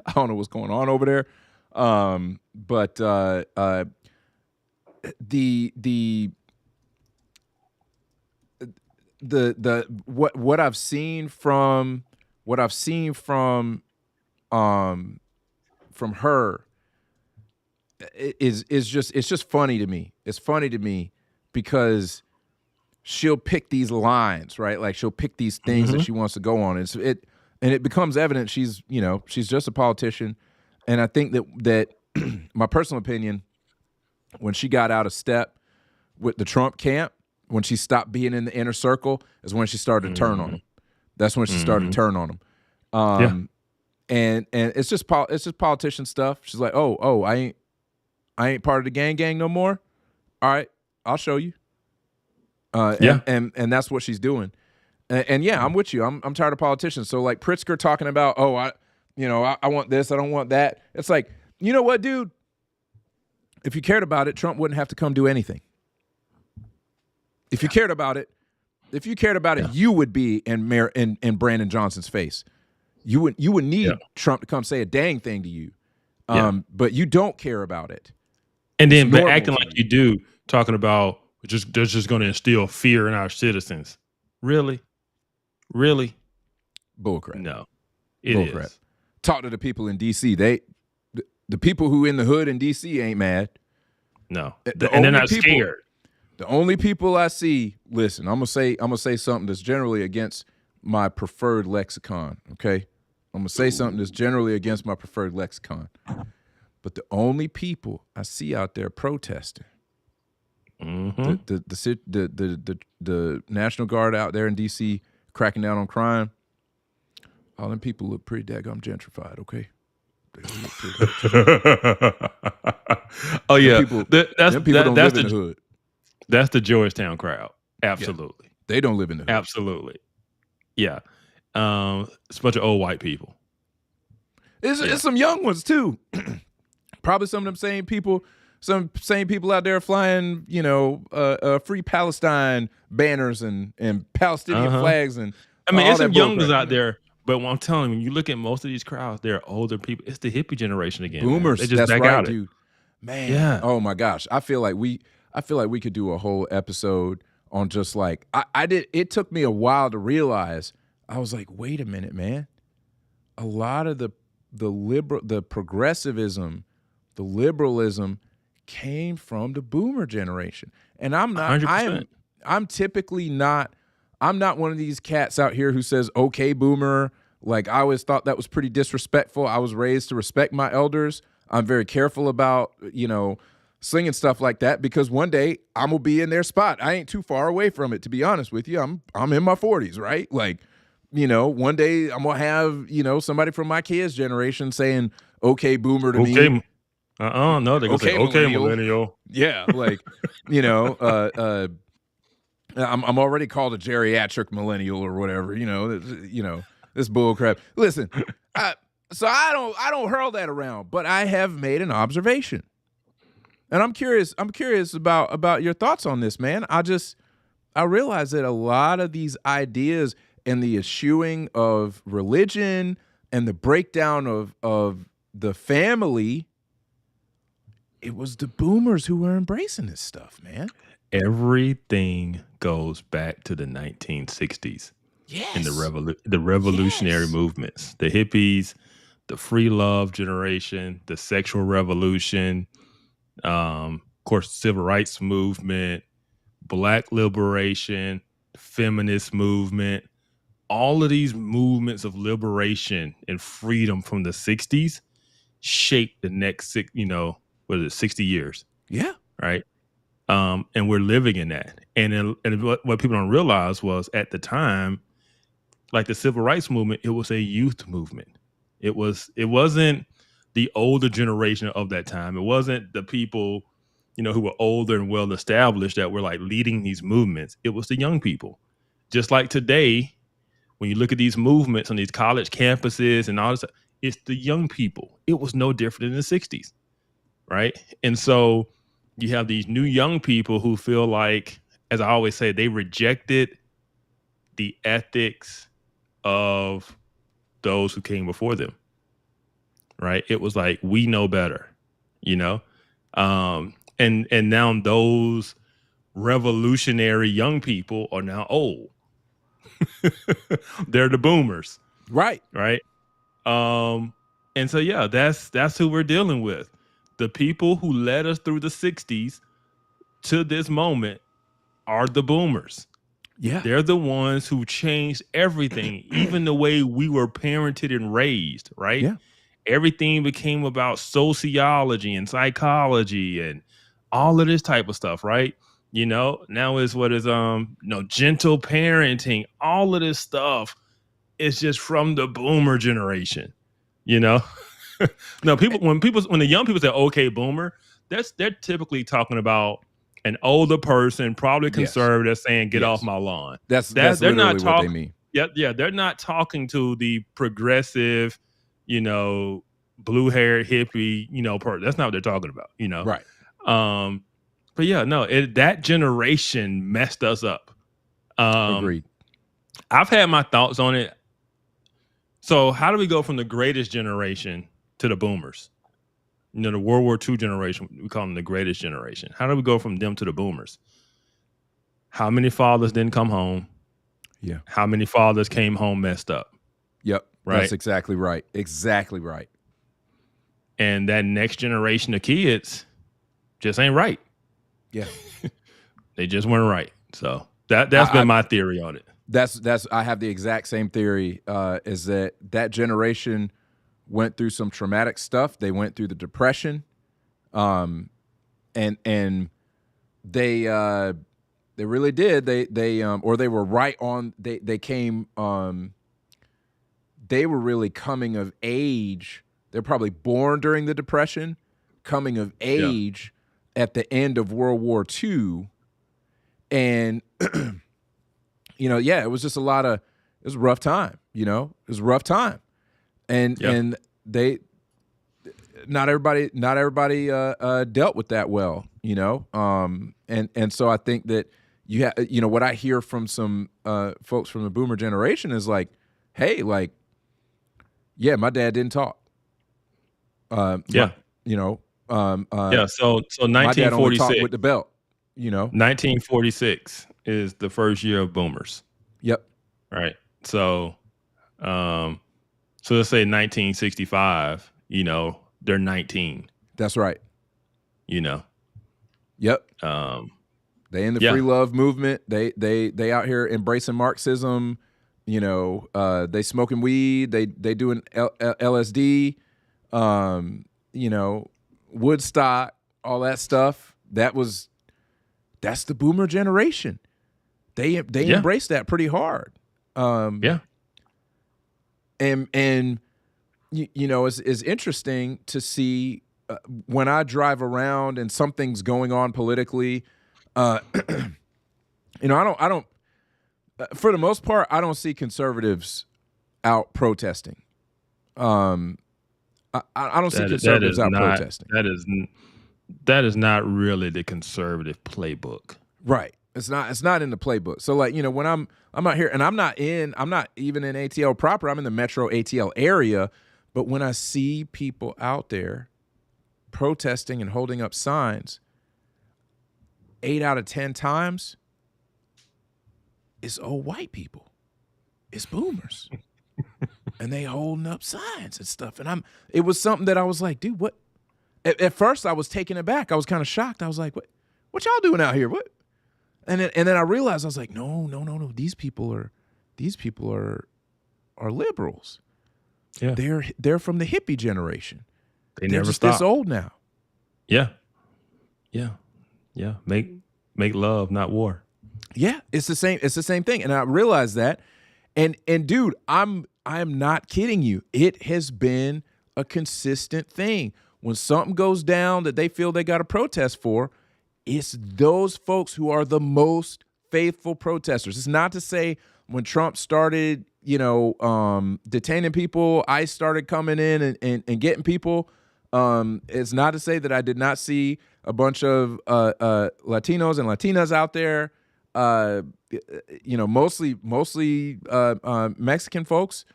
I don't know what's going on over there. What I've seen from her is just funny to me. It's funny to me because she'll pick these lines, right? Like she'll pick these things that she wants to go on. And it becomes evident she's just a politician. And I think that my personal opinion, when she got out of step with the Trump camp, when she stopped being in the inner circle, is when she started to turn on him. That's when she started to turn on him. And it's just politician stuff. She's like, oh, I ain't part of the gang no more. All right, I'll show you. And that's what she's doing. And yeah, I'm with you. I'm tired of politicians. So like Pritzker talking about, I want this, I don't want that. It's like, you know what, dude? If you cared about it, Trump wouldn't have to come do anything. If you cared about it, you would be in Brandon Johnson's face. You would need Trump to come say a dang thing to you. But you don't care about it. And then but acting like you do, talking about they're just going to instill fear in our citizens. Really? Bullcrap. No. It Bullcrap. is. Talk to the people in D.C. The people who in the hood in D.C. ain't mad. No. And they're not scared. The only people I see, listen, I'm gonna say something that's generally against my preferred lexicon, okay? I'm gonna say something that's generally against my preferred lexicon. But the only people I see out there protesting, the National Guard out there in D.C. cracking down on crime, all them people look pretty daggum gentrified, okay? They all look pretty gentrified. Oh yeah, Them people don't live in the hood. That's the Georgetown crowd. Absolutely. Yeah. They don't live in the hood. Absolutely. Yeah. It's a bunch of old white people. It's some young ones too. Probably some of them same people some same people out there flying, free Palestine banners and Palestinian flags and. I mean, all it's that some bull youngers crap. out there, but when I'm telling you, when you look at most of these crowds, they're older people. It's the hippie generation again. Boomers. Man. They just That's back right, out dude. Man. Yeah. Oh my gosh. I feel like we could do a whole episode on just like it took me a while to realize. I was like, wait a minute, man. A lot of the progressivism, the liberalism came from the boomer generation. And I'm not 100%. I'm typically not I'm not one of these cats out here who says, okay, boomer. Like, I always thought that was pretty disrespectful. I was raised to respect my elders. I'm very careful about, slinging stuff like that because one day I'm going to be in their spot. I ain't too far away from it, to be honest with you. I'm in my 40s, right? Like, one day I'm going to have, somebody from my kids' generation saying, okay, boomer to me. No, they're going to say, okay, millennial. Yeah, like, I'm already called a geriatric millennial or whatever, this bull crap. Listen, so I don't hurl that around, but I have made an observation. And I'm curious about your thoughts on this, man. I realize that a lot of these ideas and the eschewing of religion and the breakdown of the family, it was the boomers who were embracing this stuff, man. Everything goes back to the 1960s. Yes. And the revolutionary movements, the hippies, the free love generation, the sexual revolution, of course, civil rights movement, black liberation, feminist movement, all of these movements of liberation and freedom from the 60s shaped the next 60 years. Yeah. Right. And we're living in that. And what people don't realize was at the time, like the civil rights movement, it was a youth movement. It wasn't the older generation of that time. It wasn't the people, who were older and well established that were like leading these movements. It was the young people. Just like today, when you look at these movements on these college campuses and all this, it's the young people. It was no different in the 60s. Right. And so you have these new young people who feel like, as I always say, they rejected the ethics of those who came before them. Right. It was like, we know better, and now those revolutionary young people are now old. They're the boomers. Right. Right. And so, yeah, that's who we're dealing with. The people who led us through the 60s to this moment are the boomers. Yeah. They're the ones who changed everything, even the way we were parented and raised, right? Yeah. Everything became about sociology and psychology and all of this type of stuff, right? Now is what is gentle parenting. All of this stuff is just from the boomer generation, No, when the young people say okay boomer, they're typically talking about an older person, probably conservative, saying get off my lawn. That's literally not what they mean. Yeah, they're not talking to the progressive, blue-haired hippie, person. That's not what they're talking about, Right. But yeah, no, that generation messed us up. Agreed. I've had my thoughts on it. So how do we go from the greatest generation to the boomers? The World War II generation, we call them the greatest generation. How do we go from them to the boomers? How many fathers didn't come home? Yeah. How many fathers came home messed up? Yep. Right. That's exactly right. Exactly right. And that next generation of kids just ain't right. Yeah. They just weren't right. So that's been my theory on it. That's I have the exact same theory, is that generation went through some traumatic stuff. They went through the Depression, and they really did. They were right on. They came. They were really coming of age. They're probably born during the Depression, coming of age at the end of World War II, and it was just it was a rough time. It was a rough time. And they not everybody dealt with that well, you know. And so I think that what I hear from some folks from the boomer generation is like, hey, like, yeah, my dad didn't talk. Yeah. So my dad only 1946 talked with the belt, you know. 1946 is the first year of boomers. Yep. Right. So let's say 1965, you know, they're 19. That's right. You know. Yep. They in the free love movement. They out here embracing Marxism. You know, they smoking weed. They doing LSD. You know, Woodstock, all that stuff. That's the boomer generation. They embraced that pretty hard. And you know, it's interesting to see when I drive around and something's going on politically. You know, I don't. For the most part, I don't see conservatives out protesting. I don't see conservatives out protesting. That is not really the conservative playbook. Right. It's not in the playbook. So like, you know, when I'm out here and I'm not even in ATL proper, I'm in the metro ATL area, but when I see people out there protesting and holding up signs, 8 out of 10 times it's old white people. It's boomers. And they holding up signs and stuff. And it was something that I was like, dude, what? At first I was taken aback. I was kind of shocked. I was like, what y'all doing out here? What? And then I realized, I was like, no. These people are liberals. Yeah. They're from the hippie generation. They're never just this old now. Yeah. Make love, not war. Yeah, it's the same thing. And I realized that. And dude, I am not kidding you. It has been a consistent thing. When something goes down that they feel they got to protest for, it's those folks who are the most faithful protesters. It's not to say when Trump started, you know, detaining people, ICE started coming in and getting people. It's not to say that I did not see a bunch of Latinos and Latinas out there. You know, mostly Mexican folks.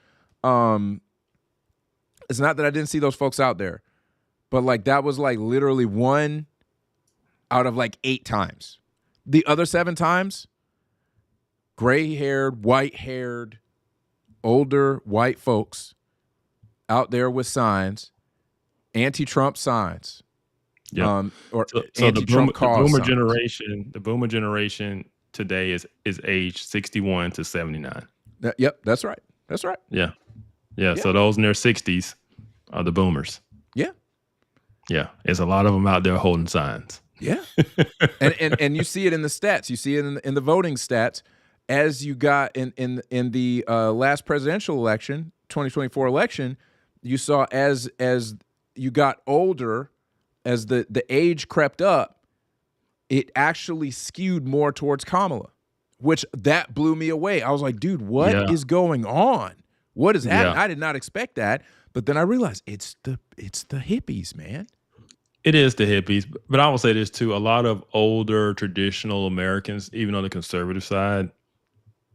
It's not that I didn't see those folks out there, but like that was like literally 1 out of like 8 times. The other 7 times, gray-haired, white-haired, older white folks out there with signs, anti-Trump signs. Yeah. Or so anti-Trump the boomer generation today is age 61 to 79. Yep, that's right. Yeah. So those in their 60s are the boomers. Yeah. Yeah. There's a lot of them out there holding signs. Yeah. and you see it in the stats. You see it in the voting stats as you got in the last presidential election, 2024 election. You saw as you got older, as the age crept up, it actually skewed more towards Kamala, which that blew me away. I was like, dude, what is going on? What is happening? I did not expect that. But then I realized it's the hippies, man. It is the hippies. But I will say this too. A lot of older traditional Americans, even on the conservative side,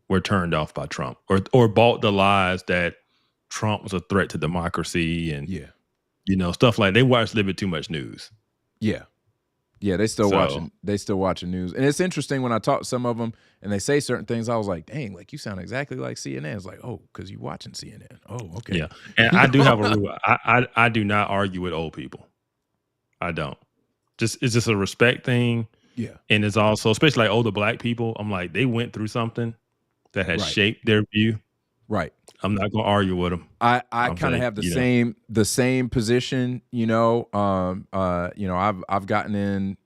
were turned off by Trump or bought the lies that Trump was a threat to democracy and you know, stuff like they watch a little bit too much news. Yeah. Yeah, they still watching news. And it's interesting when I talk to some of them and they say certain things, I was like, dang, like you sound exactly like CNN. It's like, oh, because you watching CNN. Oh, okay. Yeah. And I do have a rule. I do not argue with old people. I don't. It's just a respect thing. Yeah. And it's also, especially like older black people, I'm like, they went through something that has shaped their view. Right. I'm not gonna argue with them. I kind of have the same position, you know. You know, I've gotten in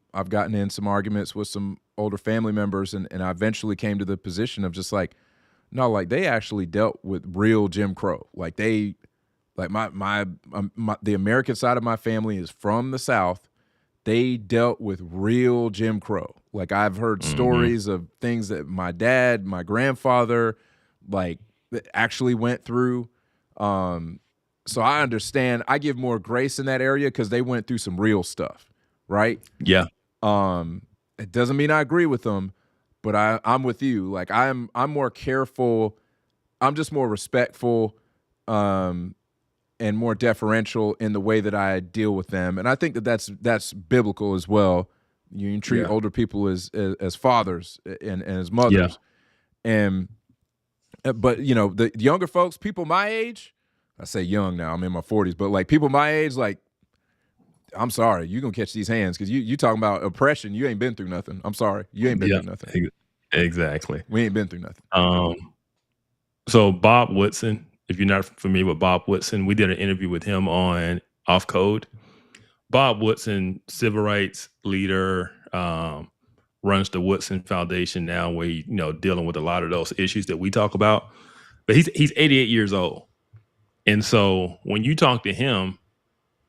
some arguments with some older family members, and I eventually came to the position of just like, no, like they actually dealt with real Jim Crow. Like the American side of my family is from the South. They dealt with real Jim Crow. Like I've heard stories of things that my dad, my grandfather, like actually went through. So I understand. I give more grace in that area because they went through some real stuff, right? Yeah. It doesn't mean I agree with them, but I'm with you. Like I'm more careful. I'm just more respectful, and more deferential in the way that I deal with them. And I think that's biblical as well. You can treat older people as fathers and as mothers. And but the younger folks, people my age, I say young now, I'm in my 40s, but like people my age, like, I'm sorry, you're gonna catch these hands because you talking about oppression. You ain't been through nothing. I'm sorry. You ain't been through nothing. Exactly. We ain't been through nothing. So Bob Woodson, if you're not familiar with Bob Woodson, we did an interview with him on Off Code. Bob Woodson, civil rights leader, runs the Woodson Foundation now, where he, dealing with a lot of those issues that we talk about. But he's 88 years old. And so when you talk to him,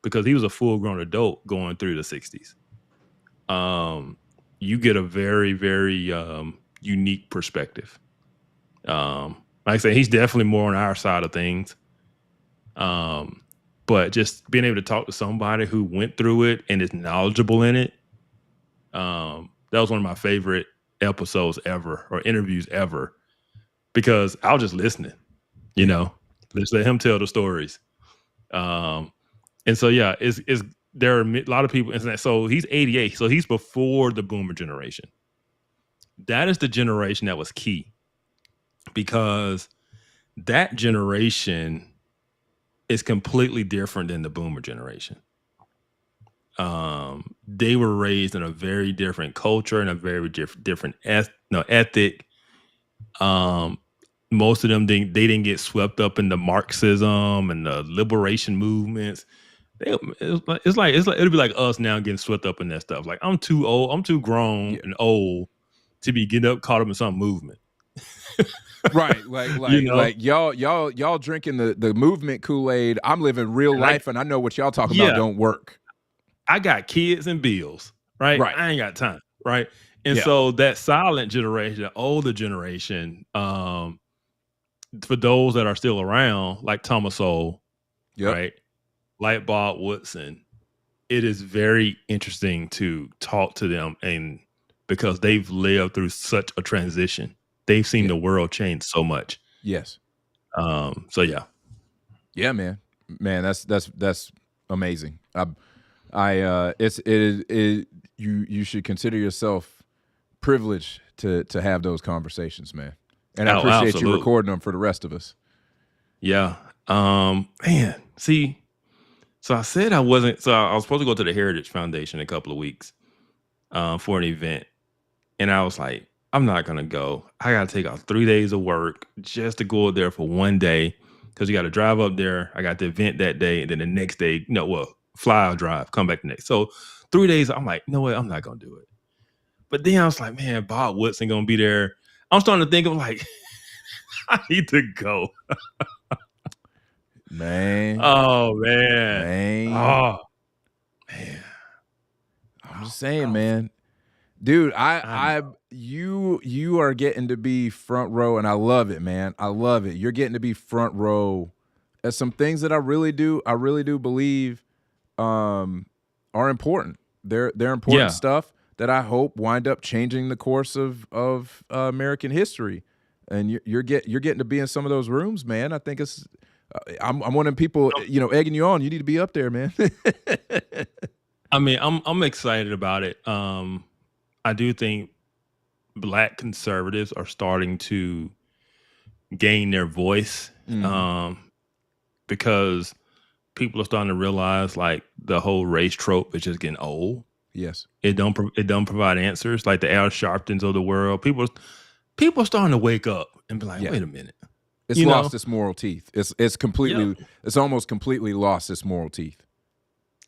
because he was a full-grown adult going through the 60s, you get a very, very unique perspective. Like I say, he's definitely more on our side of things. But just being able to talk to somebody who went through it and is knowledgeable in it, that was one of my favorite episodes ever, or interviews ever, because I was just listening, let's let him tell the stories. And so, there are a lot of people. So he's 88. So he's before the boomer generation. That is the generation that was key, because that generation is completely different than the boomer generation. They were raised in a very different culture and a very different ethic. Most of them, they didn't get swept up in the Marxism and the liberation movements. It's like it'll be like us now getting swept up in that stuff. Like, I'm too old, I'm too grown and old to be caught up in some movement. Right, like y'all drinking the movement Kool-Aid. I'm living real life, and I know what y'all talking about don't work. I got kids and bills, right? I ain't got time, right? And so that silent generation, the older generation, for those that are still around, like Thomas Sowell, right, like Bob Woodson, it is very interesting to talk to them, and because they've lived through such a transition. They've seen the world change so much. Yes. So yeah. Yeah, man, that's amazing. You should consider yourself privileged to have those conversations, man. And I appreciate you recording them for the rest of us. Yeah. Man, see, so I said I was supposed to go to the Heritage Foundation in a couple of weeks, for an event. And I was like, I'm not going to go. I got to take off 3 days of work just to go there for one day, because you got to drive up there. I got the event that day, and then the next day, fly or drive, come back the next. So 3 days, I'm like, no way, I'm not going to do it. But then I was like, man, Bob Woodson going to be there. I'm starting to think of like, I need to go. Man. Oh, man. Oh, man. I'm just saying, man. Dude, you are getting to be front row, and I love it, man. I love it. You're getting to be front row at some things that I really do believe are important. They're important stuff that I hope wind up changing the course of American history. And you're getting to be in some of those rooms, man. I think it's I'm one of them people, egging you on. You need to be up there, man. I mean, I'm excited about it. I do think Black conservatives are starting to gain their voice, because people are starting to realize, like, the whole race trope is just getting old. Yes, it don't provide answers, like the Al Sharptons of the world. People are starting to wake up and be like, wait a minute, it's lost its moral teeth. It's completely, it's almost completely lost its moral teeth.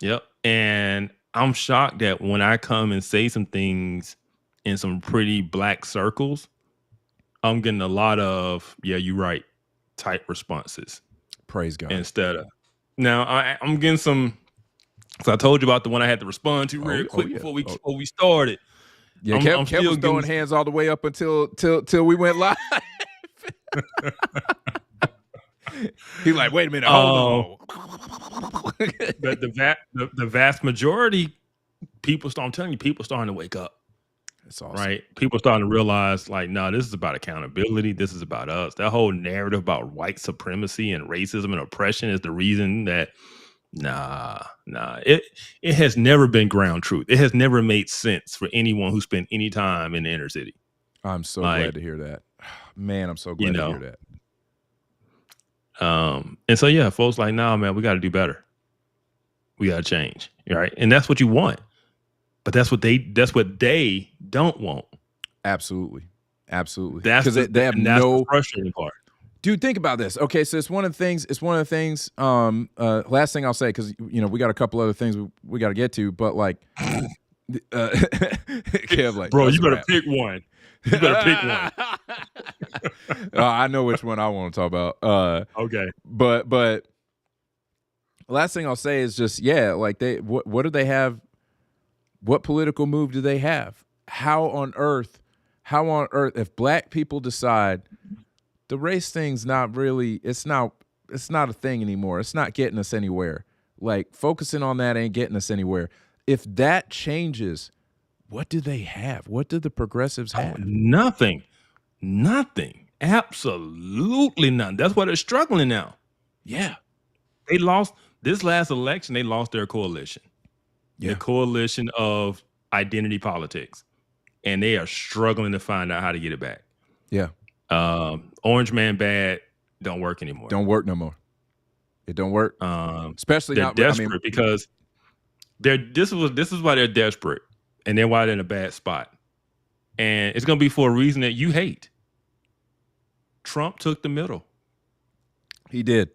Yep, and I'm shocked that when I come and say some things in some pretty Black circles, I'm getting a lot of, yeah, you're right, type responses. Praise God. Instead of, now I'm getting some, so I told you about the one I had to respond to real quick before we started. Yeah, Kev was throwing hands all the way up until we went live. He's like, wait a minute, hold on. the vast majority, I'm telling you, people starting to wake up. That's awesome. Right? People starting to realize, like, no, this is about accountability. This is about us. That whole narrative about white supremacy and racism and oppression is the reason that, it has never been ground truth. It has never made sense for anyone who spent any time in the inner city. I'm so glad to hear that. Man, I'm so glad to hear that. And so, yeah, folks like, nah, man, we got to do better. We got to change. Right? And that's what you want. But that's what they don't want. Absolutely. That's because they have that's no the frustrating part. Dude, think about this. Okay, so it's one of the things. Last thing I'll say, because we got a couple other things we got to get to, but like, Kev, like, bro, you better pick one. You better pick one. I know which one I want to talk about. Okay, but last thing I'll say is just like what do they have? What political move do they have? How on earth, if black people decide the race thing's not really, it's not a thing anymore. It's not getting us anywhere. Like, focusing on that ain't getting us anywhere. If that changes, what do they have? What do the progressives have? Nothing. Absolutely none. That's why they're struggling now. Yeah. They lost this last election. They lost their coalition. The coalition of identity politics, and they are struggling to find out how to get it back. Yeah. Orange man bad don't work anymore. Don't work no more. It don't work. Especially they're not desperate because this is why they're desperate, and then why they're in a bad spot. And it's gonna be for a reason that you hate. Trump took the middle. He did.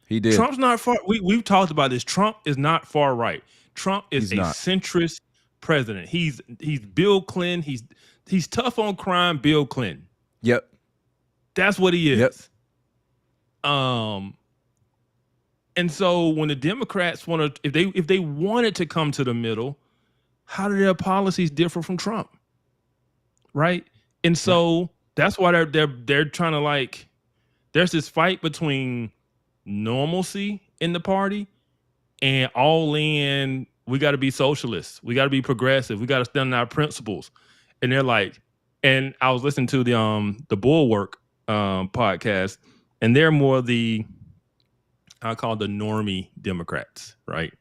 He did. Trump's not far. We've talked about this. Trump is not far right. Trump is He's a not. centrist president. He's Bill Clinton. He's tough on crime. Bill Clinton. Yep. That's what he is. Yep. And so when the Democrats want to, if they wanted to come to the middle, how do their policies differ from Trump? Right. And so that's why they're trying to, like, there's this fight between normalcy in the party and all in, we got to be socialists, we got to be progressive, we got to stand on our principles. And they're like, and I was listening to the Bulwark podcast, and they're more I call the normie Democrats, right?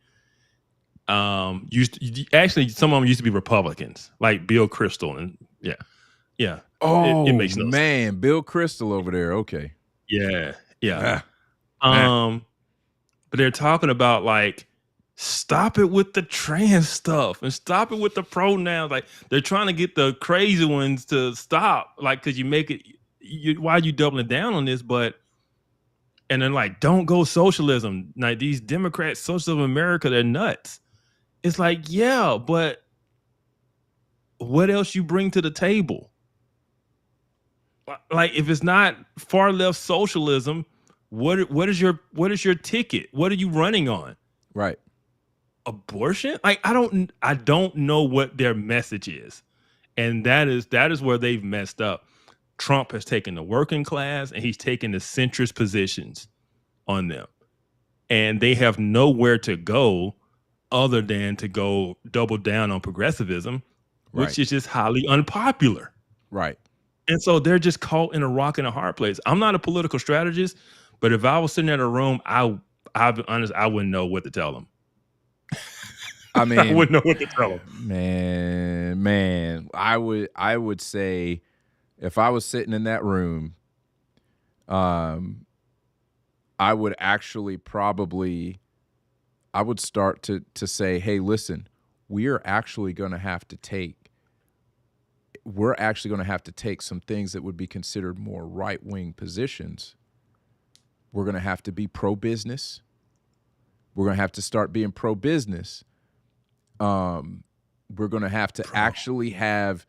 Actually, some of them used to be Republicans, like Bill Kristol, and yeah. Oh, it makes no man, sense. Bill Kristol over there. Okay. Yeah. But they're talking about, like, stop it with the trans stuff and stop it with the pronouns. Like, they're trying to get the crazy ones to stop, like, because you make it. Why are you doubling down on this? And then, like, don't go socialism. Like, these Democrats, socialism America, they're nuts. It's like, yeah, but what else you bring to the table? Like, if it's not far left socialism, what is your ticket? What are you running on? Right. Abortion? Like, I don't know what their message is. And that is where they've messed up. Trump has taken the working class and he's taken the centrist positions on them. And they have nowhere to go other than to go double down on progressivism, which is just highly unpopular. Right. And so they're just caught in a rock and a hard place. I'm not a political strategist, but if I was sitting in a room, I'll be honest, I wouldn't know what to tell them. I mean, I wouldn't know what to tell them. Man, I would say, if I was sitting in that room, I would actually I would start to say, hey, listen, we're actually going to have to take some things that would be considered more right-wing positions. We're going to have to be pro-business. We're going to have to start being pro-business. We're going to have to actually have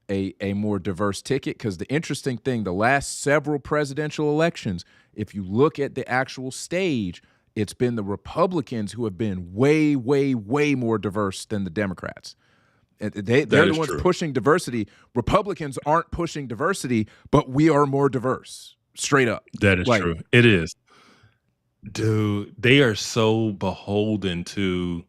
a more diverse ticket, because the interesting thing, the last several presidential elections, if you look at the actual stage, it's been the Republicans who have been way, way, way more diverse than the Democrats. They're the ones pushing diversity. Republicans aren't pushing diversity, but we are more diverse. straight up. That is Like, true. It is. Dude, they are so beholden to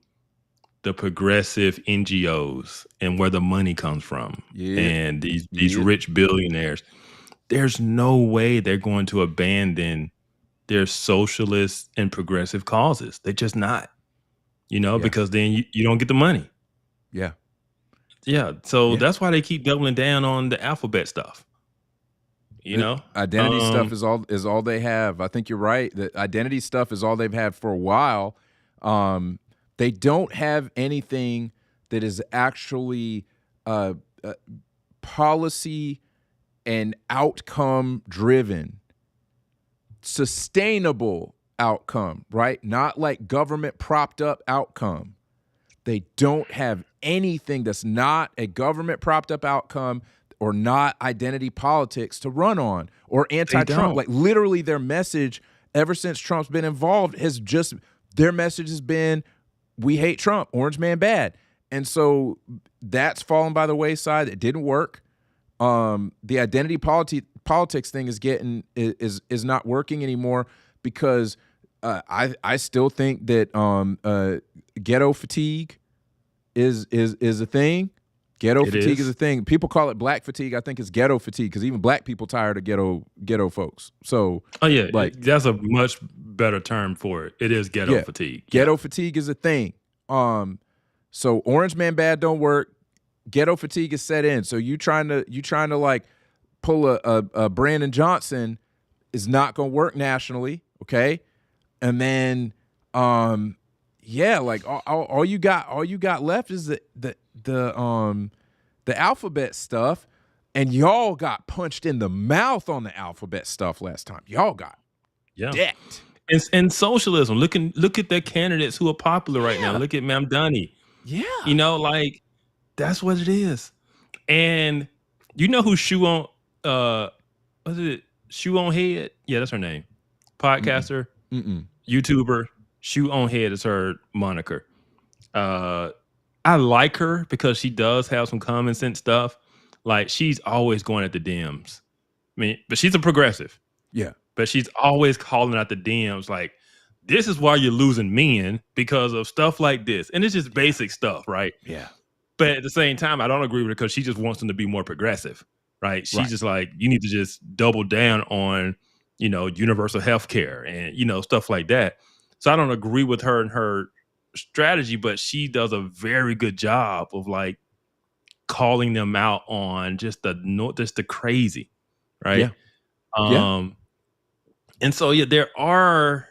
the progressive NGOs and where the money comes from. Yeah. And these Yeah. rich billionaires. There's no way they're going to abandon their socialist and progressive causes. They're just not, Yeah. because then you don't get the money. Yeah. Yeah. So Yeah. that's why they keep doubling down on the alphabet stuff. Identity stuff is all they have. I think you're right. The identity stuff is all they've had for a while. They don't have anything that is actually policy and outcome driven, sustainable outcome, right? Not like government propped up outcome. They don't have anything that's not a government propped up outcome or not identity politics to run on or anti-Trump. Like literally their message ever since Trump's been involved their message has been, we hate Trump, orange man bad. And so that's fallen by the wayside. It didn't work. The identity politics thing is not working anymore because I still think that ghetto fatigue is a thing. Ghetto fatigue is a thing. People call it black fatigue. I think it's ghetto fatigue because even black people tired of ghetto folks. So that's a much better term for it. It is ghetto fatigue. Ghetto fatigue is a thing. So orange man bad don't work. Ghetto fatigue is set in. So you trying to like pull a Brandon Johnson is not gonna work nationally, okay? And then like all you got left is the alphabet stuff, and y'all got punched in the mouth on the alphabet stuff last time. Y'all got decked. And socialism. Look at their candidates who are popular right now. Look at Mamdani. Yeah. That's what it is. And you know who Shoe on Shoe on Head? Yeah, that's her name. Podcaster, YouTuber. Shoe on Head is her moniker. I like her because she does have some common sense stuff. Like she's always going at the Dems. I mean, but she's a progressive. Yeah. But she's always calling out the Dems like, this is why you're losing men because of stuff like this. And it's just basic stuff, right? Yeah. But at the same time, I don't agree with her because she just wants them to be more progressive, right? She's just like, you need to just double down on, universal health care and, stuff like that. So I don't agree with her and her strategy, but she does a very good job of like calling them out on just the crazy, right? Yeah. And so there are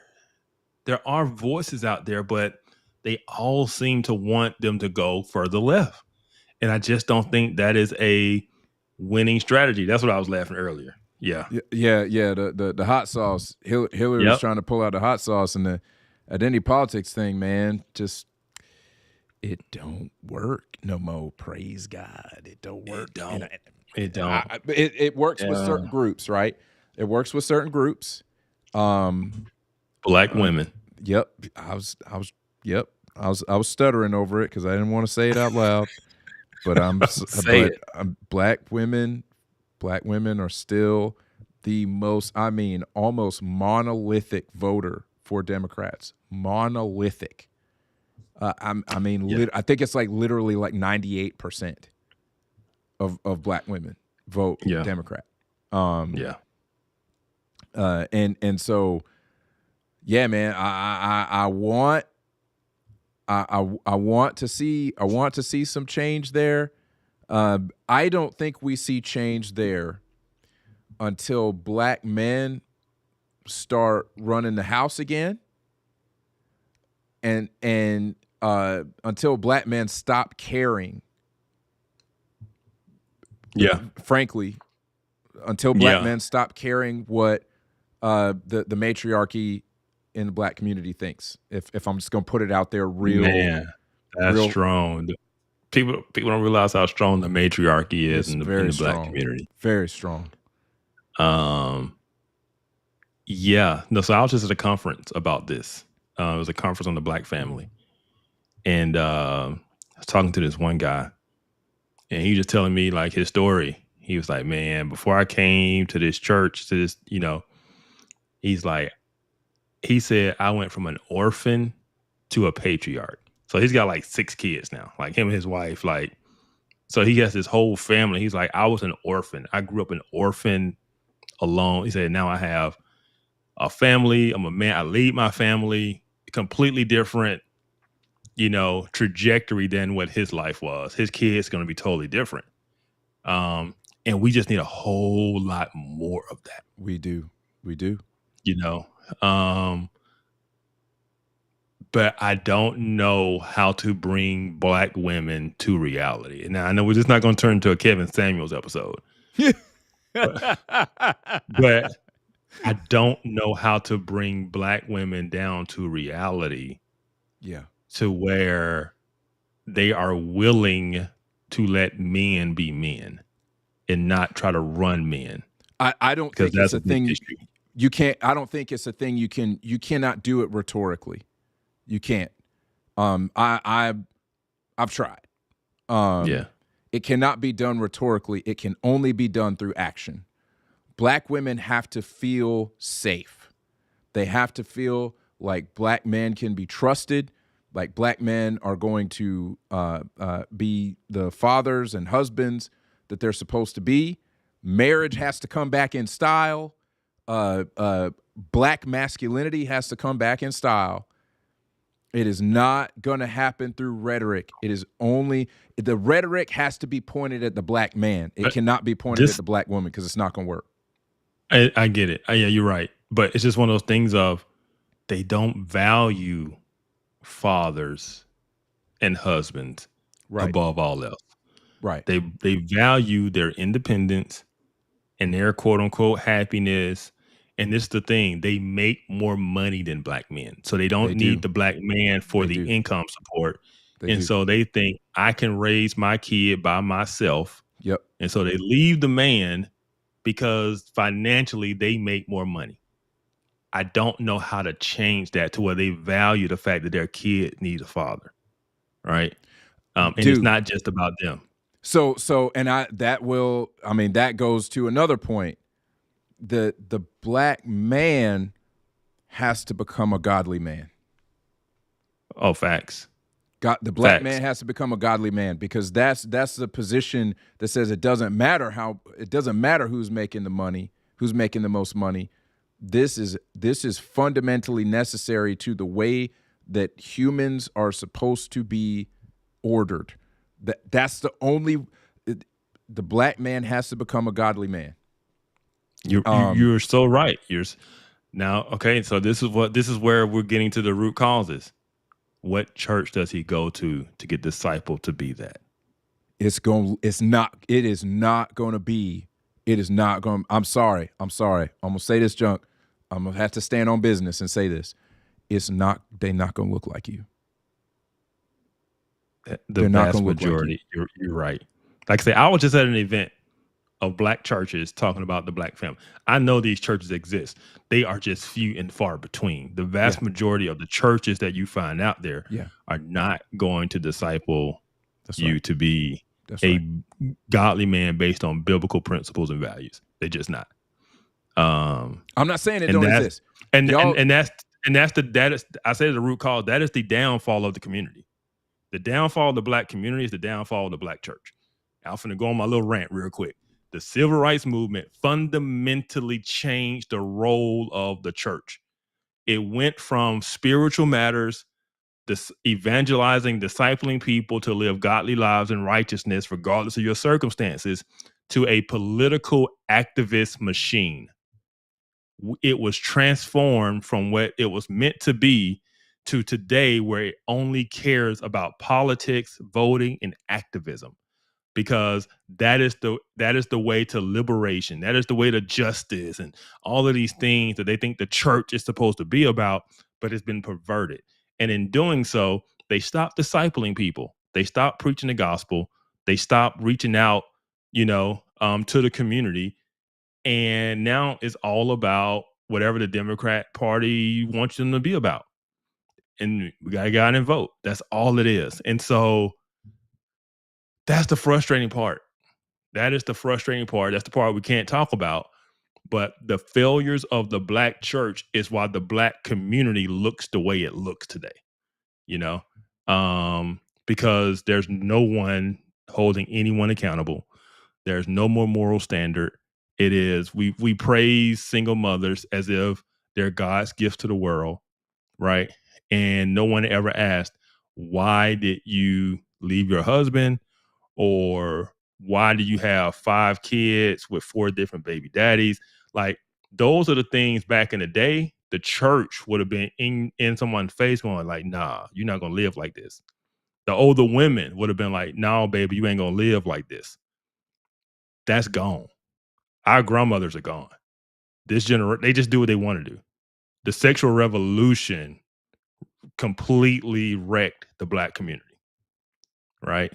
voices out there, but they all seem to want them to go further left. And I just don't think that is a winning strategy. That's what I was laughing earlier. Yeah. The hot sauce. Hillary was trying to pull out the hot sauce, and the identity politics thing, man, just it don't work no more. Praise God, it don't work. It don't. It works with certain groups, right? It works with certain groups. Black women. Yep. I was stuttering over it because I didn't want to say it out loud. But black women are still the most, almost monolithic voter for Democrats. Monolithic. I think it's like literally like 98% of black women vote Democrat. And so, yeah, man, I want to see some change there. I don't think we see change there until black men start running the House again, and until black men stop caring. Yeah, frankly, until black men stop caring what the matriarchy in the black community thinks. If I'm just gonna put it out there, that's strong. People don't realize how strong the matriarchy is in the black community. Very strong. So I was just at a conference about this. It was a conference on the black family, and I was talking to this one guy, and he just telling me like his story. He was like, man, before I came to this church, to this, he's like, he said, I went from an orphan to a patriarch. So he's got like 6 kids now, like him and his wife. Like, so he has his whole family. He's like, I was an orphan. I grew up an orphan alone. He said, now I have a family. I'm a man. I lead my family. Completely different, trajectory than what his life was. His kids going to be totally different. And we just need a whole lot more of that. We do. But I don't know how to bring Black women to reality. Now, I know we're just not going to turn into a Kevin Samuels episode. but I don't know how to bring Black women down to reality. Yeah. To where they are willing to let men be men and not try to run men. I don't think it's a thing you can't. I don't think it's a thing you cannot do it rhetorically. You can't. I've tried. It cannot be done rhetorically. It can only be done through action. Black women have to feel safe. They have to feel like Black men can be trusted, like Black men are going to be the fathers and husbands that they're supposed to be. Marriage has to come back in style. Black masculinity has to come back in style. It is not going to happen through rhetoric. It is only the rhetoric has to be pointed at the Black man. It cannot be pointed at the Black woman because it's not going to work. I get it. Yeah, you're right. But it's just one of those things of they don't value fathers and husbands above all else. Right. They value their independence and their quote unquote happiness. And this is the thing, they make more money than Black men. So they don't need the Black man for the income support. So they think I can raise my kid by myself. Yep. And so they leave the man because financially they make more money. I don't know how to change that to where they value the fact that their kid needs a father. Right. And it's not just about them. So that goes to another point. The Black man has to become a godly man. Oh, facts. The Black man has to become a godly man because that's the position that says it doesn't matter who's making the money, who's making the most money. This is fundamentally necessary to the way that humans are supposed to be ordered. That's the only. The Black man has to become a godly man. You're so right. Okay. So this is where we're getting to the root causes. What church does he go to get discipled to be that? It is not going to be. I'm sorry. I'm going to say this junk. I'm going to have to stand on business and say this. They're not going to look like you. The vast majority. You're right. Like I say, I was just at an event of Black churches talking about the Black family. I know these churches exist. They are just few and far between. The vast majority of the churches that you find out there are not going to disciple you to be a godly man based on biblical principles and values. They're just not. I'm not saying it don't exist. I said the root cause. That is the downfall of the community. The downfall of the Black community is the downfall of the Black church. I'm finna go on my little rant real quick. The civil rights movement fundamentally changed the role of the church. It went from spiritual matters, evangelizing, discipling people to live godly lives in righteousness, regardless of your circumstances, to a political activist machine. It was transformed from what it was meant to be to today, where it only cares about politics, voting, and activism. Because that is the way to liberation. That is the way to justice and all of these things that they think the church is supposed to be about, but it's been perverted. And in doing so, they stopped discipling people. They stopped preaching the gospel. They stopped reaching out, to the community. And now it's all about whatever the Democrat Party wants them to be about. And we got to go out and vote. That's all it is. And so that's the frustrating part. That is the frustrating part. That's the part we can't talk about. But the failures of the Black church is why the Black community looks the way it looks today. You know, because there's no one holding anyone accountable. There's no more moral standard. It is we praise single mothers as if they're God's gift to the world, right? And no one ever asked, why did you leave your husband? Or why do you have 5 kids with 4 different baby daddies? Like, those are the things back in the day, the church would have been in someone's face going like, nah, you're not going to live like this. The older women would have been like, no, baby, you ain't going to live like this. That's gone. Our grandmothers are gone. This generation, they just do what they want to do. The sexual revolution completely wrecked the Black community, right?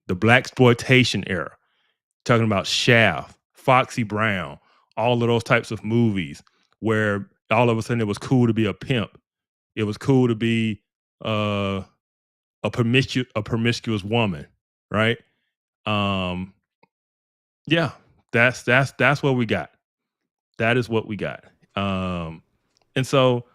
The Black exploitation era, talking about Shaft, Foxy Brown, all of those types of movies where all of a sudden it was cool to be a pimp. It was cool to be a promiscuous woman, right? Yeah, that's what we got. That is what we got. And so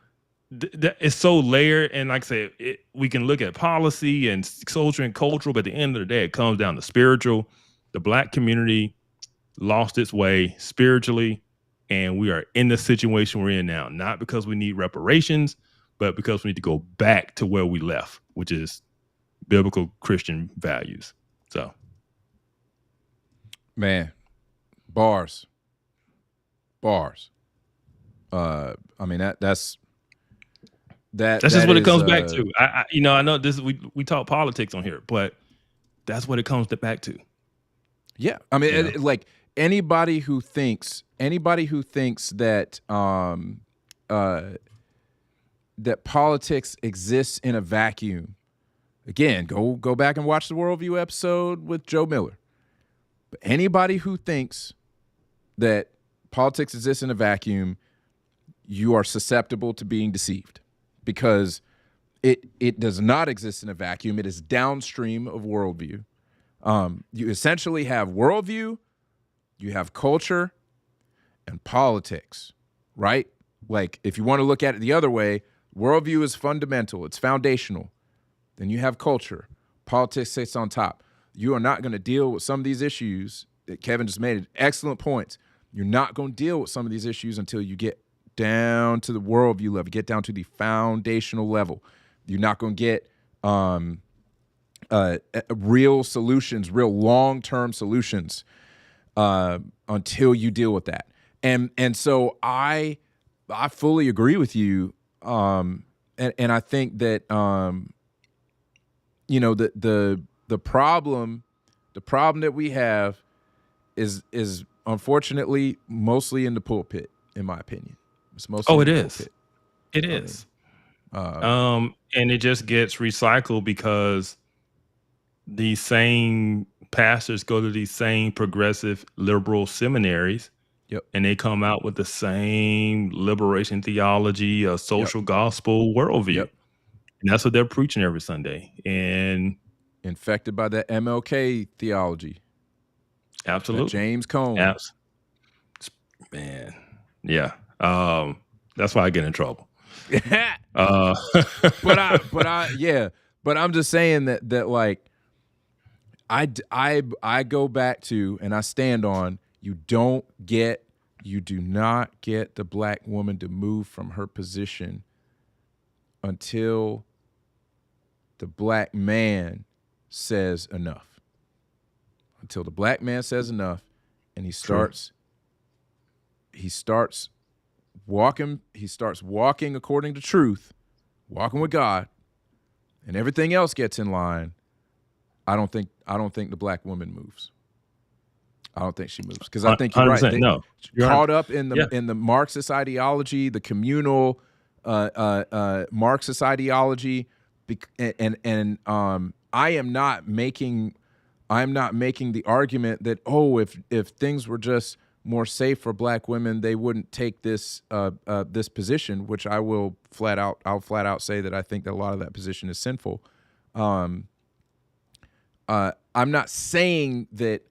it's so layered, and like I said, we can look at policy and social and cultural, but at the end of the day, it comes down to spiritual. The Black community lost its way spiritually, and we are in the situation we're in now, not because we need reparations, but because we need to go back to where we left, which is biblical Christian values. So, man, bars. I mean, that's just what it comes back to. I know this is we talk politics on here, but that's what it comes back to. Yeah, I mean, like anybody who thinks that that politics exists in a vacuum. Again, go back and watch the Worldview episode with Joe Miller. But anybody who thinks that politics exists in a vacuum, you are susceptible to being deceived, because it does not exist in a vacuum. It is downstream of worldview. You essentially have worldview, you have culture, and politics, right? Like, if you want to look at it the other way, worldview is fundamental, it's foundational. Then you have culture. Politics sits on top. You are not going to deal with some of these issues that Kevin just made excellent points. You're not going to deal with some of these issues until you get down to the worldview level, get down to the foundational level. You're not going to get real solutions, real long-term solutions until you deal with that. And so I fully agree with you. And I think that the problem that we have is unfortunately mostly in the pulpit, in my opinion. It's mostly it is. It is. And it just gets recycled because these same pastors go to these same progressive liberal seminaries. Yep. And they come out with the same liberation theology, a social gospel worldview. Yep. And that's what they're preaching every Sunday. And infected by that MLK theology. Absolutely. That James Cone. Man. Yeah. That's why I get in trouble. But I'm just saying that like I go back to, and I stand on, you do not get the Black woman to move from her position until the Black man says enough. Until the Black man says enough, and he starts walking according to truth, walking with God, and everything else gets in line. I don't think the Black woman moves. I don't think she moves, because I think you're right. No, you're caught up in the Marxist ideology, the communal Marxist ideology, and I am not making the argument that if things were just more safe for Black women, they wouldn't take this this position, which I'll flat out say that I think that a lot of that position is sinful. I'm not saying that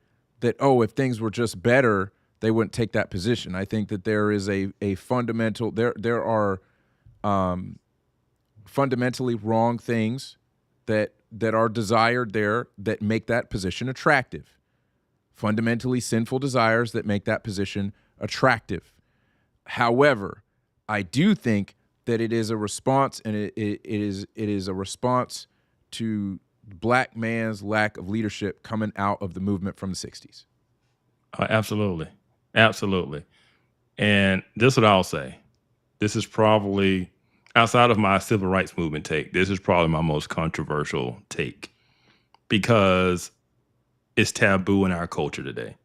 that, oh, if things were just better, they wouldn't take that position. I think that there is a fundamental, there are fundamentally wrong things that are desired there that make that position attractive. Fundamentally sinful desires that make that position attractive. However, I do think that it is a response, and it is a response to black man's lack of leadership coming out of the movement from the 60s. Absolutely. Absolutely. And this is what I'll say. This is probably, outside of my civil rights movement take, this is probably my most controversial take because it's taboo in our culture today.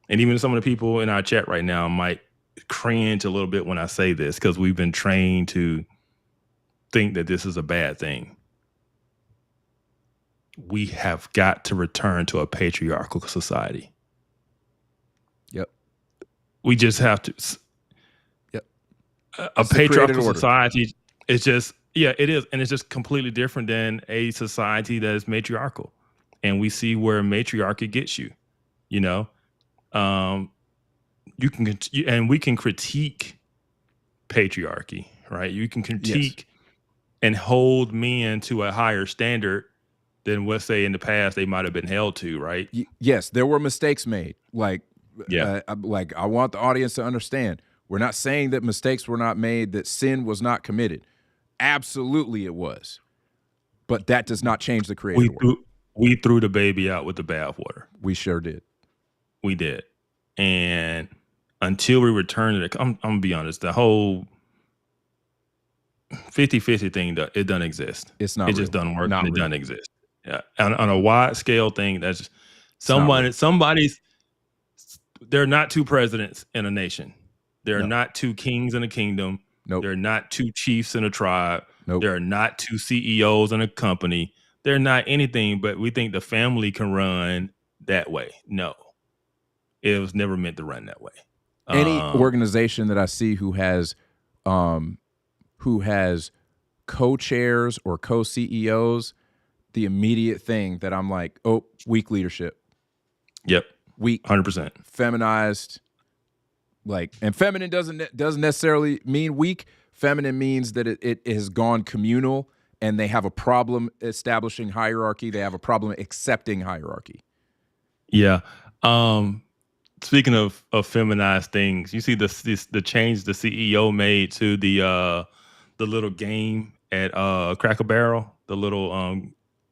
And even some of the people in our chat right now might cringe a little bit when I say this because we've been trained to think that this is a bad thing. We have got to return to a patriarchal society. Yep. We just have to. Yep. A patriarchal society is just, yeah, it is. And it's just completely different than a society that is matriarchal. And we see where matriarchy gets you, you know? You can, and we can critique patriarchy, right? You can critique and hold men to a higher standard than, let's say, in the past they might have been held to, right? Yes, there were mistakes made. Like I want the audience to understand. We're not saying that mistakes were not made, that sin was not committed. Absolutely it was. But that does not change the creator order. We threw the baby out with the bathwater. We sure did. We did. And until we return to it, I'm going to be honest, the whole 50-50 thing, it doesn't exist. It's not It real. just doesn't work. Not And it real. doesn't exist. Yeah. On a wide scale thing, that's just somebody's, there are not two presidents in a nation. There are not two kings in a kingdom. Nope. There are not two chiefs in a tribe. Nope. There are not two CEOs in a company. They're not anything, but we think the family can run that way. No, it was never meant to run that way. Any organization that I see who has co-chairs or co-CEOs, the immediate thing that I'm like, oh, weak leadership. Yep. Weak. 100%. Feminized. Like, and feminine doesn't necessarily mean weak. Feminine means that it has gone communal and they have a problem establishing hierarchy. They have a problem accepting hierarchy. Yeah. Speaking of feminized things, you see the change the CEO made to the little game at Cracker Barrel, the little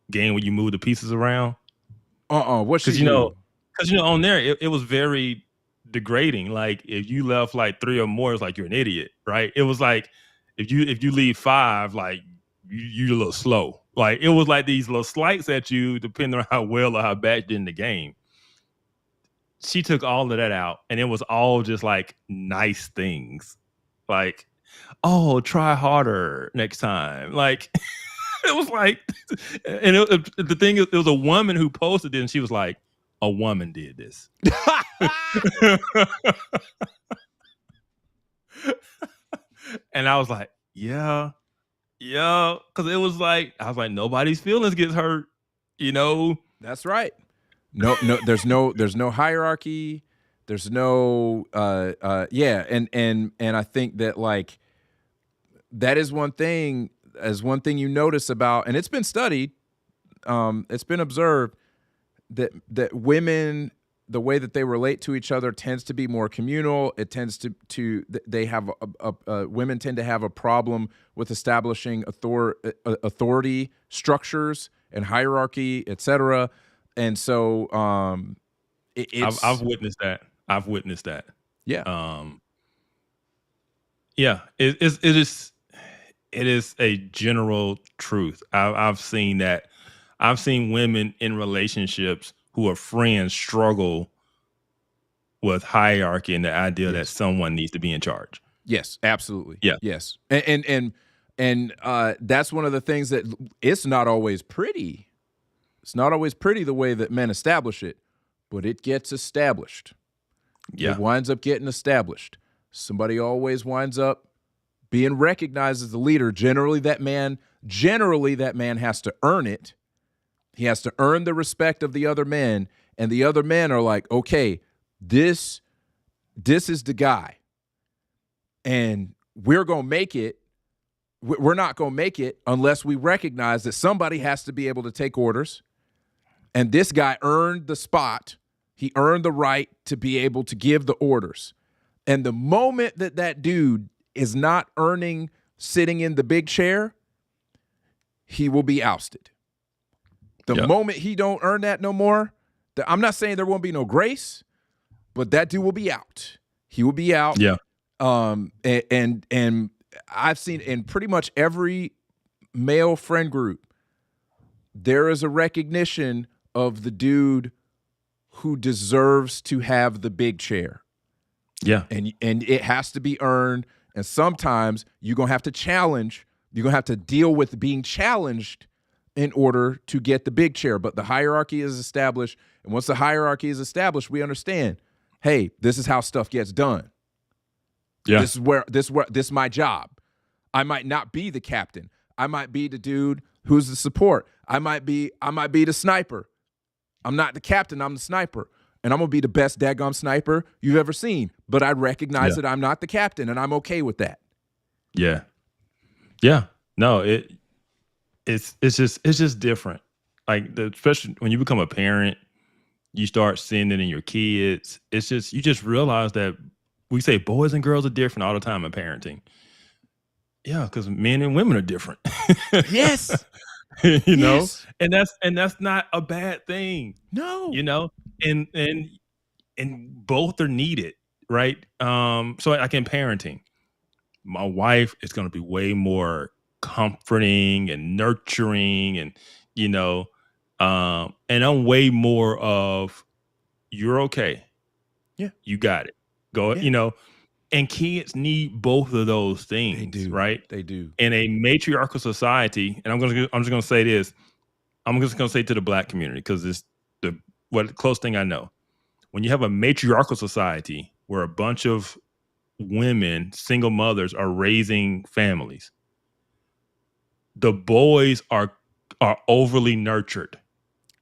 game where you move the pieces around. What should you know? Because on there it was very degrading. Like if you left like 3 or more, it's like you're an idiot, right? It was like if you leave 5, like you're a little slow. Like it was like these little slights at you, depending on how well or how bad you did in the game. She took all of that out, and it was all just like nice things, like, oh, try harder next time. Like it was like, and the thing is, it was a woman who posted it, and she was like, a woman did this. And I was like, yeah, because it was like, I was like, nobody's feelings gets hurt, you know. That's right. No, there's no hierarchy. There's no and I think that like that is one thing you notice about, and it's been studied, it's been observed that women, the way that they relate to each other tends to be more communal. It tends to they have women tend to have a problem with establishing authority structures and hierarchy, etc. And so I've witnessed that. Yeah. Yeah. It is a general truth. I've seen that. I've seen women in relationships who are friends struggle with hierarchy and the idea that someone needs to be in charge. Yes, absolutely. Yeah. Yes. And that's one of the things that it's not always pretty. It's not always pretty the way that men establish it, but it gets established. Yeah. It winds up getting established. Somebody always winds up being recognized as the leader. Generally that man has to earn it. He has to earn the respect of the other men, and the other men are like, okay, this is the guy, and we're going to make it. We're not going to make it unless we recognize that somebody has to be able to take orders, and this guy earned the spot. He earned the right to be able to give the orders. And the moment that dude is not earning sitting in the big chair, he will be ousted. The moment he don't earn that no more, I'm not saying there won't be no grace, but that dude will be out. He will be out. Yeah. And I've seen in pretty much every male friend group, there is a recognition of the dude who deserves to have the big chair. Yeah. And it has to be earned. And sometimes you're going to have to challenge. You're going to have to deal with being challenged in order to get the big chair. But the hierarchy is established. And once the hierarchy is established, we understand, hey, this is how stuff gets done. Yeah. This is my job. I might not be the captain. I might be the dude who's the support. I might be the sniper. I'm not the captain, I'm the sniper. And I'm going to be the best daggum sniper you've ever seen. But I recognize that I'm not the captain, and I'm okay with that. Yeah. Yeah. No, it's just different. Like, especially when you become a parent, you start seeing it in your kids. It's just, you just realize that we say boys and girls are different all the time in parenting. Yeah, because men and women are different. Yes. You know, and that's not a bad thing. No. You know, and both are needed, right? So like in parenting, my wife is going to be way more comforting and nurturing, and you know, and I'm way more of, you're okay. Yeah. You got it. Go, you know, and kids need both of those things. They do. Right? They do. In a matriarchal society, and I'm just going to say this. I'm just going to say to the black community, because it's the close thing I know. When you have a matriarchal society where a bunch of women, single mothers, are raising families, the boys are overly nurtured.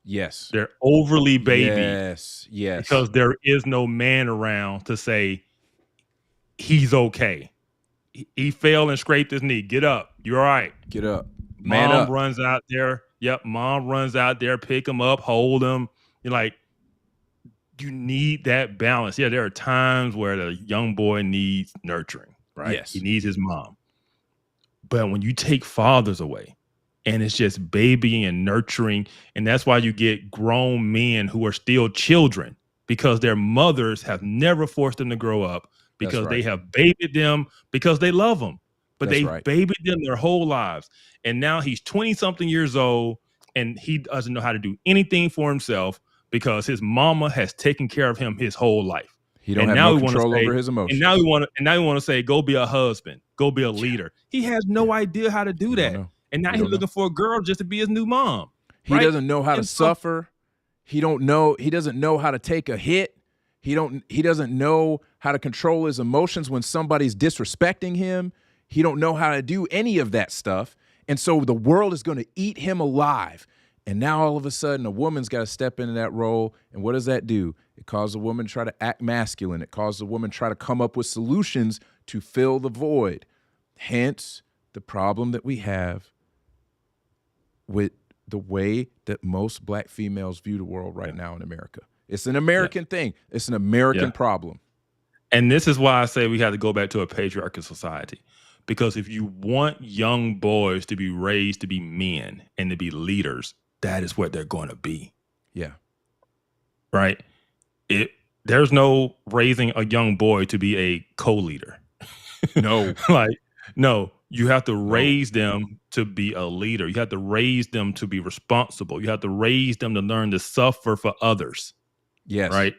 Yes. They're overly babied. Yes. Yes. Because there is no man around to say he's okay. He fell and scraped his knee. Get up. You're all right. Get up. Man Mom up. runs out there. Yep. Mom runs out there, pick him up, hold him. You're like, you need that balance. Yeah, there are times where the young boy needs nurturing, right? Yes. He needs his mom. But when you take fathers away, and it's just babying and nurturing, and that's why you get grown men who are still children, because their mothers have never forced them to grow up, because they have babied them, because they love them. But they babied them their whole lives. And now he's 20-something years old, and he doesn't know how to do anything for himself because his mama has taken care of him his whole life. He don't have no control over his emotions. And now we want to say, go be a husband, go be a leader. He has no idea how to do that. And now he's looking for a girl just to be his new mom. He doesn't know how to suffer. He doesn't know how to take a hit. He doesn't know how to control his emotions when somebody's disrespecting him. He don't know how to do any of that stuff. And so the world is going to eat him alive. And now all of a sudden a woman's got to step into that role. And what does that do? It causes a woman to try to act masculine. It causes a woman to try to come up with solutions to fill the void. Hence the problem that we have with the way that most black females view the world right now in America. It's an American thing. It's an American problem. And this is why I say we have to go back to a patriarchal society. Because if you want young boys to be raised to be men and to be leaders, that is what they're going to be. Yeah. Right? There's no raising a young boy to be a co-leader. No. No, you have to raise them to be a leader. You have to raise them to be responsible. You have to raise them to learn to suffer for others. Yes. Right?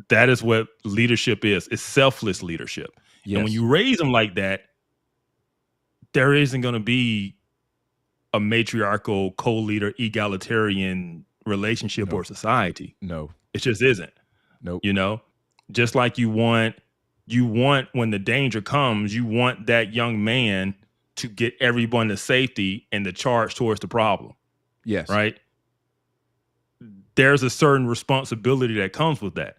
That is what leadership is. It's selfless leadership. Yes. And when you raise them like that, there isn't going to be a matriarchal, co-leader, egalitarian relationship or society. No. It just isn't. Nope. You know, just like you want when the danger comes, you want that young man to get everyone to safety and the charge towards the problem. Yes. Right. there's a certain responsibility that comes with that.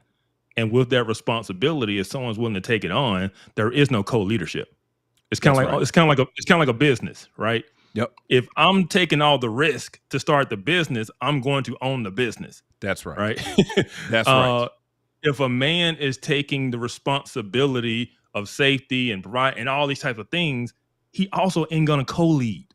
And with that responsibility, if someone's willing to take it on, there is no co-leadership. It's kind of like it's kind of like a business, right? Yep. If I'm taking all the risk to start the business, I'm going to own the business. That's right. Right. That's right. If a man is taking the responsibility of safety and provide and all these types of things, he also ain't gonna co-lead.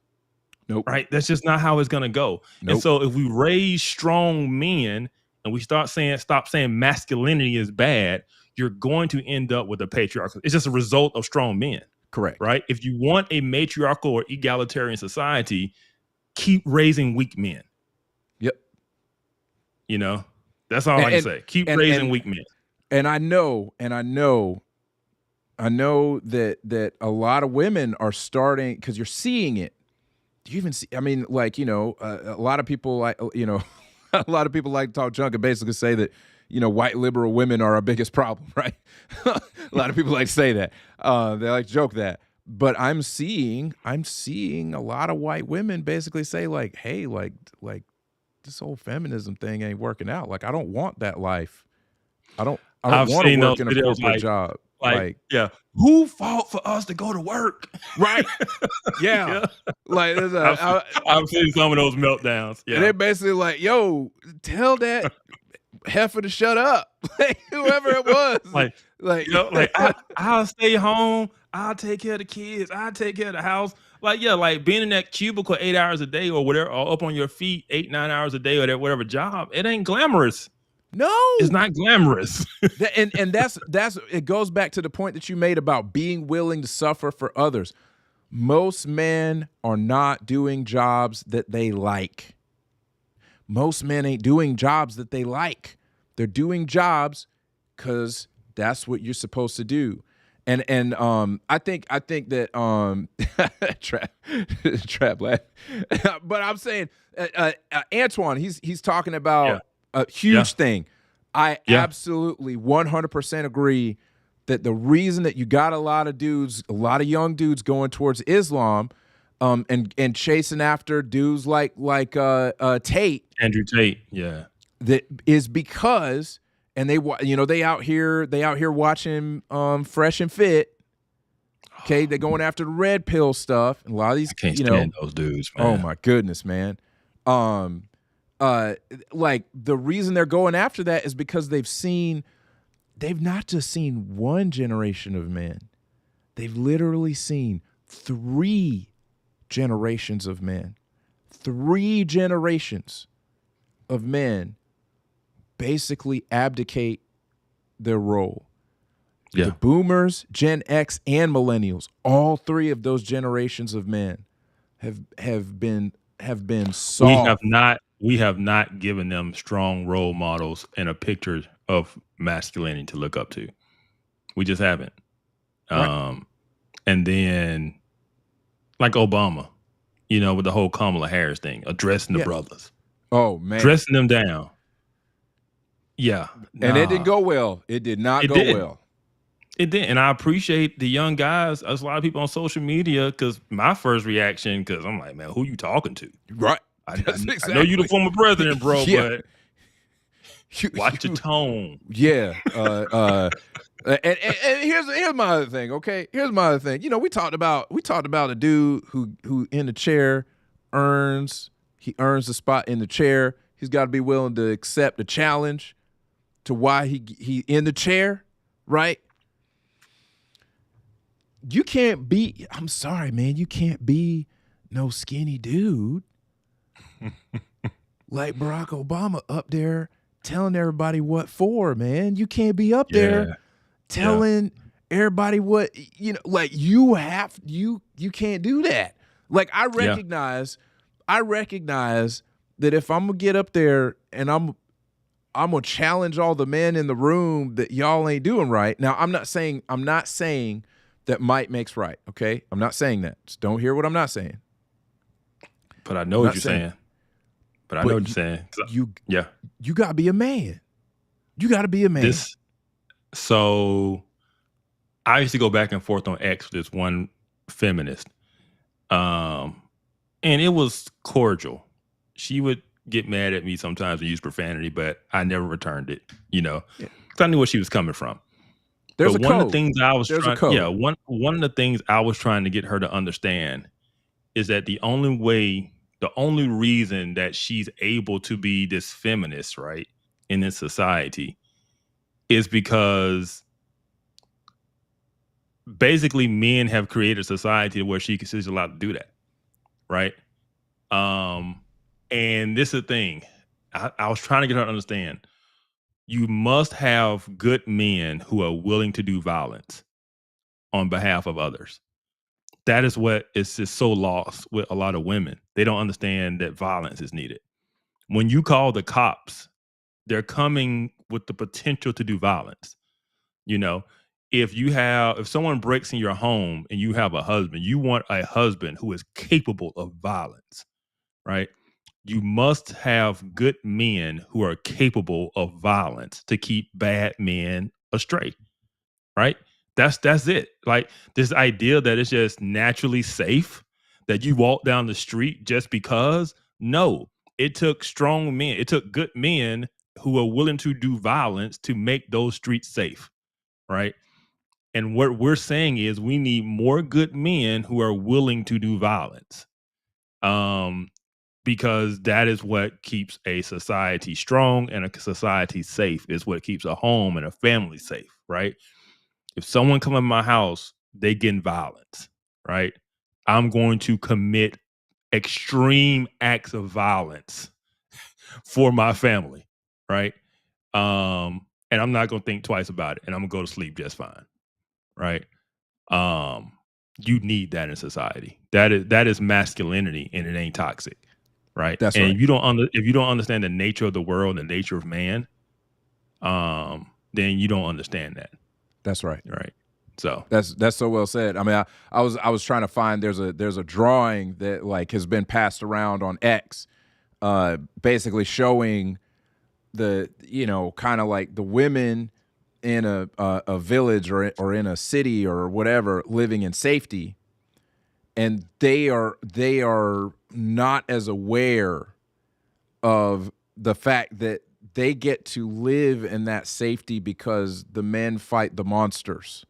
Nope. Right. That's just not how it's gonna go. Nope. And so if we raise strong men and we stop saying masculinity is bad, you're going to end up with a patriarchal. It's just a result of strong men. Correct. Right. If you want a matriarchal or egalitarian society, keep raising weak men. Yep. You know, that's all I can say. Keep raising weak men. And I know that a lot of women are starting, because you're seeing it. Do you even see? I mean, like, a lot of people like, a lot of people like to talk junk and basically say that, white liberal women are our biggest problem, right? A lot of people like to say that. They like to joke that. But I'm seeing a lot of white women basically say like, hey, like this whole feminism thing ain't working out. Like, I don't want that life. I don't want to work in a corporate job. Like, yeah, who fought for us to go to work? Right. Yeah. Like, I've seen some of those meltdowns. Yeah. And they're basically like, yo, tell that heifer to shut up. Like, whoever it was. I'll stay home. I'll take care of the kids. I'll take care of the house. Like, yeah, like being in that cubicle 8 hours a day or whatever, or up on your feet 8-9 hours a day or that whatever job, it ain't glamorous. No, it's not glamorous. and that's it goes back to the point that you made about being willing to suffer for others. Most men are not doing jobs that they like. Most men ain't doing jobs that they like. They're doing jobs because that's what you're supposed to do. And I think that trap laugh. But I'm saying Antoine, he's talking about a huge thing. I absolutely 100% agree that the reason that you got a lot of young dudes going towards Islam, and chasing after dudes like Tate, Andrew Tate, that is because, and they out here watching Fresh and Fit. Okay, they're going after the red pill stuff, and a lot of these, I can't stand those dudes, man. Oh my goodness, man. Like, the reason they're going after that is because they've not just seen one generation of men. They've literally seen 3 generations of men. 3 generations of men basically abdicate their role. Yeah. The boomers, Gen X, and millennials, all 3 of those generations of men have been soft. We have not given them strong role models and a picture of masculinity to look up to. We just haven't. Right. And then, like Obama, with the whole Kamala Harris thing, addressing the brothers. Oh, man. Dressing them down. Yeah. And it didn't go well. It did not go well. It did. And I appreciate the young guys. There's a lot of people on social media, because my first reaction, because I'm like, man, who you talking to? Right. I know you the former president, bro, Yeah. but watch your tone. Yeah. And here's my other thing, okay? Here's my other thing. We talked about a dude who in the chair earns the spot in the chair. He's got to be willing to accept the challenge to why he in the chair, right? You can't be, I'm sorry, man, you can't be no skinny dude like Barack Obama up there telling everybody what for, man. You can't be up there telling everybody what, like you can't do that. Like, I recognize that if I'm gonna get up there and I'm gonna challenge all the men in the room that y'all ain't doing right. Now, I'm not saying that might makes right, okay? I'm not saying that. Just don't hear what I'm not saying. But I know what you're saying. But I know what you're saying. You gotta be a man. You gotta be a man. So I used to go back and forth on X with this one feminist. And it was cordial. She would get mad at me sometimes and use profanity, but I never returned it, because I knew where she was coming from. There's but a one code. of the things I was There's trying, a code. one of the things I was trying to get her to understand is that the only reason that she's able to be this feminist, right, in this society is because basically men have created a society where she's allowed to do that, right? And this is the thing. I was trying to get her to understand. You must have good men who are willing to do violence on behalf of others. That is what is just so lost with a lot of women. They don't understand that violence is needed. When you call the cops, they're coming with the potential to do violence. If someone breaks in your home and you have a husband, you want a husband who is capable of violence, right? You must have good men who are capable of violence to keep bad men astray, right? That's it. Like this idea that it's just naturally safe that you walk down the street just because. No, it took strong men. It took good men who are willing to do violence to make those streets safe, right? And what we're saying is we need more good men who are willing to do violence. Because that is what keeps a society strong and a society safe, is what keeps a home and a family safe, right? If someone come in my house, they get violence, right? I'm going to commit extreme acts of violence for my family, right? And I'm not going to think twice about it, and I'm going to go to sleep just fine, right? You need that in society. That is masculinity, and it ain't toxic. Right. That's and right. if you don't understand the nature of the world and the nature of man, then you don't understand that. That's right. Right. So that's so well said. I mean, I was trying to find there's a drawing that like has been passed around on X, basically showing the kind of like the women in a village or in a city or whatever living in safety, and they are not as aware of the fact that they get to live in that safety because the men fight the monsters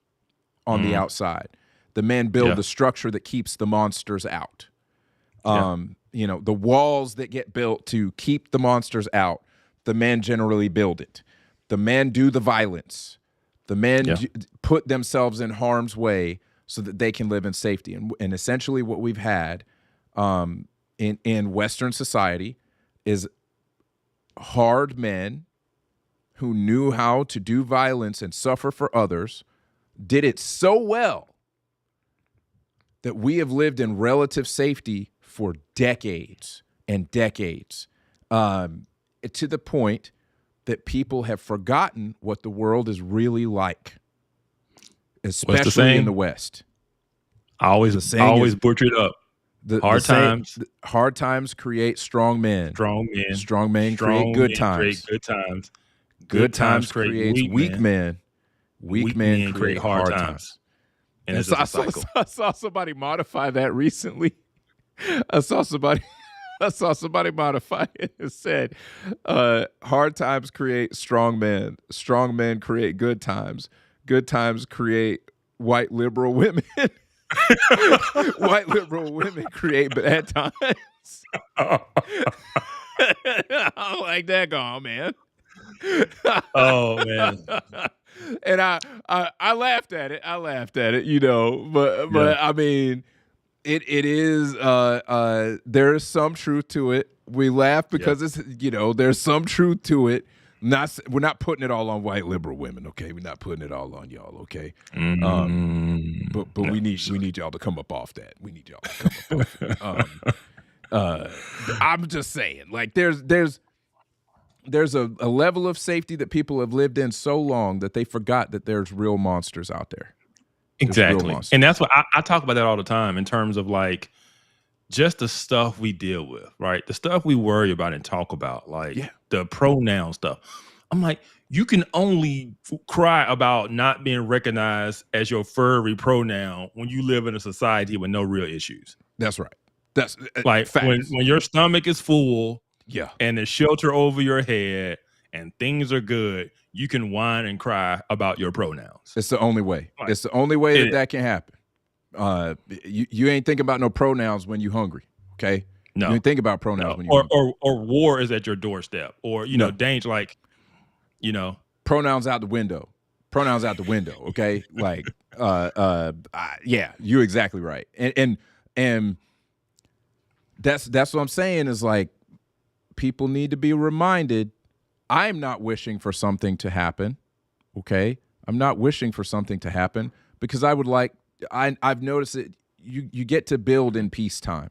on the outside. The men build the structure that keeps the monsters out. The walls that get built to keep the monsters out, the men generally build it. The men do the violence. The men put themselves in harm's way so that they can live in safety. And essentially what we've had in Western society is hard men who knew how to do violence and suffer for others, did it so well that we have lived in relative safety for decades and decades, to the point that people have forgotten what the world is really like, especially in the West. I always butcher it up. Hard times create strong men. Strong men create good times. Good times create weak men. Weak men create hard times. And it's just a cycle. I saw somebody modify that recently. I saw somebody modify it and said, hard times create strong men. Strong men create good times. Good times create white liberal women. White liberal women create bad times. I'm like, daggone, man. Oh man. And I laughed at it. But I mean, it is there is some truth to it. We laugh because it's there's some truth to it. We're not putting it all on white liberal women, okay? We're not putting it all on y'all, okay? But we need y'all to come up off that. We need y'all to come up off it. I'm just saying, like there's a level of safety that people have lived in so long that they forgot that there's real monsters out there. Exactly. And that's what I talk about that all the time in terms of like just the stuff we deal with, right? The stuff we worry about and talk about, like the pronoun stuff. I'm like, you can only cry about not being recognized as your furry pronoun when you live in a society with no real issues. That's right. That's like when your stomach is full Yeah. and there's shelter over your head and things are good, you can whine and cry about your pronouns. It's the only way. Right. It's the only way that can happen. You ain't thinking about no pronouns when you hungry. Okay. No. You ain't think about pronouns when you hungry. Or war is at your doorstep, or danger, like pronouns out the window. Pronouns out the window. Okay. Like yeah, you're exactly right. And that's what I'm saying is like people need to be reminded. I'm not wishing for something to happen. Okay. I'm not wishing for something to happen because I would like, I've noticed that you get to build in peacetime.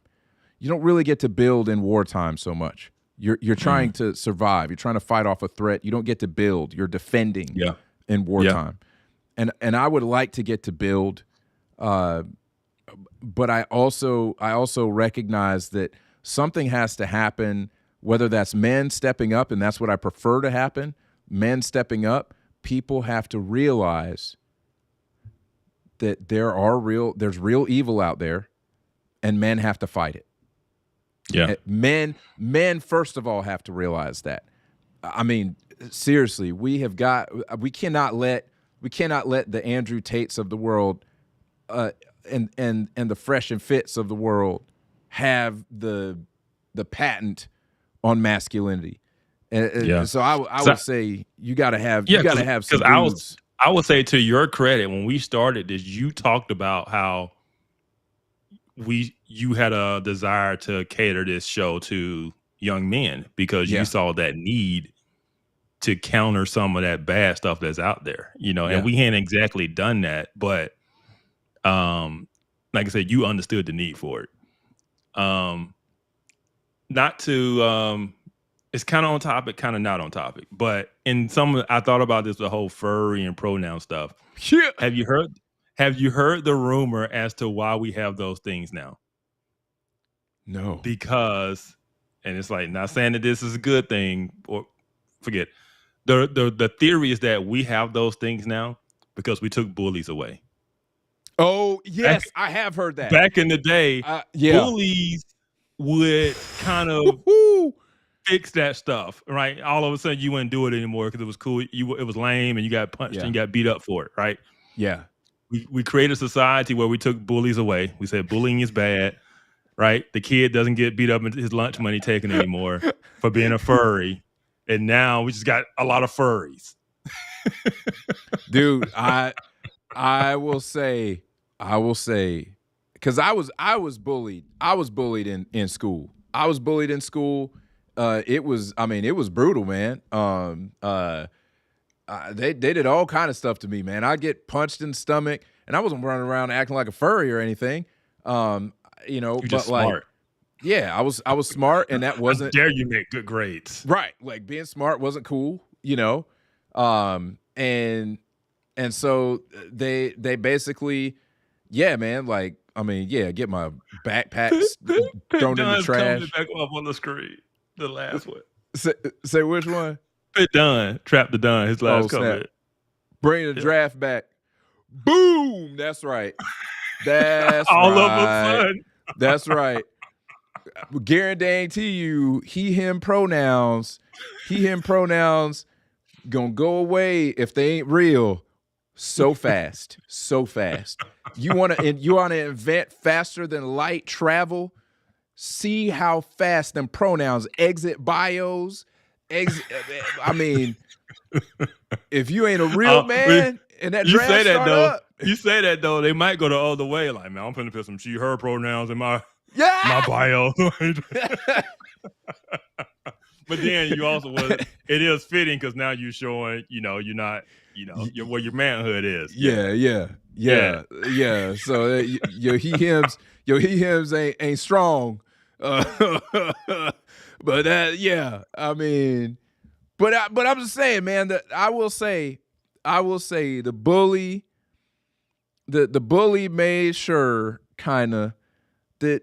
You don't really get to build in wartime so much. You're trying to survive. You're trying to fight off a threat. You don't get to build. You're defending in wartime. Yeah. And I would like to get to build, but I also recognize that something has to happen, whether that's men stepping up, and that's what I prefer to happen, men stepping up. People have to realize that there's real evil out there, and men have to fight it. Yeah. Men first of all have to realize that. I mean, seriously, we cannot let the Andrew Tates of the world and the Fresh and Fits of the world have the patent on masculinity. And so I would say you got to have some dudes. I would say, to your credit, when we started this, you talked about how you had a desire to cater this show to young men because you saw that need to counter some of that bad stuff that's out there, and we hadn't exactly done that, but like I said, you understood the need for it. Not to it's kind of on topic, kind of not on topic, but I thought about this, the whole furry and pronoun stuff. Yeah. Have you heard the rumor as to why we have those things now? No. Because, and it's like, not saying that this is a good thing, or forget. The theory is that we have those things now because we took bullies away. Oh, yes, I have heard that. Back in the day, bullies would kind of fix that stuff, right? All of a sudden, you wouldn't do it anymore because it was cool. It was lame, and you got punched and you got beat up for it, right? Yeah. We created a society where we took bullies away. We said bullying is bad, right? The kid doesn't get beat up and his lunch money taken anymore for being a furry. And now we just got a lot of furries. Dude, I will say, because I was bullied. I was bullied in school. It was brutal, man. They did all kind of stuff to me, man. I'd get punched in the stomach, and I wasn't running around acting like a furry or anything. You're just smart. Yeah, I was smart, and that wasn't. How dare you make good grades? Right, like being smart wasn't cool, and so they basically, man, like get my backpacks thrown in the trash. Back up on the screen, the last one. Say which one? Pit Dunn, Trap the Dunn, his last comment. Bring the draft back. Boom. That's right. That's all right. of a sudden. That's right. Guarantee you, he, him pronouns gonna go away if they ain't real so fast. So fast. You wanna invent faster than light travel? See how fast them pronouns exit bios. I mean, if you ain't a real man and that draft say that start though. up, You say that though, they might go the other way. Like, man, I'm finna put some she, her pronouns in my bio. But then you also it is fitting because now you're showing, you're not, where your manhood is. Yeah. So your he hims ain't strong. But that, I mean, but I'm just saying, man, that I will say the bully made sure kind of that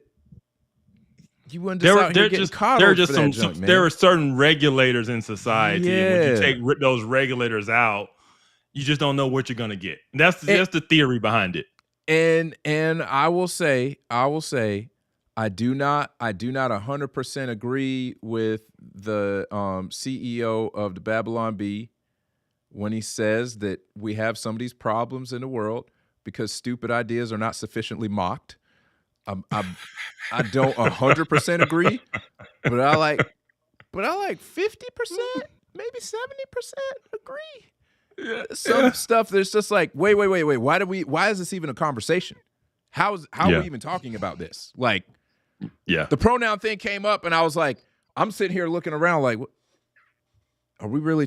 you wouldn't just out here getting coddled for that junk, man. There are certain regulators in society. And when you take those regulators out, you just don't know what you're gonna get. That's the theory behind it. And I will say, I do not 100% agree with the CEO of the Babylon Bee when he says that we have some of these problems in the world because stupid ideas are not sufficiently mocked. I don't 100% agree, but I like 50%, maybe 70% agree. Some stuff that's just like, wait. Why is this even a conversation? How are we even talking about this? Like, the pronoun thing came up, and I was like, I'm sitting here looking around like, what, are we really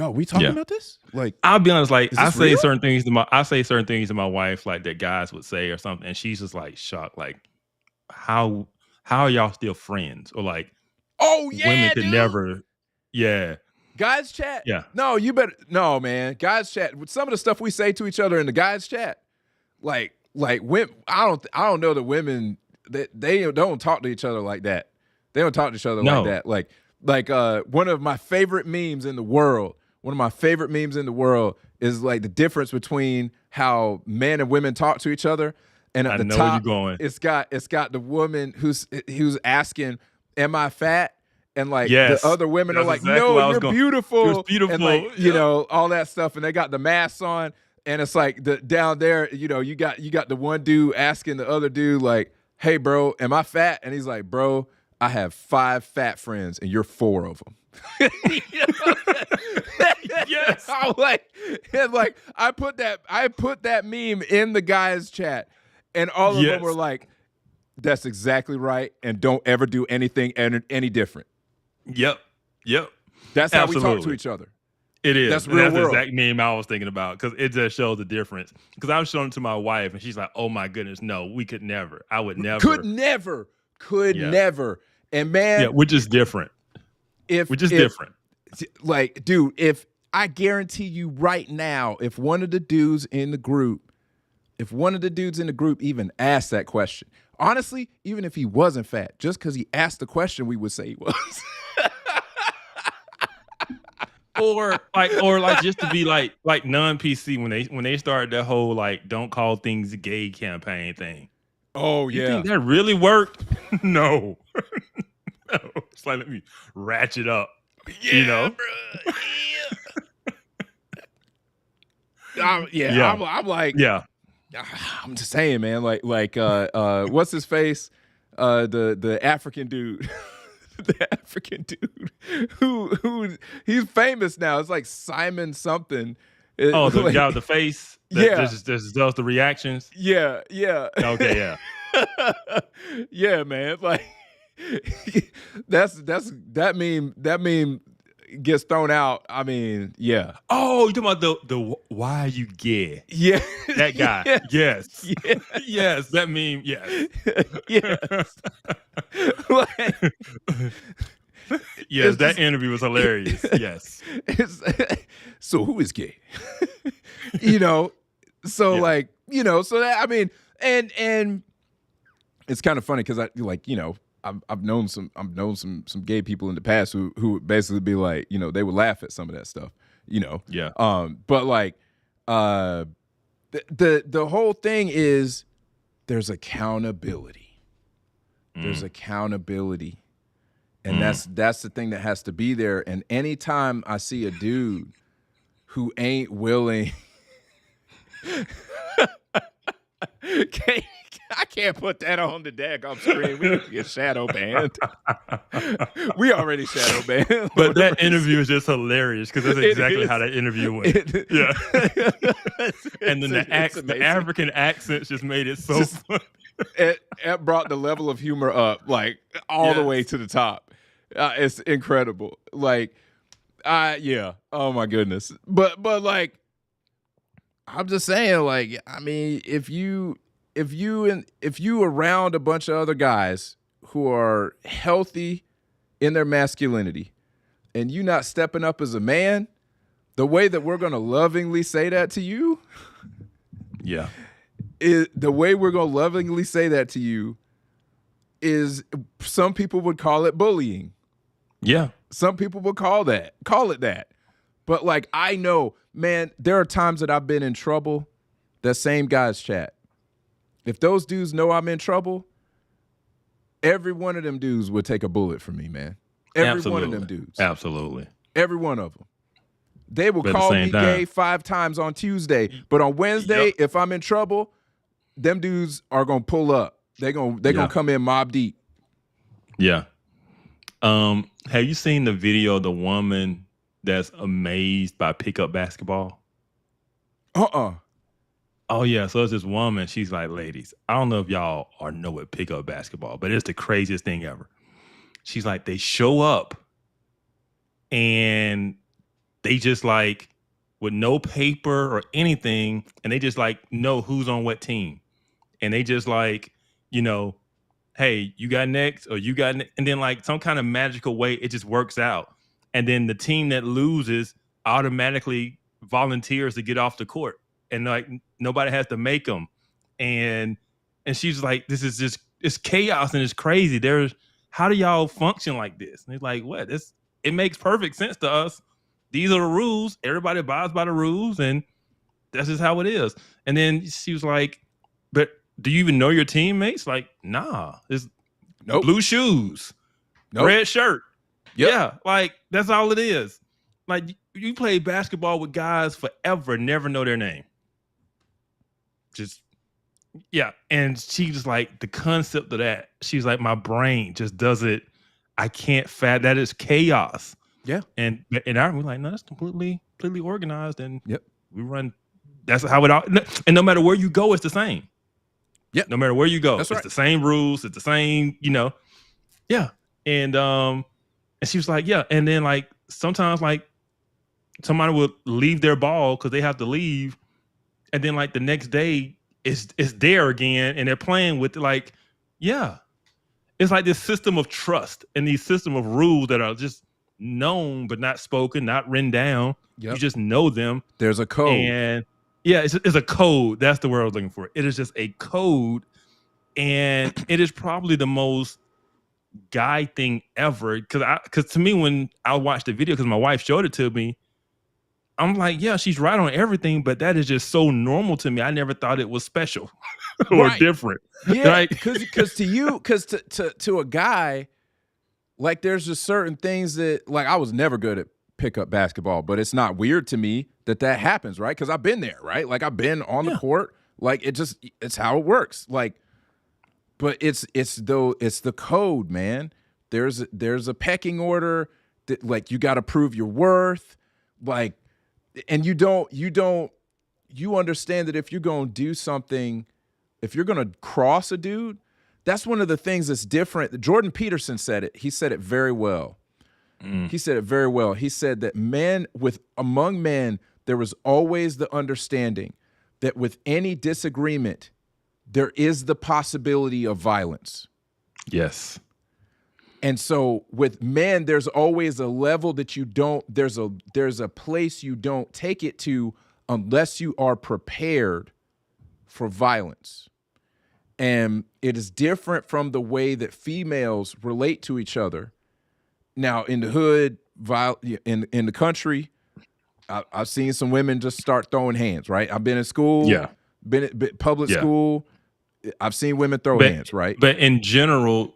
are we talking about this? Like, I'll be honest, like I say real? certain things to my wife, like that guys would say or something, and she's just like shocked, like, how are y'all still friends? Or like, oh yeah, women could dude. never, Guys chat. Yeah. No, you better. No, man. Guys chat. With some of the stuff we say to each other in the guys chat, like women. I don't know that women that they don't talk to each other like that. They don't talk to each other like that. Like one of my favorite memes in the world. One of my favorite memes in the world is like the difference between how men and women talk to each other. And at the know top, where you're going. it's got the woman who's asking, "Am I fat?" And like the other women are like, exactly "No, you're beautiful." You're beautiful. And like, you know, all that stuff. And they got the masks on. And it's like down there, you know, you got the one dude asking the other dude, like, "Hey, bro, am I fat?" And he's like, "Bro, I have 5 fat friends and you're 4 of them." Yes. I'm like, and like I put that meme in the guys chat, and all of them were like, "That's exactly right, and don't ever do anything any different." Yep. That's how we talk to each other. It is. That's real world. The exact meme I was thinking about, because it just shows the difference. Because I was showing it to my wife, and she's like, "Oh my goodness, no, we could never. I would never. Could never." And man, we're just different. Different. Like, dude, if I guarantee you right now, if one of the dudes in the group even asked that question, honestly, even if he wasn't fat, just because he asked the question, we would say he was. or just to be like non-PC when they started that whole like don't call things gay campaign thing. Oh You yeah, think that really worked? No. No. It's like, let me ratchet up. yeah, you know, bro, yeah. I'm like, I'm just saying, man. Like, what's his face? The African dude. The African dude who he's famous now. It's like Simon something. Oh, the guy with the face. Just does the reactions. Yeah. Okay, yeah. Yeah, man. Like that meme gets thrown out. I mean, yeah. Oh, you talking about the why you gay? Yeah, that guy. Yes. Yeah. Yes, that meme. Yes. Yes. Yes, that interview was hilarious. Yes. So who is gay? You know, so like, you know, so that, I mean, and it's kind of funny because I like, you know, I've known some gay people in the past who would basically be like, you know, they would laugh at some of that stuff, you know. Yeah. But like, the whole thing is there's accountability. There's accountability. And that's the thing that has to be there. And anytime I see a dude who ain't willing, I can't put that on the daggone screen. We need to get shadow banned. We already shadow banned. But that interview is just hilarious because that's exactly how that interview went. Yeah. And then the African accents just made it so funny. It brought the level of humor up, like all the way to the top. It's incredible. Like, yeah. Oh my goodness. But like, I'm just saying, like, I mean, if you around a bunch of other guys who are healthy in their masculinity, and you not stepping up as a man, the way that we're gonna lovingly say that to you, is some people would call it bullying. Yeah. Some people would call it that. But like, I know, man, there are times that I've been in trouble, that same guys chat. If those dudes know I'm in trouble, every one of them dudes would take a bullet for me, man. Every one of them dudes. Absolutely. Every one of them. They will But at the call same me time- gay 5 times on Tuesday, but on Wednesday, if I'm in trouble, them dudes are gonna pull up. They're gonna come in mob deep. Yeah. Have you seen the video of the woman that's amazed by pickup basketball? Oh yeah, so it's this woman. She's like, ladies, I don't know if y'all know what pickup basketball, but it's the craziest thing ever. She's like, they show up and they just like with no paper or anything, and they just like know who's on what team. And they just like, hey, you got next, or you got and then like some kind of magical way it just works out. And then the team that loses automatically volunteers to get off the court. And like nobody has to make them. And she's like, this is just, it's chaos and it's crazy. How do y'all function like this? And it's like, what? It makes perfect sense to us. These are the rules. Everybody abides by the rules, and that's just how it is. And then she was like, but do you even know your teammates? Like, nah. It's blue shoes, red shirt. Yep. Yeah, like that's all it is. Like you play basketball with guys forever, never know their name. And she just like the concept of that. She's like, my brain just does it. I can't that is chaos. Yeah. And we're like, no, that's completely organized, and we run. That's how it all. And no matter where you go, it's the same. Yeah. No matter where you go, that's it's the same rules. It's the same, Yeah. And she was like, yeah. And then like sometimes like somebody will leave their ball because they have to leave, and then like the next day it's there again, and they're playing with like, yeah. It's like this system of trust and these system of rules that are just known but not spoken, not written down. You just know them. There's a code. And yeah, it's a code. That's the word I was looking for. It is just a code, and it is probably the most guy thing ever. Because to me, when I watched the video, because my wife showed it to me, I'm like, yeah, she's right on everything, but that is just so normal to me. I never thought it was special or different. Yeah, right? Because to a guy, like there's just certain things that like I was never good at pickup basketball, but it's not weird to me that happens, right? Because I've been there, right? Like I've been on the court. Like it's how it works. Like, but it's the code, man. There's a pecking order that like you got to prove your worth, like, and you understand that if you're gonna do something, if you're gonna cross a dude, that's one of the things that's different. Jordan Peterson said it. He said it very well. He said it very well. He said that among men, there was always the understanding that with any disagreement, there is the possibility of violence. Yes. And so with men, there's always a level that there's a place you don't take it to unless you are prepared for violence. And it is different from the way that females relate to each other. Now, in the hood, in the country, I've seen some women just start throwing hands, right? I've been in school, been at public school. I've seen women throw hands, right? But in general,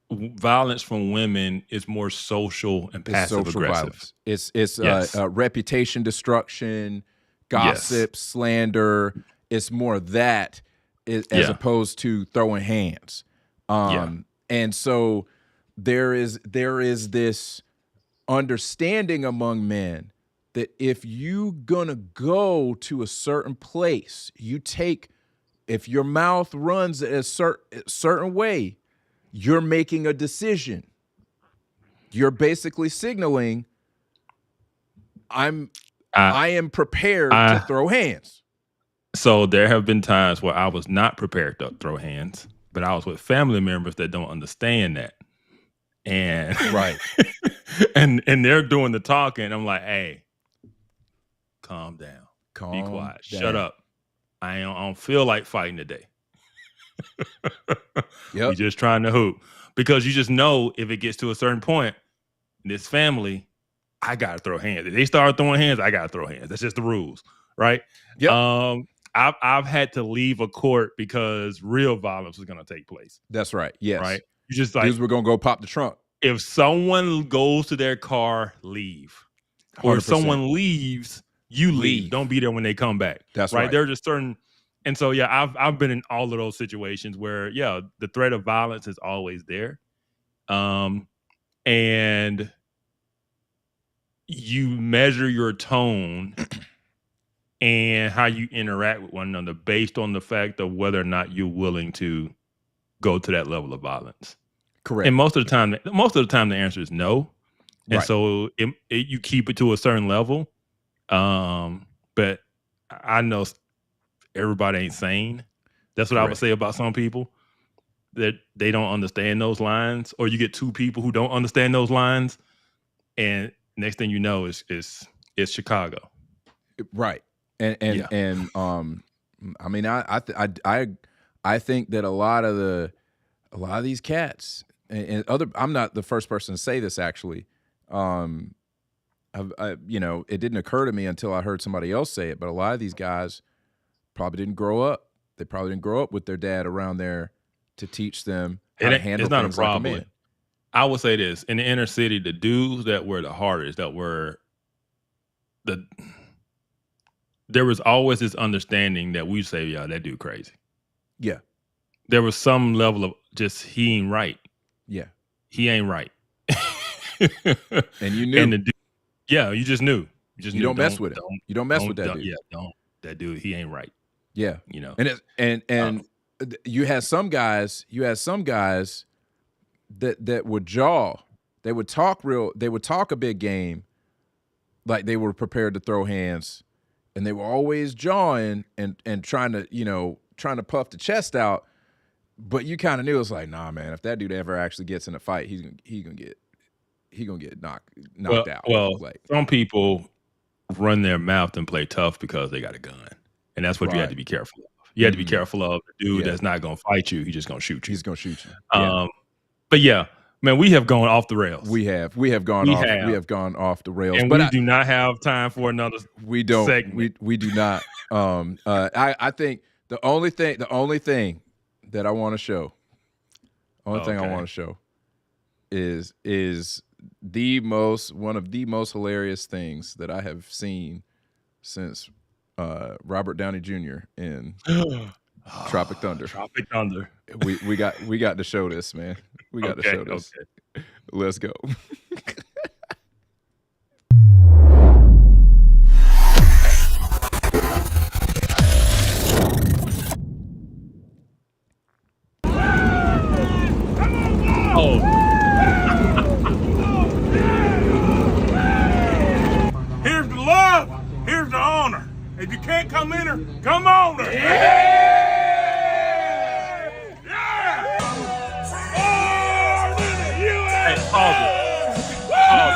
violence from women is more social and passive aggressive. It's reputation destruction, gossip, slander. It's more that as opposed to throwing hands. And so there is this understanding among men that if you gonna go to a certain place, if your mouth runs a certain way, you're making a decision. You're basically signaling, I am prepared to throw hands. So there have been times where I was not prepared to throw hands, but I was with family members that don't understand that. And and they're doing the talking. I'm like, hey, calm down. Be quiet. Shut up. I don't feel like fighting today. You're just trying to hoop. Because you just know if it gets to a certain point, this family, I gotta throw hands. If they start throwing hands, I gotta throw hands. That's just the rules, right? I've had to leave a court because real violence was gonna take place. That's right. Yes. Right. You just like dudes were gonna go pop the trunk. if someone goes to their car, leave. Or if 100%. someone leaves, you leave. Don't be there when they come back. That's right. There are just certain, and so yeah, I've been in all of those situations where the threat of violence is always there, and you measure your tone and how you interact with one another based on the fact of whether or not you're willing to go to that level of violence. Correct. And most of the time, the answer is no. And Right. so you keep it to a certain level. But I know everybody ain't sane. That's what I would Correct. say about some people, that they don't understand those lines, or you get two people who don't understand those lines, and next thing you know it's Chicago. Right. And I mean, I think that a lot of these cats and other, I'm not the first person to say this actually. It didn't occur to me until I heard somebody else say it, but a lot of these guys probably didn't grow up. They probably didn't grow up with their dad around there to teach them how to handle It's not a things like a problem. man. I would say this: in the inner city, the dudes that were the hardest, there was always this understanding that we say, yeah, that dude crazy. Yeah. There was some level of just, he ain't right. Yeah. He ain't right. And you knew. And the dude, you just knew. You don't mess with him. You don't mess with that dude. Yeah, don't. That dude, he ain't right. Yeah. You know. And you had some guys that would jaw. They would talk a big game, like they were prepared to throw hands, and they were always jawing and trying to puff the chest out. But you kind of knew, it was like, nah, man, if that dude ever actually gets in a fight, he's gonna get knocked out. Well, like, some people run their mouth and play tough because they got a gun, and that's what you have to be careful of. You have to be careful of the dude that's not gonna fight you. He's just gonna shoot you. He's gonna shoot you. Yeah. But yeah, man, we have gone off the rails. We have gone off the rails, and but we do not have time for another. We don't. Segment. We do not. I think the only thing that I want to show, is one of the most hilarious things that I have seen since Robert Downey Jr. in Tropic Thunder. Tropic Thunder. We got to show this, man. We got to show this. Okay. Let's go. Here's the love. Here's the honor. If you can't come in her, come on her. Pause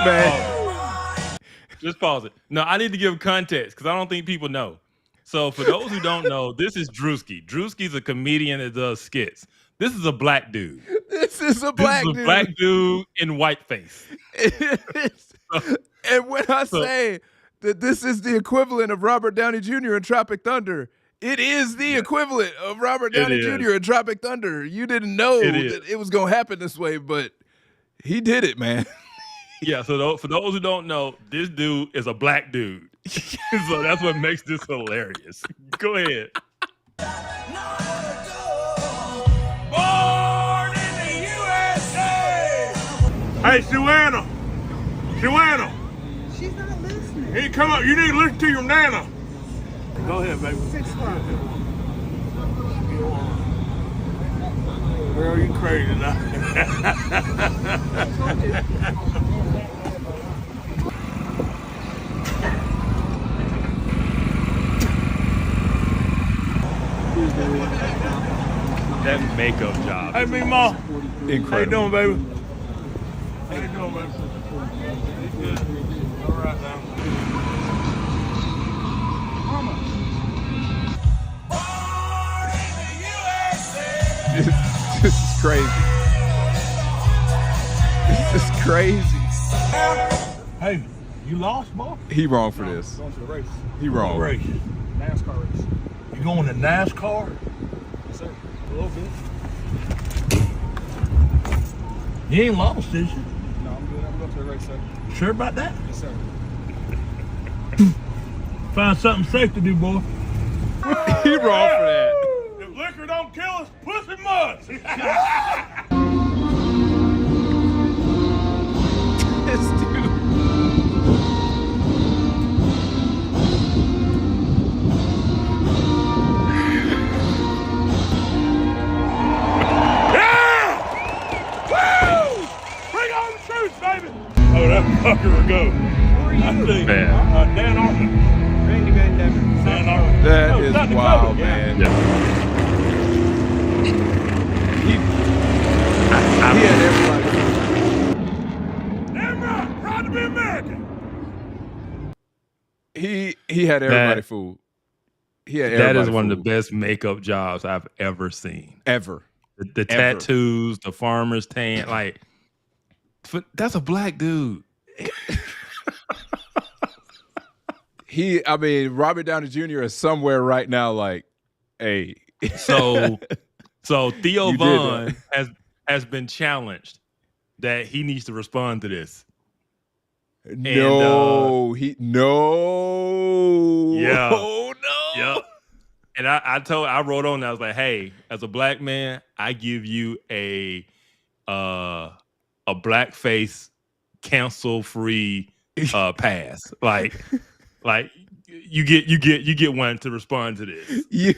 it. Just pause it. No, I need to give context because I don't think people know. So for those who don't know, this is Drewski. Drewski's a comedian that does skits. This is a black dude. This is a black dude in whiteface. And when I say that this is the equivalent of Robert Downey Jr. in Tropic Thunder, it is the equivalent of Robert Downey Jr. in Tropic Thunder. You didn't know that it was going to happen this way, but he did it, man. Yeah, so for those who don't know, this dude is a black dude. So that's what makes this hilarious. Go ahead. Born in the USA. Hey, Suanna. She's not listening. Hey, come up. You need to listen to your nana. Go ahead, baby. 6 o'clock. Girl, you crazy now. That makeup job. Hey, me, Ma. Incredible. How you doing, baby? How you doing, baby? You good? All right, now. This is crazy. This is crazy. Hey, you lost, boy? He wrong for this. Going to the race. He wrong. Race. NASCAR race. You going to NASCAR? Yes, sir. A little bit. You ain't lost, is you? No, I'm good. I'm going to the race, sir. Sure about that? Yes, sir. Find something safe to do, boy. He wrong for that. If liquor don't kill us, pussy must. This dude. Bring on the troops, baby! Oh, that fucker will go. I think. Dan Arthur. Randy Van Devin. Dan Arthur. That Oh, is South Dakota, wild, yeah. man. Yeah. He had everybody. Damn right. Proud to be American. He had everybody fooled. He had That everybody is one of fooled. the best makeup jobs I've ever seen. Ever. The tattoos, the farmer's tan, like that's a black dude. I mean, Robert Downey Jr. is somewhere right now, like, hey. So Theo You did Vaughn has been challenged that he needs to respond to this. No. Yeah. Oh no. Yep. And I wrote on that, I was like, hey, as a black man, I give you a blackface cancel free pass. Like you get one to respond to this. You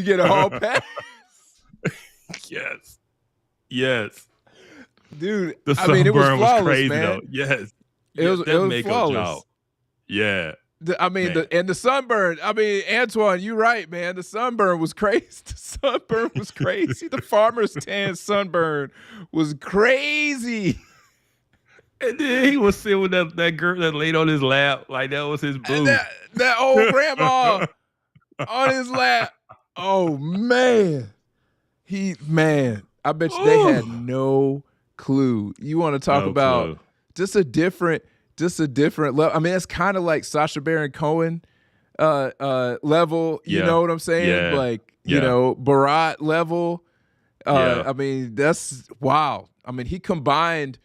get a hall pass. Yes. Dude, The I mean, it was sunburn flawless, crazy man. though. Yes. It was makeup flawless. job. Yeah. The sunburn. I mean, Antoine, you right, man. The sunburn was crazy. The sunburn was crazy. The farmer's tan sunburn was crazy. And then he was sitting with that girl that laid on his lap, like that was his boo. That old grandma on his lap. Oh man. I bet you they had no clue. You want to talk about just a different level. I mean, it's kind of like Sacha Baron Cohen level, you know what I'm saying? Yeah. Like, you know, Barat level. I mean, that's wow. I mean, he combined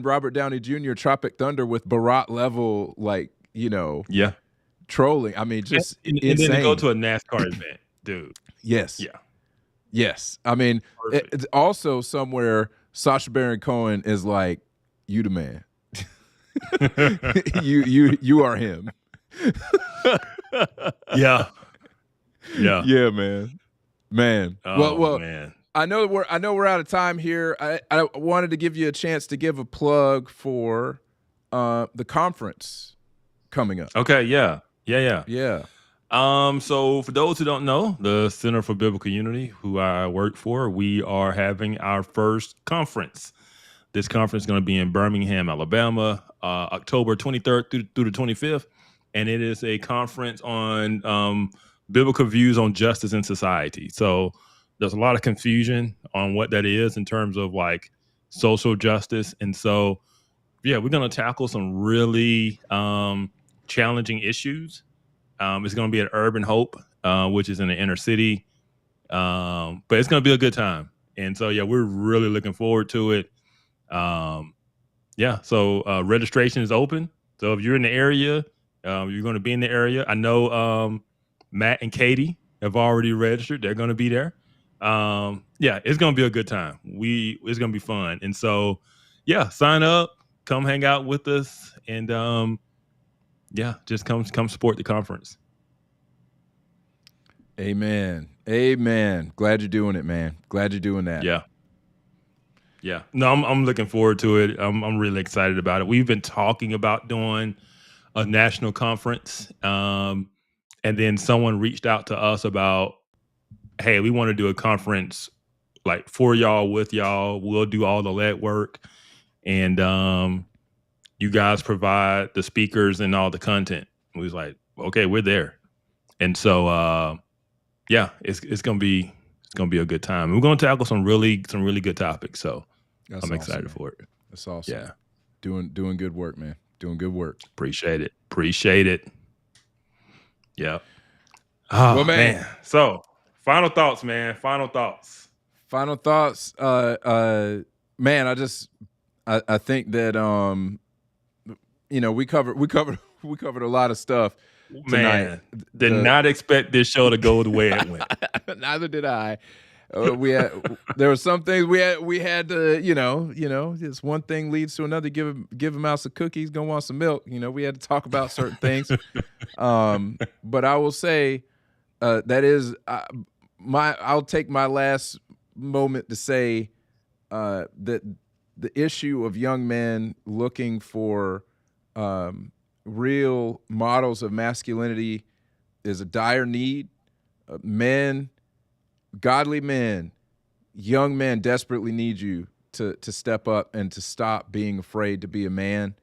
Robert Downey Jr. Tropic Thunder with Barat level, like, you know, trolling. I mean, just and insane. then to go to a NASCAR event, dude. Yes. Yeah. Yes. I mean, it's also somewhere Sacha Baron Cohen is like, you the man. you are him. Yeah. Yeah, man. Oh, well, man. I know we're out of time here. I wanted to give you a chance to give a plug for the conference coming up. Okay, yeah. So for those who don't know, the Center for Biblical Unity, who I work for, we are having our first conference. This conference is going to be in Birmingham, Alabama, October 23rd through the 25th. And it is a conference on biblical views on justice in society. So there's a lot of confusion on what that is in terms of like social justice. And so, yeah, we're going to tackle some really challenging issues. It's going to be at Urban Hope, which is in the inner city. But it's going to be a good time. And so, yeah, we're really looking forward to it. So registration is open. So if you're in the area, you're going to be in the area. I know Matt and Katie have already registered. They're going to be there. It's going to be a good time. It's going to be fun. And so, yeah, sign up, come hang out with us, and just come support the conference. Amen. Glad you're doing it, man. Glad you're doing that. Yeah. No, I'm looking forward to it. I'm really excited about it. We've been talking about doing a national conference, and then someone reached out to us about, hey, we want to do a conference like for y'all, with y'all. We'll do all the lead work, and you guys provide the speakers and all the content. We was like, okay, we're there. And so it's gonna be a good time. We're gonna tackle some really good topics. So I'm excited for it. That's awesome. Yeah. Doing good work, man. Doing good work. Appreciate it. Yeah. Oh, Well, man. So final thoughts, man. Final thoughts. Man, I think that we covered a lot of stuff tonight. Man, did not expect this show to go the way it went. Neither did I. There were some things we had to, just one thing leads to another. Give him out some cookies, gonna want some milk. We had to talk about certain things. But I will say that is I'll take my last moment to say that the issue of young men looking for real models of masculinity is a dire need. Men, godly men, young men desperately need you to step up and to stop being afraid to be a man,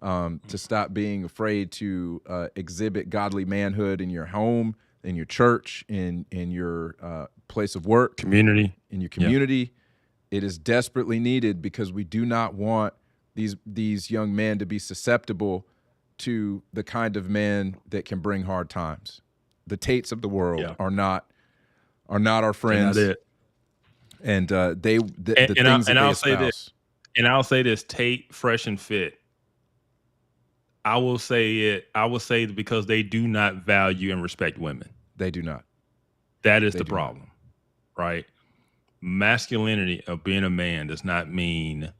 to stop being afraid to exhibit godly manhood in your home, in your church, in your place of work, community, in your community. It is desperately needed because we do not want these young men to be susceptible to the kind of men that can bring hard times. The Tates of the world are not our friends. They're not it. And I'll say this: Tate, Fresh and Fit. I will say because they do not value and respect women. They do not. That is the problem, right? Masculinity of being a man does not mean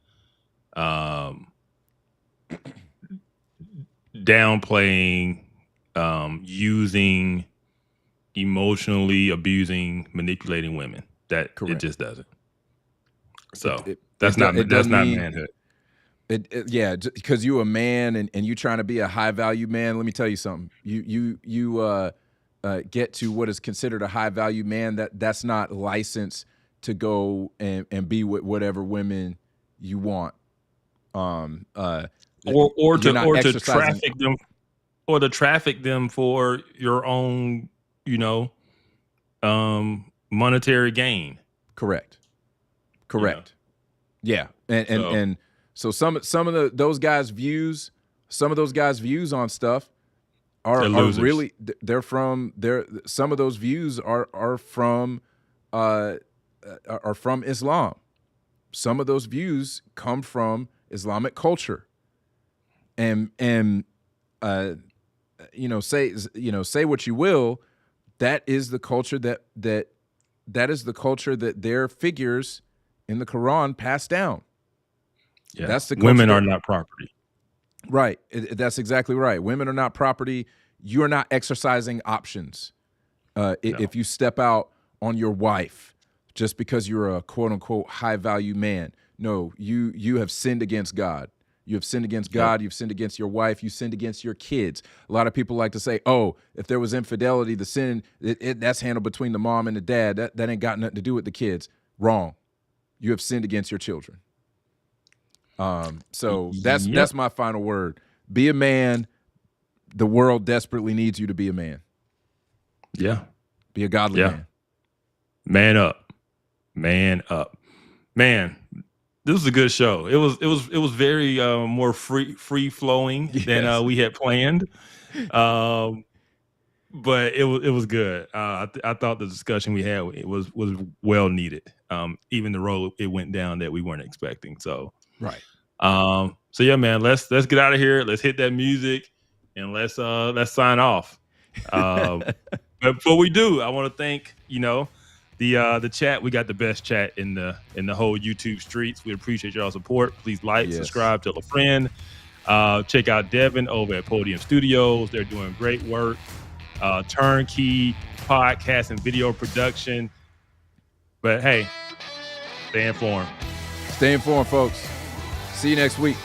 downplaying, using, emotionally abusing, manipulating women. That Correct. It just doesn't. So that's not manhood. Yeah, because you a man and you trying to be a high value man. Let me tell you something. You get to what is considered a high value man. That's not licensed to go and be with whatever women you want. Or to traffic them, or to traffic them for your own, monetary gain. Correct. Yeah. And so some of those guys' views on stuff are really some of those views are from Islam. Some of those views come from Islamic culture. And say what you will, that is the culture that is the culture that their figures in the Quran passed down. Yeah. That's the women are not property. Right. That's exactly right. Women are not property. You are not exercising options. If you step out on your wife just because you're a quote unquote high value man, no, you have sinned against God. You have sinned against God. You've sinned against your wife. You sinned against your kids. A lot of people like to say, oh, if there was infidelity, the sin, that's handled between the mom and the dad. That ain't got nothing to do with the kids. Wrong. You have sinned against your children. So that's my final word. Be a man. The world desperately needs you to be a man. Yeah. Be a godly man. Man up. Man up. Man, this was a good show. It was very more free flowing than we had planned. But it was good. I thought the discussion we had was well needed. Even the road it went down that we weren't expecting. So right. So yeah, man, let's get out of here. Let's hit that music and let's sign off. But before we do, I want to thank the chat. We got the best chat in the whole YouTube streets. We appreciate y'all's support. Please like, subscribe, tell a friend. Check out Devin over at Podium Studios. They're doing great work. Turnkey podcast and video production. But hey, stay informed. Stay informed, folks. See you next week.